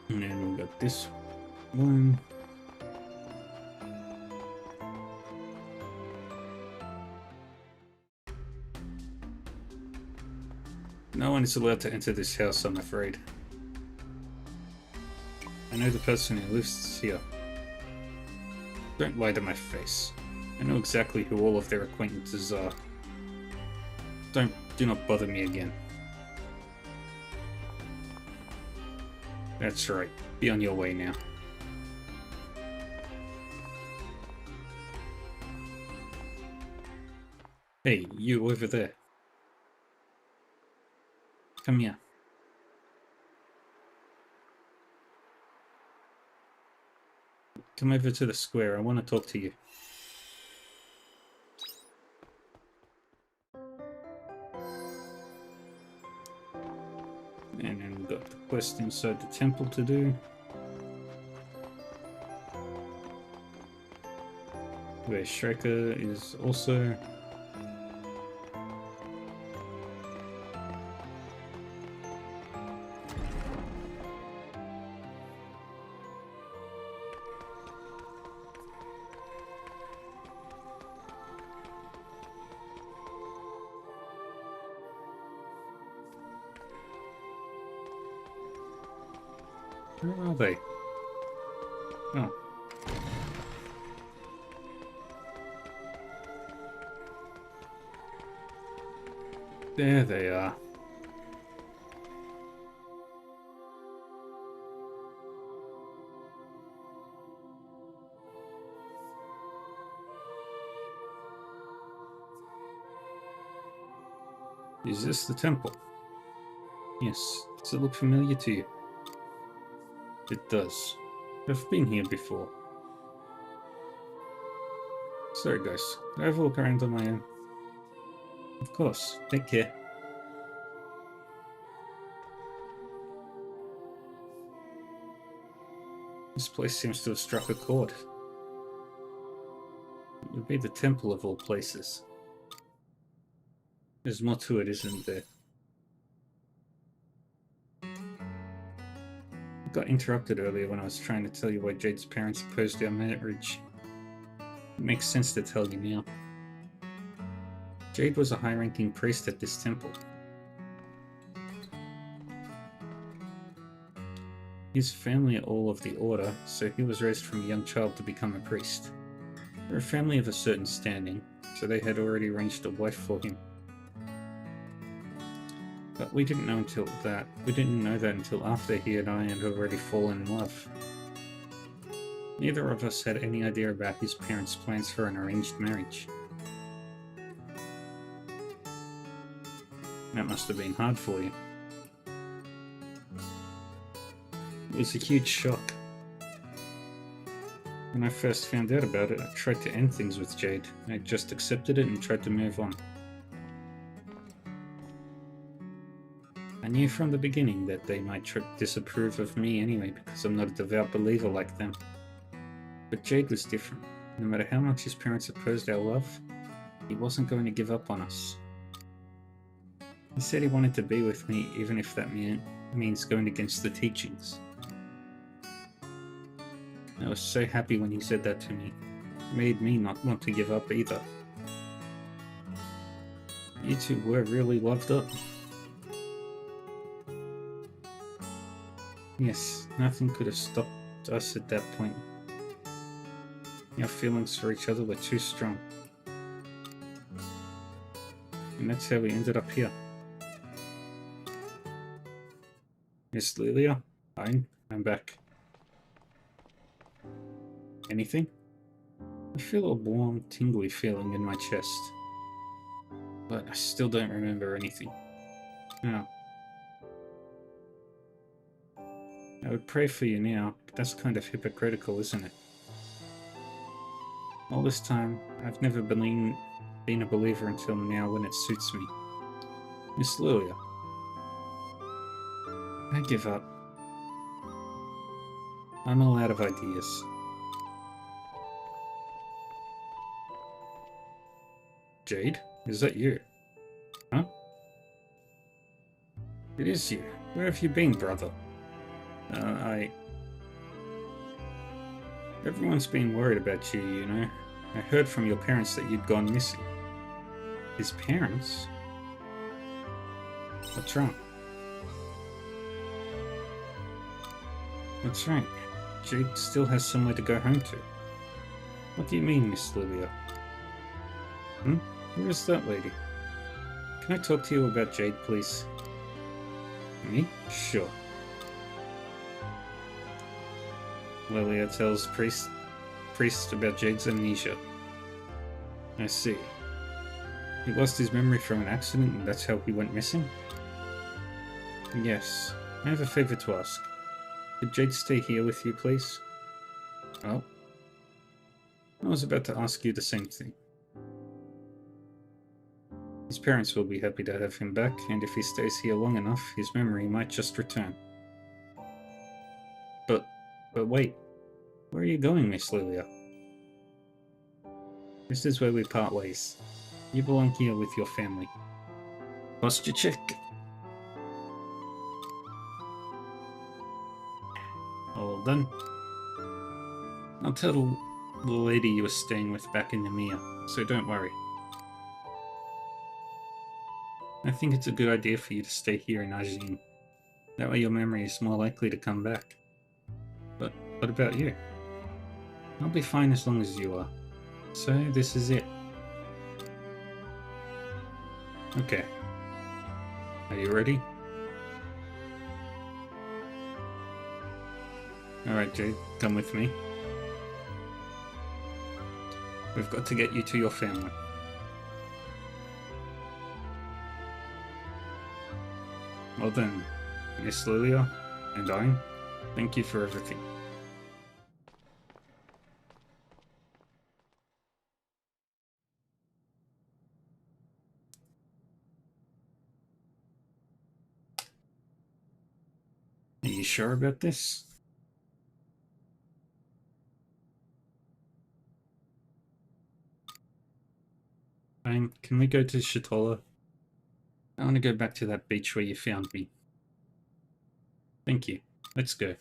And then we got this one. No one is allowed to enter this house, I'm afraid. I know the person who lives here. Don't lie to my face. I know exactly who all of their acquaintances are. Do not bother me again. That's right. Be on your way now. Hey, you over there. Come here. Come over to the square. I want to talk to you. And then we've got the quest inside the temple to do. Where Striker is also. Where are they? Oh. There they are. Is this the temple? Yes. Does it look familiar to you? It does. I've been here before. Sorry guys, I have a look around on my own. Of course, take care. This place seems to have struck a chord. It would be the temple of all places. There's more to it, isn't there? I got interrupted earlier when I was trying to tell you why Jade's parents opposed our marriage. It makes sense to tell you now. Jade was a high-ranking priest at this temple. His family are all of the order, so he was raised from a young child to become a priest. They're a family of a certain standing, so they had already arranged a wife for him. But we didn't know that until after he and I had already fallen in love. Neither of us had any idea about his parents' plans for an arranged marriage. That must have been hard for you. It was a huge shock. When I first found out about it, I tried to end things with Jade. I just accepted it and tried to move on. I knew from the beginning that they might disapprove of me anyway because I'm not a devout believer like them. But Jade was different. No matter how much his parents opposed our love, he wasn't going to give up on us. He said he wanted to be with me even if that means going against the teachings. I was so happy when he said that to me. It made me not want to give up either. You two were really loved up. Yes, nothing could have stopped us at that point. Our feelings for each other were too strong. And that's how we ended up here. Miss Lilia, I'm back. Anything? I feel a warm, tingly feeling in my chest. But I still don't remember anything. No. I would pray for you now, but that's kind of hypocritical, isn't it? All this time, I've never been a believer until now when it suits me. Miss Lilia. I give up. I'm all out of ideas. Jade? Is that you? Huh? It is you. Where have you been, brother? Everyone's been worried about you, you know. I heard from your parents that you'd gone missing. His parents? What's wrong? What's wrong? Jade still has somewhere to go home to. What do you mean, Miss Lilia? Who is that lady? Can I talk to you about Jade, please? Me? Sure. Lilia tells priest about Jade's amnesia. I see. He lost his memory from an accident and that's how he went missing? Yes. I have a favor to ask. Could Jade stay here with you, please? Oh. I was about to ask you the same thing. His parents will be happy to have him back, and if he stays here long enough, his memory might just return. But wait. Where are you going, Miss Lilia? This is where we part ways. You belong here with your family. Posture check. All done. I'll tell the lady you were staying with back in Nemea, so don't worry. I think it's a good idea for you to stay here in Ajin. That way your memory is more likely to come back. What about you? I'll be fine as long as you are. So, this is it. Okay. Are you ready? Alright, Jade, come with me. We've got to get you to your family. Well then, Miss Lilia and I, thank you for everything. Are you sure about this? Fine, can we go to Shatola? I want to go back to that beach where you found me. Thank you. Let's go.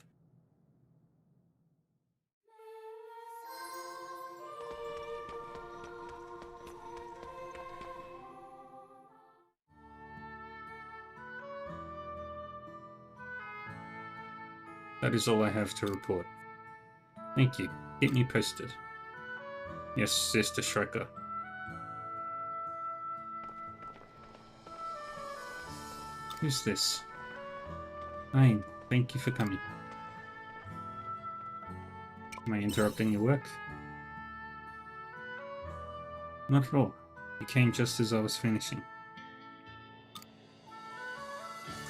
That is all I have to report. Thank you. Keep me posted. Yes, Sister Shrika. Who's this? Fine. Thank you for coming. Am I interrupting your work? Not at all. You came just as I was finishing.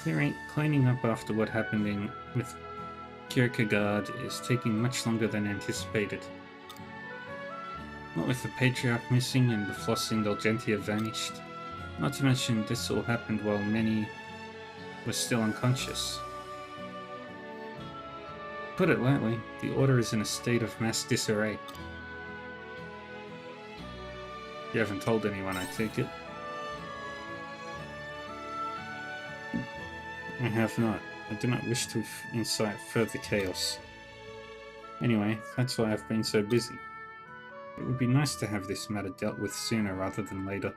Cleaning up after what happened with Kierkegaard is taking much longer than anticipated. What with the Patriarch missing and the Floss Indulgentia vanished. Not to mention this all happened while many were still unconscious. To put it lightly, the Order is in a state of mass disarray. You haven't told anyone, I take it? I have not. I do not wish to incite further chaos. Anyway, that's why I've been so busy. It would be nice to have this matter dealt with sooner rather than later.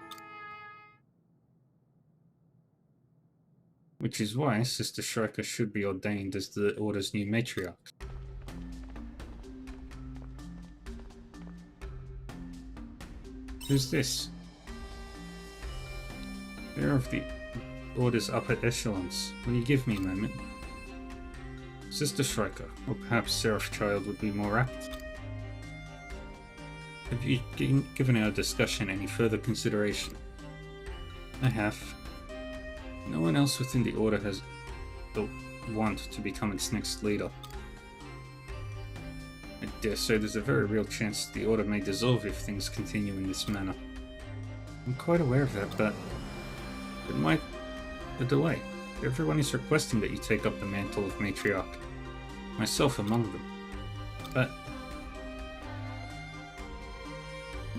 Which is why Sister Shrika should be ordained as the Order's new matriarch. Who's this? They're of the Order's upper echelons. Will you give me a moment? Sister Shrika, or perhaps Seraph Child would be more apt. Have you given our discussion any further consideration? I have. No one else within the Order has the want to become its next leader. I dare say there's a very real chance the Order may dissolve if things continue in this manner. I'm quite aware of that, but it might be a delay. Everyone is requesting that you take up the mantle of matriarch, myself among them. But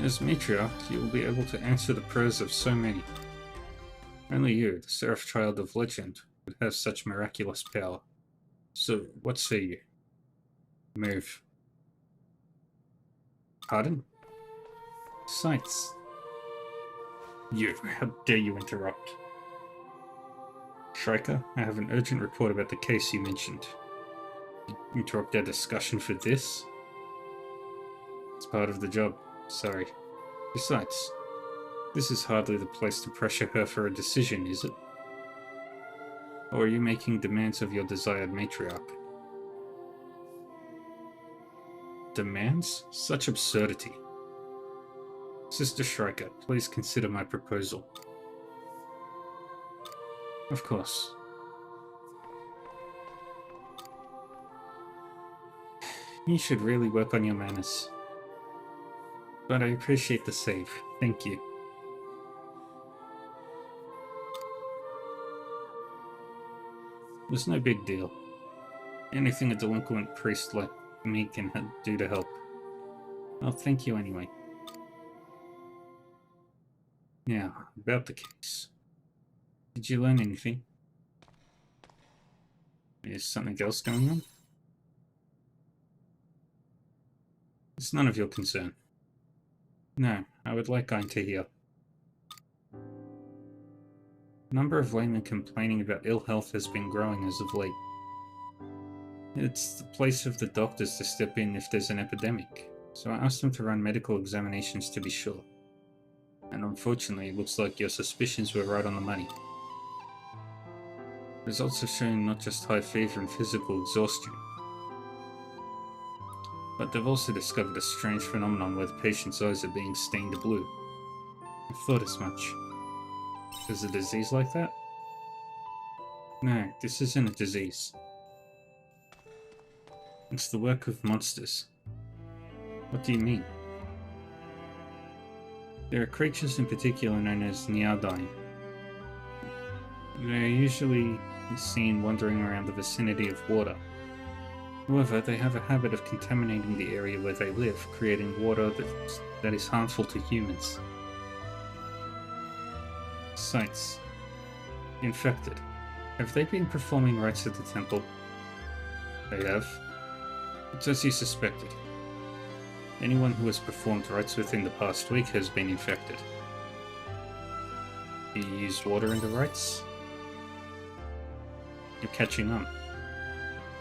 as matriarch, you will be able to answer the prayers of so many. Only you, the Seraph Child of Legend, would have such miraculous power. So, what say you? Move. Pardon? Sights. You, how dare you interrupt? Shrika, I have an urgent report about the case you mentioned. You interrupt our discussion for this? It's part of the job. Sorry. Besides, this is hardly the place to pressure her for a decision, is it? Or are you making demands of your desired matriarch? Demands? Such absurdity. Sister Shrika, please consider my proposal. Of course. You should really work on your manners. But I appreciate the save. Thank you. It's no big deal. Anything a delinquent priest like me can do to help. Well, thank you anyway. Now, about the case. Did you learn anything? Is something else going on? It's none of your concern. No, I would like Ein to hear. The number of laymen complaining about ill health has been growing as of late. It's the place of the doctors to step in if there's an epidemic, so I asked them to run medical examinations to be sure. And unfortunately, it looks like your suspicions were right on the money. Results have shown not just high fever and physical exhaustion, but they've also discovered a strange phenomenon where the patient's eyes are being stained blue. I thought as much. Is a disease like that? No, this isn't a disease. It's the work of monsters. What do you mean? There are creatures in particular known as Niaudine. They are usually seen wandering around the vicinity of water. However, they have a habit of contaminating the area where they live, creating water that is harmful to humans. Sites. Infected. Have they been performing rites at the temple? They have. It's as you suspected. Anyone who has performed rites within the past week has been infected. Do you use water in the rites? You're catching on.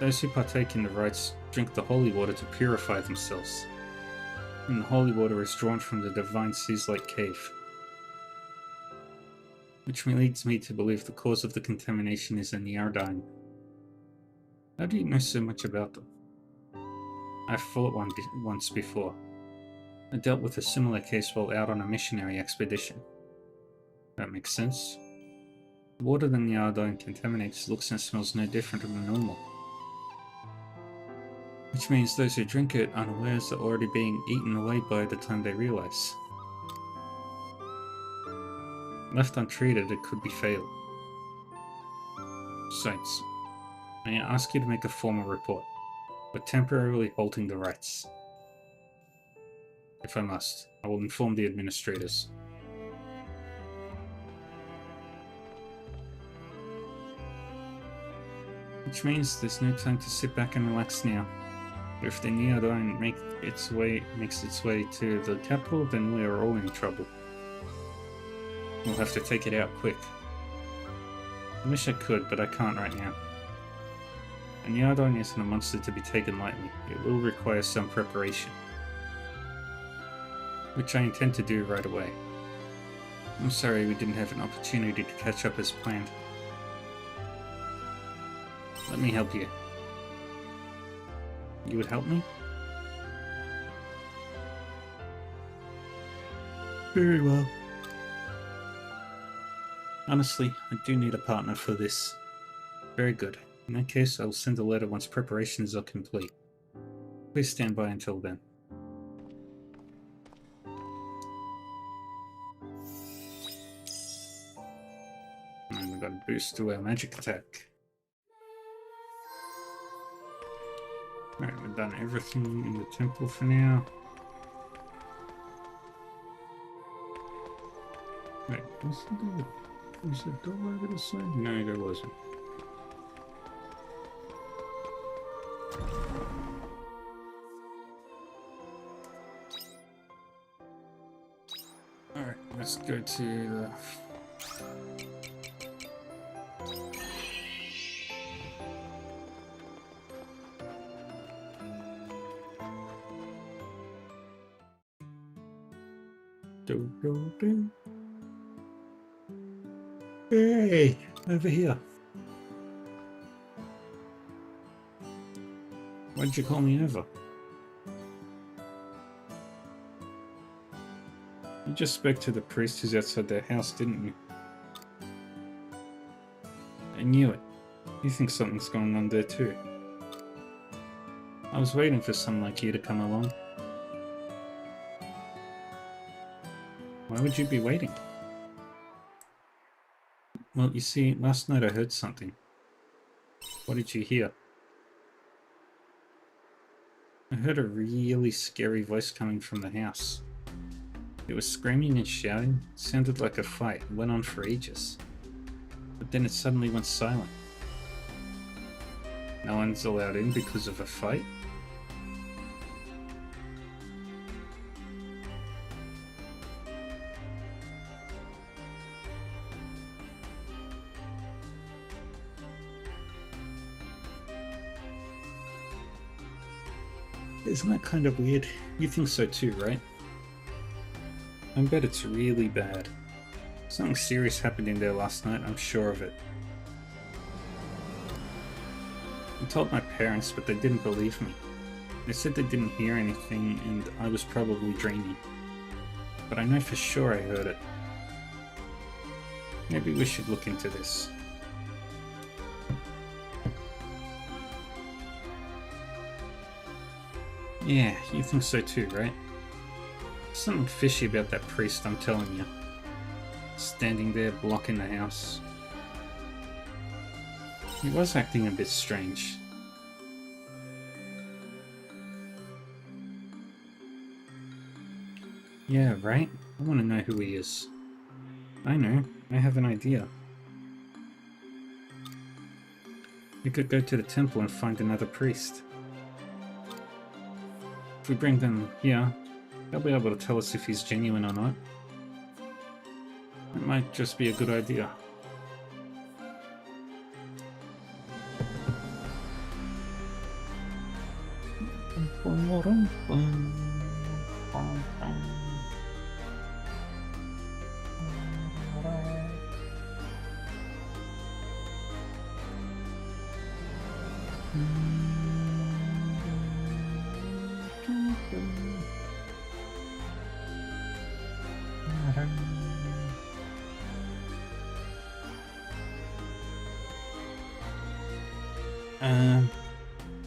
Those who partake in the rites drink the holy water to purify themselves. And the holy water is drawn from the divine Seas-like cave. Which leads me to believe the cause of the contamination is a Niaudine. How do you know so much about them? I've fought one once before. I dealt with a similar case while out on a missionary expedition. That makes sense. The water the Niaudine contaminates looks and smells no different from normal. Which means those who drink it unawares are already being eaten away by the time they realize. Left untreated, it could be fatal. Saints, may I ask you to make a formal report? We're temporarily halting the rites. If I must, I will inform the administrators. Which means there's no time to sit back and relax now. If the Niaudine makes its way to the capital, then we are all in trouble. We'll have to take it out quick. I wish I could, but I can't right now. A Niaudine isn't a monster to be taken lightly. It will require some preparation. Which I intend to do right away. I'm sorry we didn't have an opportunity to catch up as planned. Let me help you. You would help me? Very well. Honestly, I do need a partner for this. Very good. In that case, I will send a letter once preparations are complete. Please stand by until then. And we got a boost to our magic attack. Alright, we've done everything in the temple for now. Wait, what's the door? Was there a door over the side? No, there wasn't. Alright, let's go to the... Hey, over here. Why'd you call me over? You just spoke to the priest who's outside their house, didn't you? I knew it. You think something's going on there too. I was waiting for someone like you to come along. Why would you be waiting? Well, you see, last night I heard something. What did you hear? I heard a really scary voice coming from the house. It was screaming and shouting. It sounded like a fight. It went on for ages. But then it suddenly went silent. No one's allowed in because of a fight? Isn't that kind of weird? You think so too, right? I bet it's really bad. Something serious happened in there last night, I'm sure of it. I told my parents, but they didn't believe me. They said they didn't hear anything and I was probably dreaming. But I know for sure I heard it. Maybe we should look into this. Yeah, you think so too, right? Something fishy about that priest, I'm telling you. Standing there blocking the house. He was acting a bit strange. Yeah, right? I want to know who he is. I know. I have an idea. We could go to the temple and find another priest. If we bring them here, they'll be able to tell us if he's genuine or not. It might just be a good idea.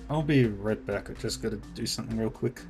I'll be right back. I just gotta do something real quick.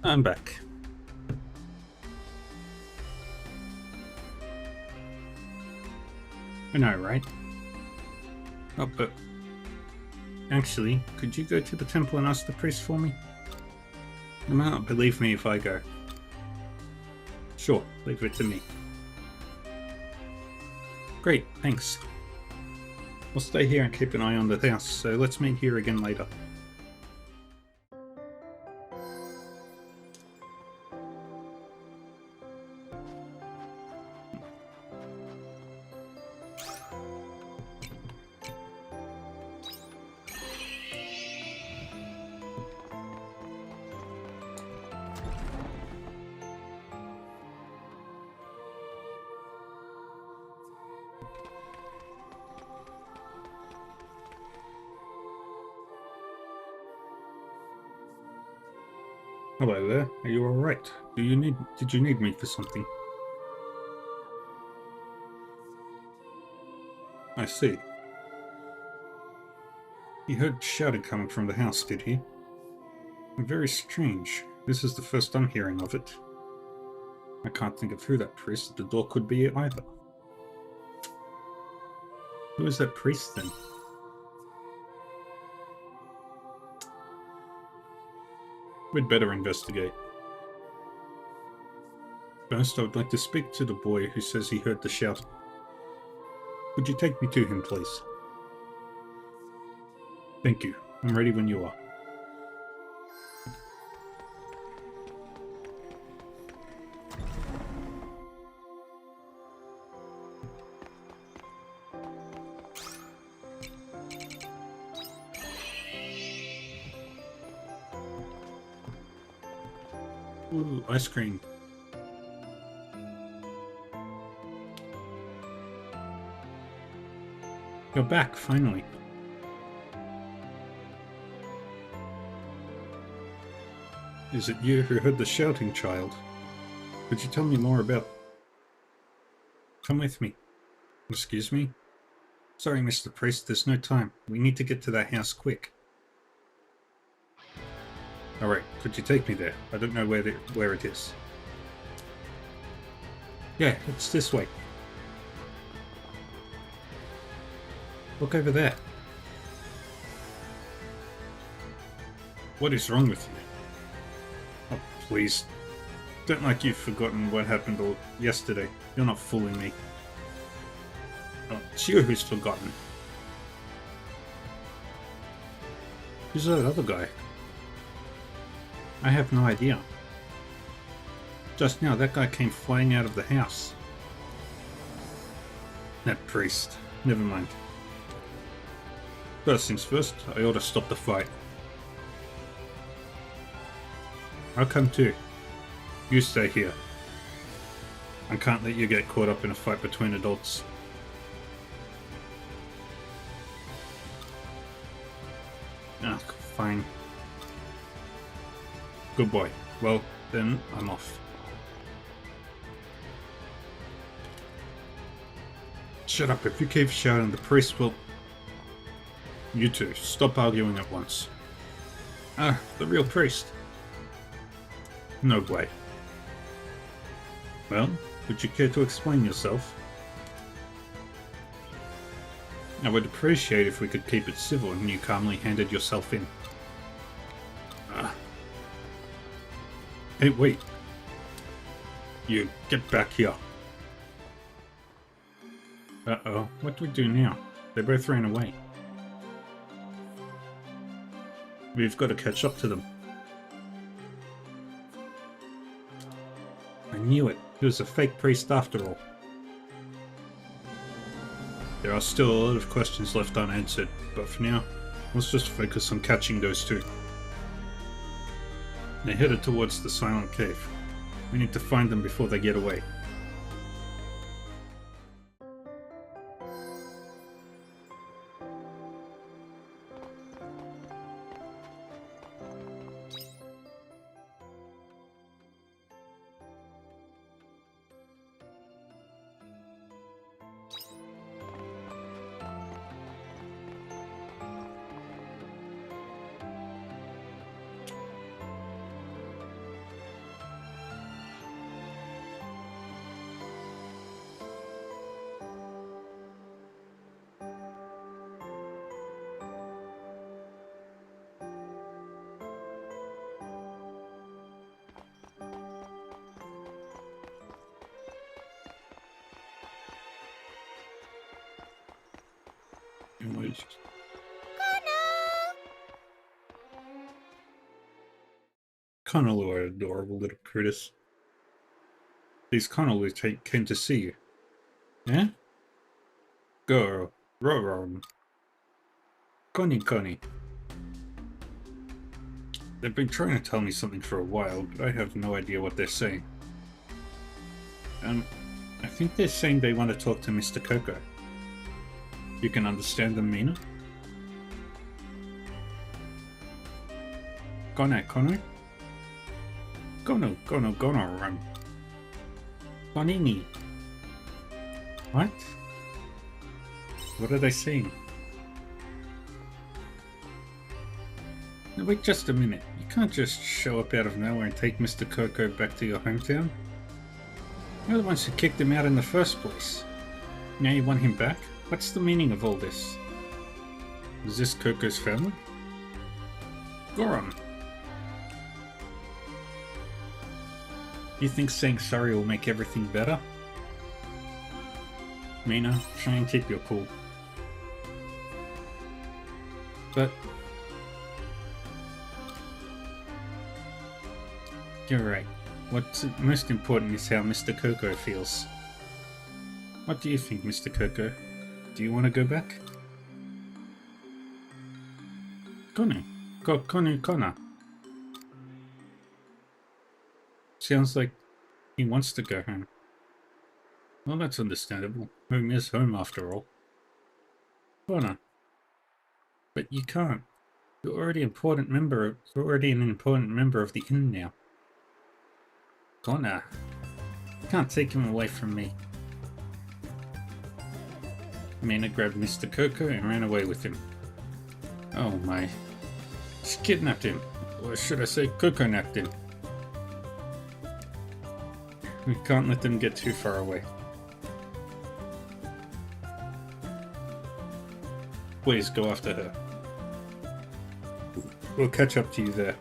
I'm back. I know, right? Oh, but... Actually, could you go to the temple and ask the priest for me? You might not believe me if I go. Sure, leave it to me. Great, thanks. I'll stay here and keep an eye on the house, so let's meet here again later. Hello there. Are you alright? Did you need me for something? I see. He heard shouting coming from the house, did he? Very strange. This is the first I'm hearing of it. I can't think of who that priest at the door could be either. Who is that priest then? We'd better investigate. First, I would like to speak to the boy who says he heard the shouting. Would you take me to him, please? Thank you. I'm ready when you are. Ooh, ice cream. You're back, finally. Is it you who heard the shouting, child? Could you tell me more about... Come with me. Excuse me? Sorry, Mr. Priest, there's no time. We need to get to that house quick. Alright, could you take me there? I don't know where it is. Yeah, it's this way. Look over there. What is wrong with you? Oh, please. Don't like you've forgotten what happened yesterday. You're not fooling me. Oh, it's you who's forgotten. Who's that other guy? I have no idea. Just now, that guy came flying out of the house. That priest. Never mind. First things first, I ought to stop the fight. I'll come too. You stay here. I can't let you get caught up in a fight between adults. Ah, fine. Good boy. Well, then I'm off. Shut up, if you keep shouting, the priest will... You two, stop arguing at once. Ah, the real priest. No way. Well, would you care to explain yourself? I would appreciate if we could keep it civil and you calmly handed yourself in. Hey, wait. You, get back here. Uh-oh, what do we do now? They both ran away. We've got to catch up to them. I knew it. He was a fake priest after all. There are still a lot of questions left unanswered, but for now, let's just focus on catching those two. They're headed towards the silent cave. We need to find them before they get away. Connell are adorable little critters. These Connell came to see you. Eh? Go, Roron. Connie. They've been trying to tell me something for a while, but I have no idea what they're saying. I think they're saying they want to talk to Mr. Coco. You can understand them, Mina? Connie? Gono, run. Konini. What? What are they saying? Now wait just a minute. You can't just show up out of nowhere and take Mr. Coco back to your hometown. You're the ones who kicked him out in the first place. Now you want him back? What's the meaning of all this? Is this Coco's family? Goron! You think saying sorry will make everything better? Mina, try and keep your cool. But... you're right. What's most important is how Mr. Coco feels. What do you think, Mr. Coco? Do you want to go back? Konu. Sounds like he wants to go home. Well, that's understandable. Home is home after all. Kona. But you can't. You're already an important member of the inn now. Kona. You can't take him away from me. Mina grabbed Mr. Coco and ran away with him. Oh my. She kidnapped him. Or should I say Coco-napped him. We can't let them get too far away. Please go after her. We'll catch up to you there.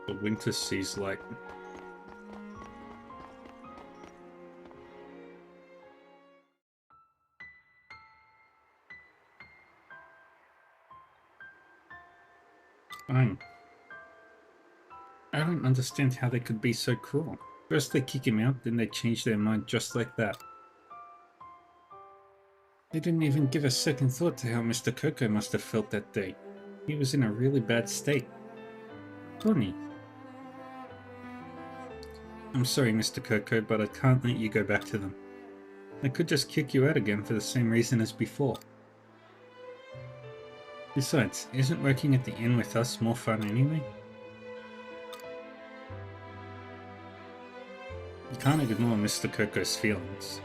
The winter sees light. Fine. I don't understand how they could be so cruel. First they kick him out, then they change their mind just like that. They didn't even give a second thought to how Mr. Coco must have felt that day. He was in a really bad state. Tony. I'm sorry, Mr. Coco, but I can't let you go back to them. They could just kick you out again for the same reason as before. Besides, isn't working at the inn with us more fun anyway? You can't ignore Mr. Coco's feelings.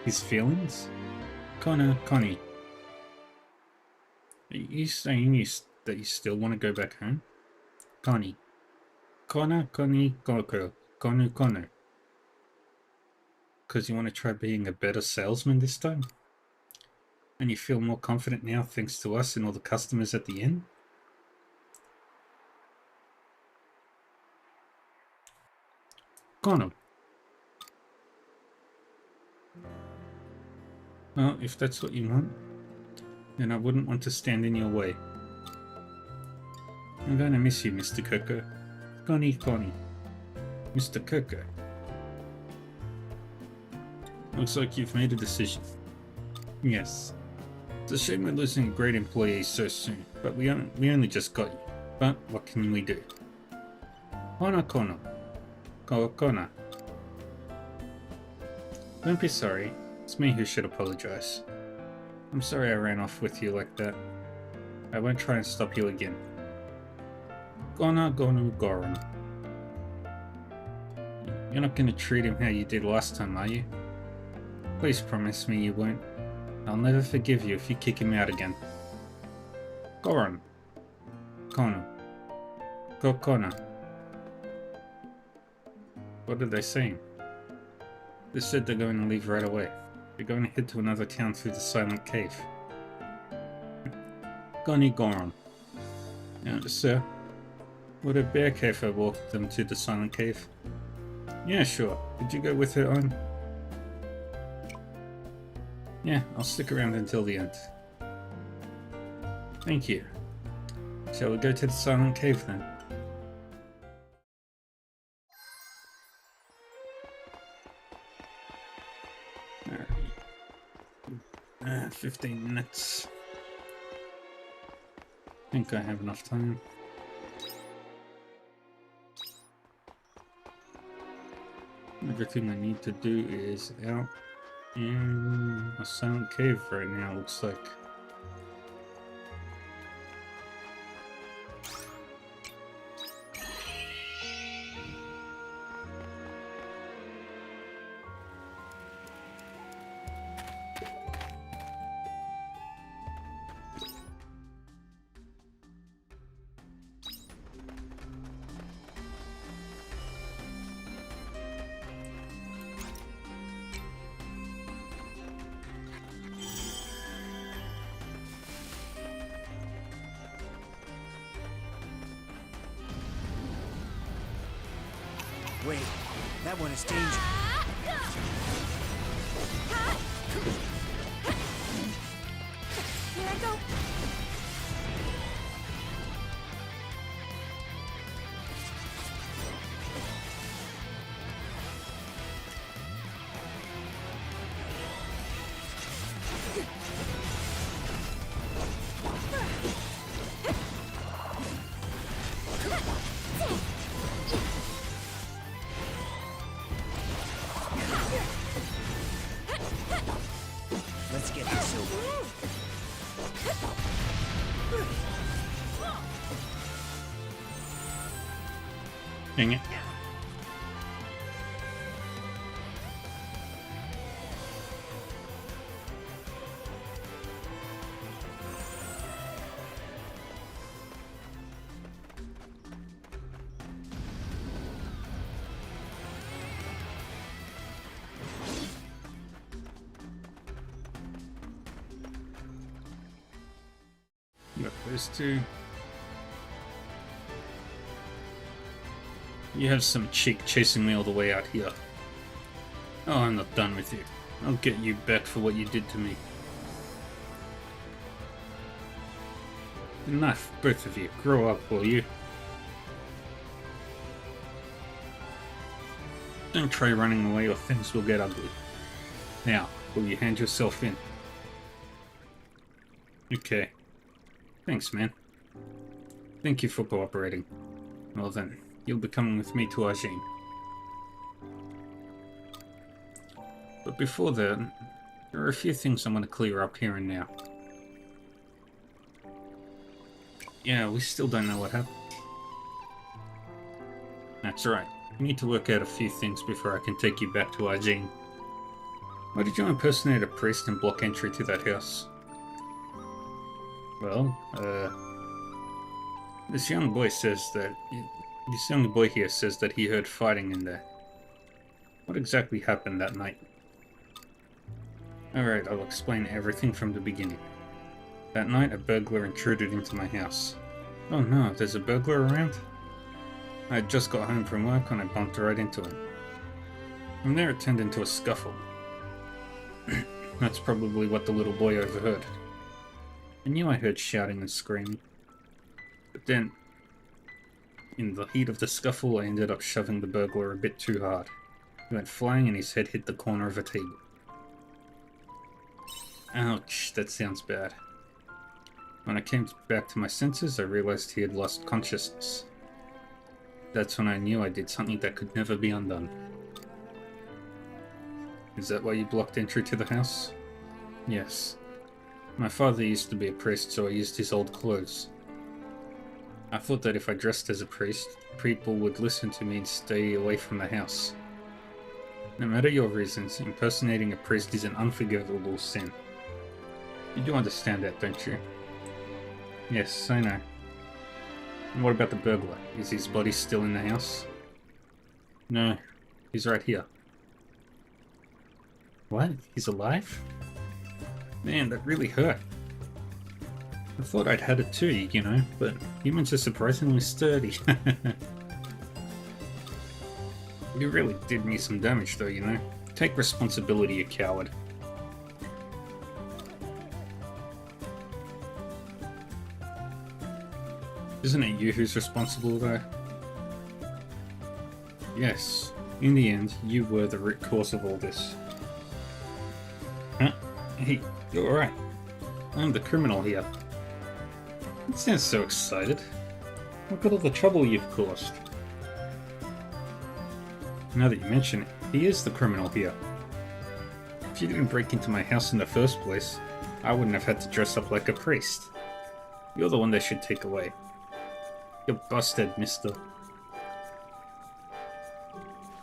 His feelings? Connie. Are you saying that you still want to go back home? Connie. Connie, Coco. Konu. Because you want to try being a better salesman this time? And you feel more confident now thanks to us and all the customers at the inn? Kono. Well, if that's what you want, then I wouldn't want to stand in your way. I'm gonna miss you, Mr. Coco. Connie. Mr. Coco. Looks like you've made a decision. Yes. It's a shame we're losing great employees so soon, but we only just got you. But what can we do? Kono. Kona. Don't be sorry. It's me who should apologize. I'm sorry I ran off with you like that. I won't try and stop you again. Goron. You're not gonna treat him how you did last time, are you? Please promise me you won't. I'll never forgive you if you kick him out again. Goron. Kono. Kona. What are they saying? They said they're going to leave right away. They're going to head to another town through the Silent Cave. Goron. Sir, would a bear cave have walked them to the Silent Cave? Yeah, sure. Did you go with her on? Yeah, I'll stick around until the end. Thank you. Shall we go to the Silent Cave then? Alright. 15 minutes. I think I have enough time. Everything I need to do is out in a silent cave right now, looks like. Wait, that one is dangerous. Here I go. Let's get this over. Dang it. Got those two. You have some cheek chasing me all the way out here. Oh, I'm not done with you. I'll get you back for what you did to me. Enough, both of you. Grow up, will you? Don't try running away or things will get ugly. Now, will you hand yourself in? Okay. Thanks, man. Thank you for cooperating. Well then, you'll be coming with me to Argene. But before that, there are a few things I'm going to clear up here and now. Yeah, we still don't know what happened. That's right. We need to work out a few things before I can take you back to Argene. Why did you impersonate a priest and block entry to that house? Well, this young boy here says that he heard fighting in there. What exactly happened that night? Alright, I'll explain everything from the beginning. That night, a burglar intruded into my house. Oh no, there's a burglar around? I had just got home from work and I bumped right into him. From there it turned into a scuffle. That's probably what the little boy overheard. I knew I heard shouting and screaming. But then, in the heat of the scuffle, I ended up shoving the burglar a bit too hard. He went flying and his head hit the corner of a table. Ouch, that sounds bad. When I came back to my senses, I realized he had lost consciousness. That's when I knew I did something that could never be undone. Is that why you blocked entry to the house? Yes. My father used to be a priest, so I used his old clothes. I thought that if I dressed as a priest, people would listen to me and stay away from the house. No matter your reasons, impersonating a priest is an unforgivable sin. You do understand that, don't you? Yes, I know. And what about the burglar? Is his body still in the house? No, he's right here. What? He's alive? Man, that really hurt. I thought I'd had it too, you know, but humans are surprisingly sturdy. You really did me some damage though, you know. Take responsibility, you coward. Isn't it you who's responsible though? Yes, in the end, you were the root cause of all this. Hey, you're alright. I'm the criminal here. You sound so excited. Look at all the trouble you've caused. Now that you mention it, he is the criminal here. If you didn't break into my house in the first place, I wouldn't have had to dress up like a priest. You're the one they should take away. You're busted, mister.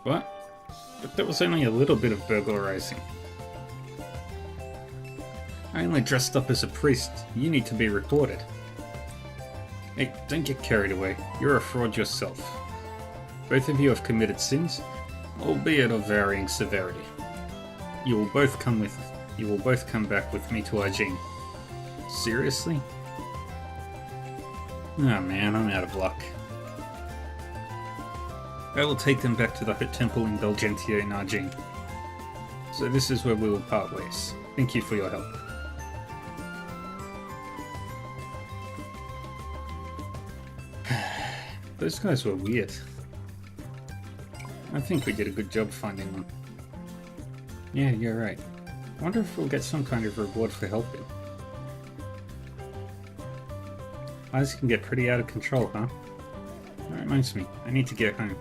What? But that was only a little bit of burglarizing. I only dressed up as a priest. You need to be reported. Hey, don't get carried away. You're a fraud yourself. Both of you have committed sins, albeit of varying severity. You will both come back with me to Argene. Seriously? Oh man, I'm out of luck. I will take them back to the Temple Indulgentia in Argene. So this is where we will part ways. Thank you for your help. Those guys were weird. I think we did a good job finding them. Yeah, you're right. I wonder if we'll get some kind of reward for helping. Eyes can get pretty out of control, huh? That reminds me, I need to get home.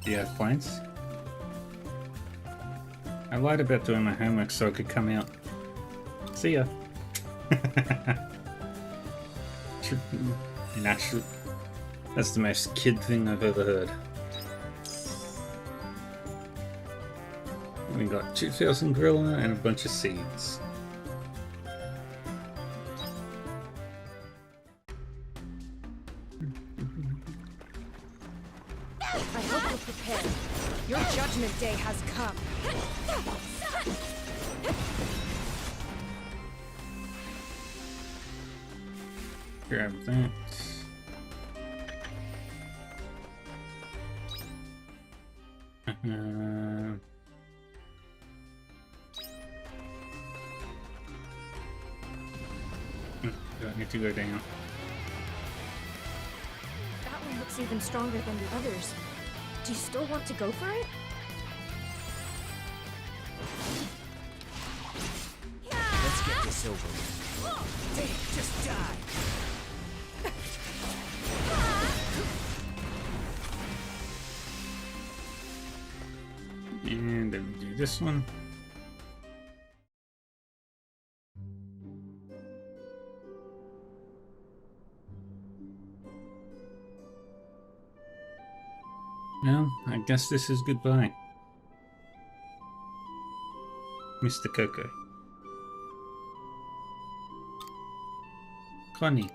Do you have plans? I lied about doing my homework so I could come out. See ya. Naturally. That's the most kid thing I've ever heard. We got 2,000 gorilla and a bunch of seeds. I hope you're prepared. Your judgment day has come. Grab that. Do I need to go down? That one looks even stronger than the others. Do you still want to go for it? Let's get this over with. Dave, just die! And then do this one. Well, I guess this is goodbye. Mr. Coco. Connie.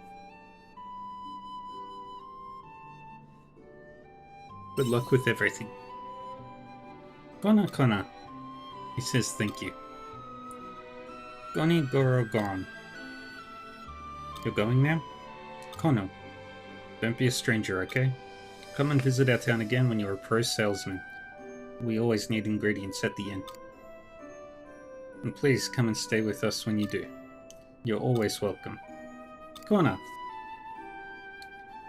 Good luck with everything. Connor. He says thank you. Goni Goro gone. You're going now? Kono. Don't be a stranger, okay? Come and visit our town again when you're a pro salesman. We always need ingredients at the end. And please come and stay with us when you do. You're always welcome. Connor.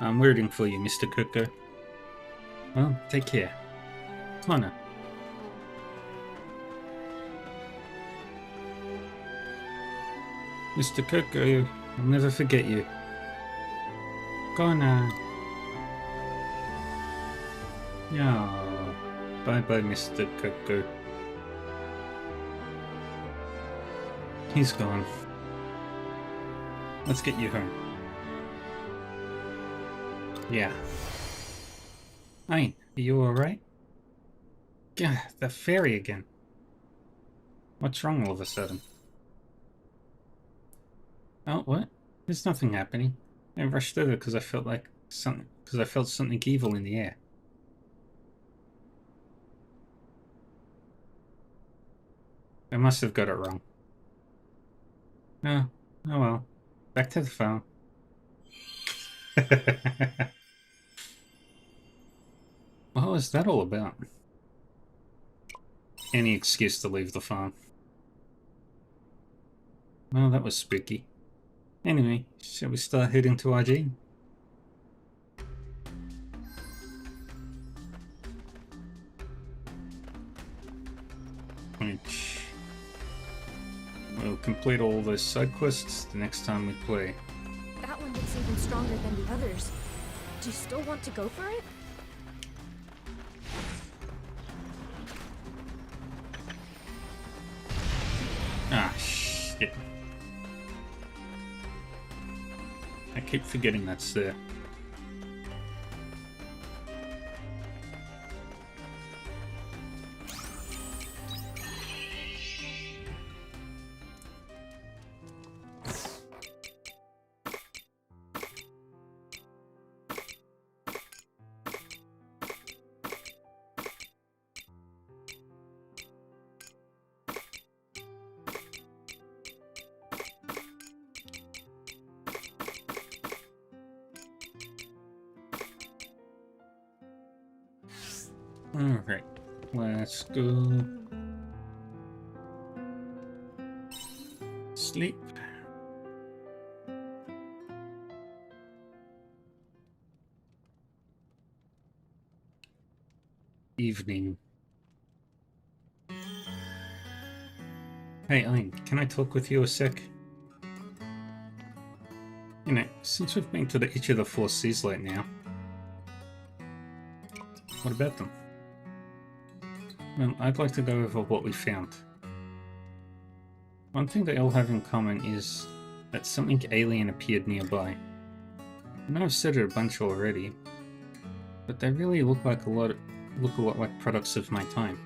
I'm rooting for you, Mr. Coco. Well, take care. Connor. Mr. Coco, I'll never forget you. Connor. Yeah. Bye-bye, Mr. Coco. He's gone. Let's get you home. Yeah. Hey, are you alright? Yeah, the fairy again. What's wrong all of a sudden? Oh, what? There's nothing happening. I rushed over because I felt something evil in the air. I must have got it wrong. Oh well. Back to the farm. What was that all about? Any excuse to leave the farm. Well, that was spooky. Anyway, shall we start heading to Argene? Which... complete all those side quests the next time we play. That one looks even stronger than the others. Do you still want to go for it? Ah, shit. I keep forgetting that's there. Alright, let's go sleep. Evening. Hey, Ayn, can I talk with you a sec? You know, since we've been to each of the 4 seas late now, what about them? Well, I'd like to go over what we found. One thing they all have in common is that something alien appeared nearby. I know I've said it a bunch already, but they really look a lot like products of my time.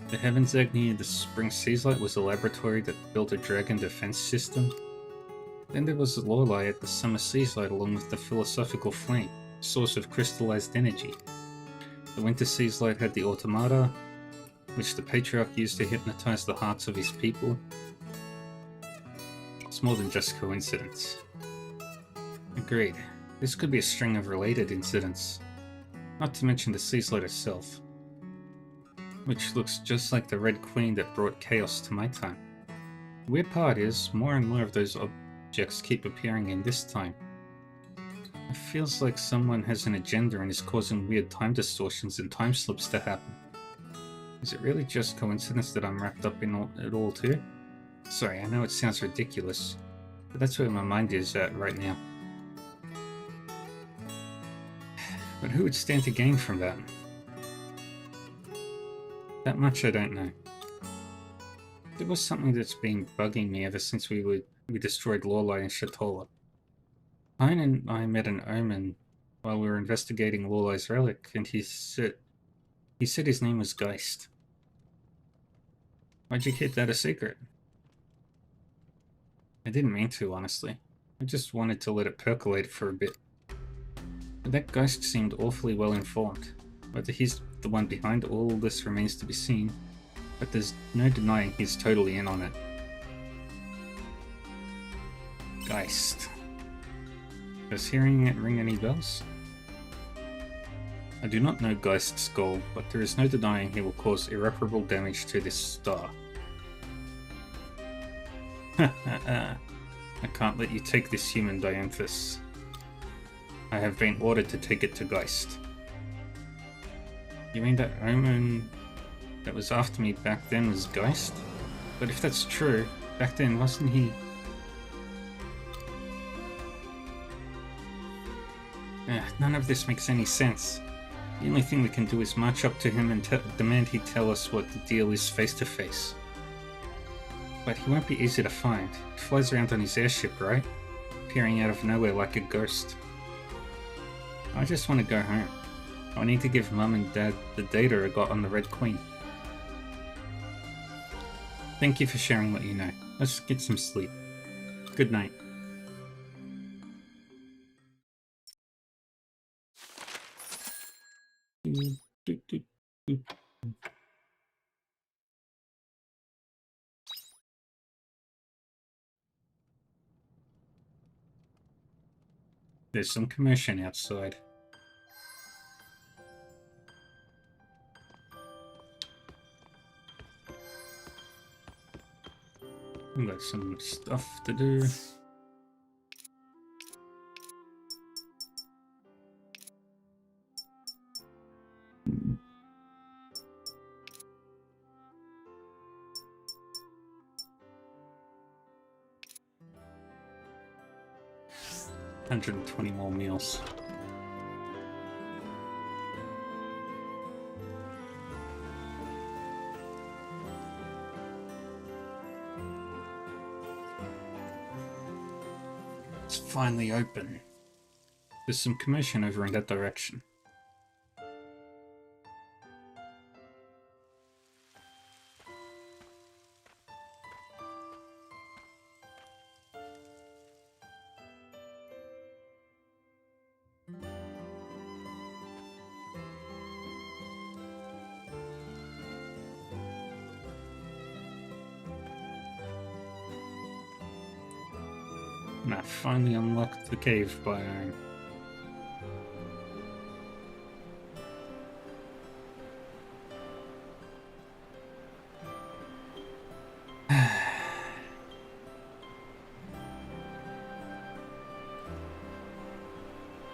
The Heaven's Egg near the Spring Seaslight was a laboratory that built a dragon defense system. Then there was the Lorelei at the Summer Seaslight along with the Philosophical Flame, source of crystallized energy. The Winter Seaslight had the Automata, which the Patriarch used to hypnotize the hearts of his people. It's more than just coincidence. Agreed. This could be a string of related incidents. Not to mention the Seaslight itself, which looks just like the Red Queen that brought chaos to my time. The weird part is, more and more of those objects keep appearing in this time. It feels like someone has an agenda and is causing weird time distortions and time slips to happen. Is it really just coincidence that I'm wrapped up in it all too? Sorry, I know it sounds ridiculous, but that's where my mind is at right now. But who would stand to gain from that? That much I don't know. There was something that's been bugging me ever since we destroyed Lorelei and Shatola. Pine and I met an omen while we were investigating Lorelei's relic, and he said his name was Geist. Why'd you keep that a secret? I didn't mean to, honestly. I just wanted to let it percolate for a bit. But that Geist seemed awfully well informed. Whether he's the one behind all this remains to be seen, but there's no denying he's totally in on it. Geist. Does hearing it ring any bells? I do not know Geist's goal, but there is no denying he will cause irreparable damage to this star. I can't let you take this human Dianthus. I have been ordered to take it to Geist. You mean that omen that was after me back then was Geist? But if that's true, back then wasn't he... None of this makes any sense. The only thing we can do is march up to him and demand he tell us what the deal is face to face. But he won't be easy to find. He flies around on his airship, right? Appearing out of nowhere like a ghost. I just want to go home. I need to give Mum and Dad the data I got on the Red Queen. Thank you for sharing what you know. Let's get some sleep. Good night. There's some commotion outside. We've got some stuff to do. 120 more meals. It's finally open. There's some commotion over in that direction. And I finally unlocked the cave biome.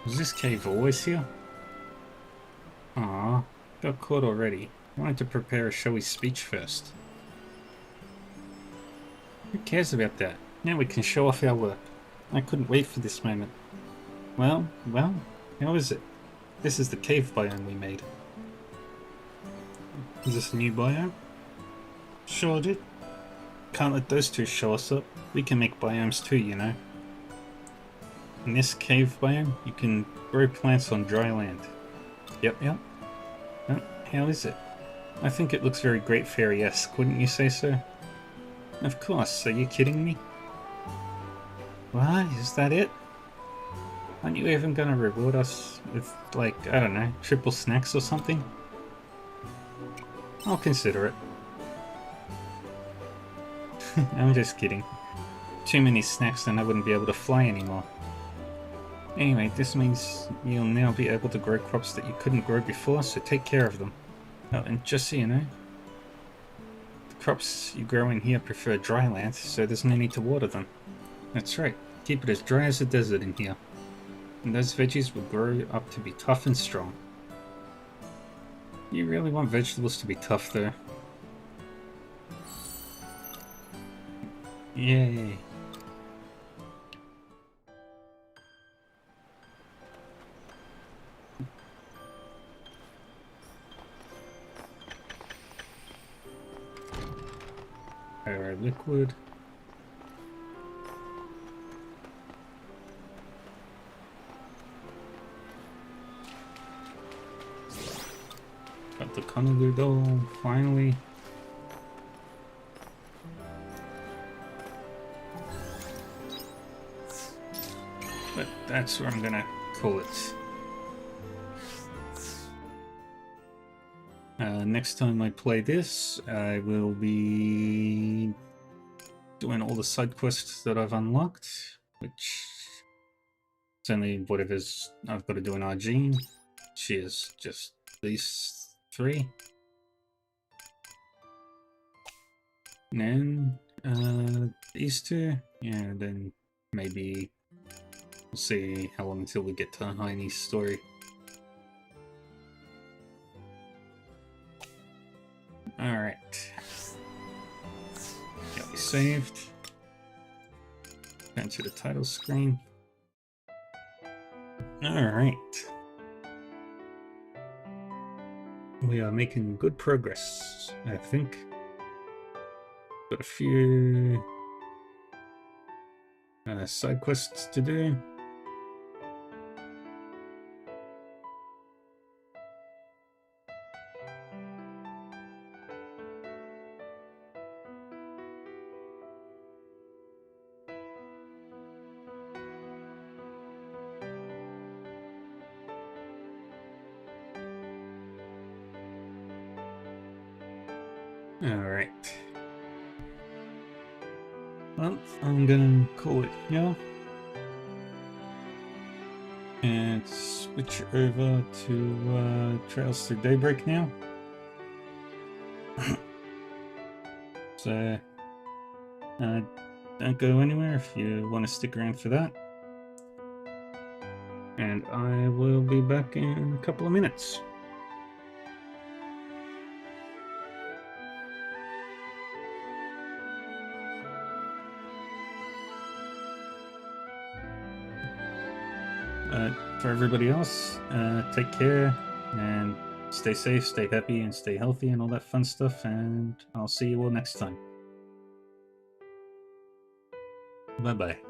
Was this cave always here? Aw, got caught already. I wanted to prepare a showy speech first. Who cares about that? Now we can show off our work. I couldn't wait for this moment. Well, how is it? This is the cave biome we made. Is this a new biome? Sure did. Can't let those two show us up. We can make biomes too, you know. In this cave biome, you can grow plants on dry land. Yep. Oh, how is it? I think it looks very Great Fairy-esque, wouldn't you say so? Of course, are you kidding me? What? Is that it? Aren't you even gonna reward us with, like, I don't know, triple snacks or something? I'll consider it. I'm just kidding. Too many snacks and I wouldn't be able to fly anymore. Anyway, this means you'll now be able to grow crops that you couldn't grow before, so take care of them. Oh, and just so you know, the crops you grow in here prefer dry land, so there's no need to water them. That's right, keep it as dry as a desert in here. And those veggies will grow up to be tough and strong. You really want vegetables to be tough though. Yay. Alright, liquid. Got the Conoloo doll, finally. But that's where I'm gonna call it. Next time I play this, I will be doing all the side quests that I've unlocked, which it's only whatever's I've got to do in Argene, which is just these 3. And then these 2, and then maybe we'll see how long until we get to Heine's story. Alright. Got me saved. Turn to the title screen. Alright. We are making good progress, I think. Got a few side quests to do. Alright. Well, I'm gonna call it here. And switch over to Trails Through Daybreak now. So, don't go anywhere if you want to stick around for that. And I will be back in a couple of minutes. For everybody else, take care and stay safe, stay happy, and stay healthy, and all that fun stuff. And I'll see you all next time. Bye bye.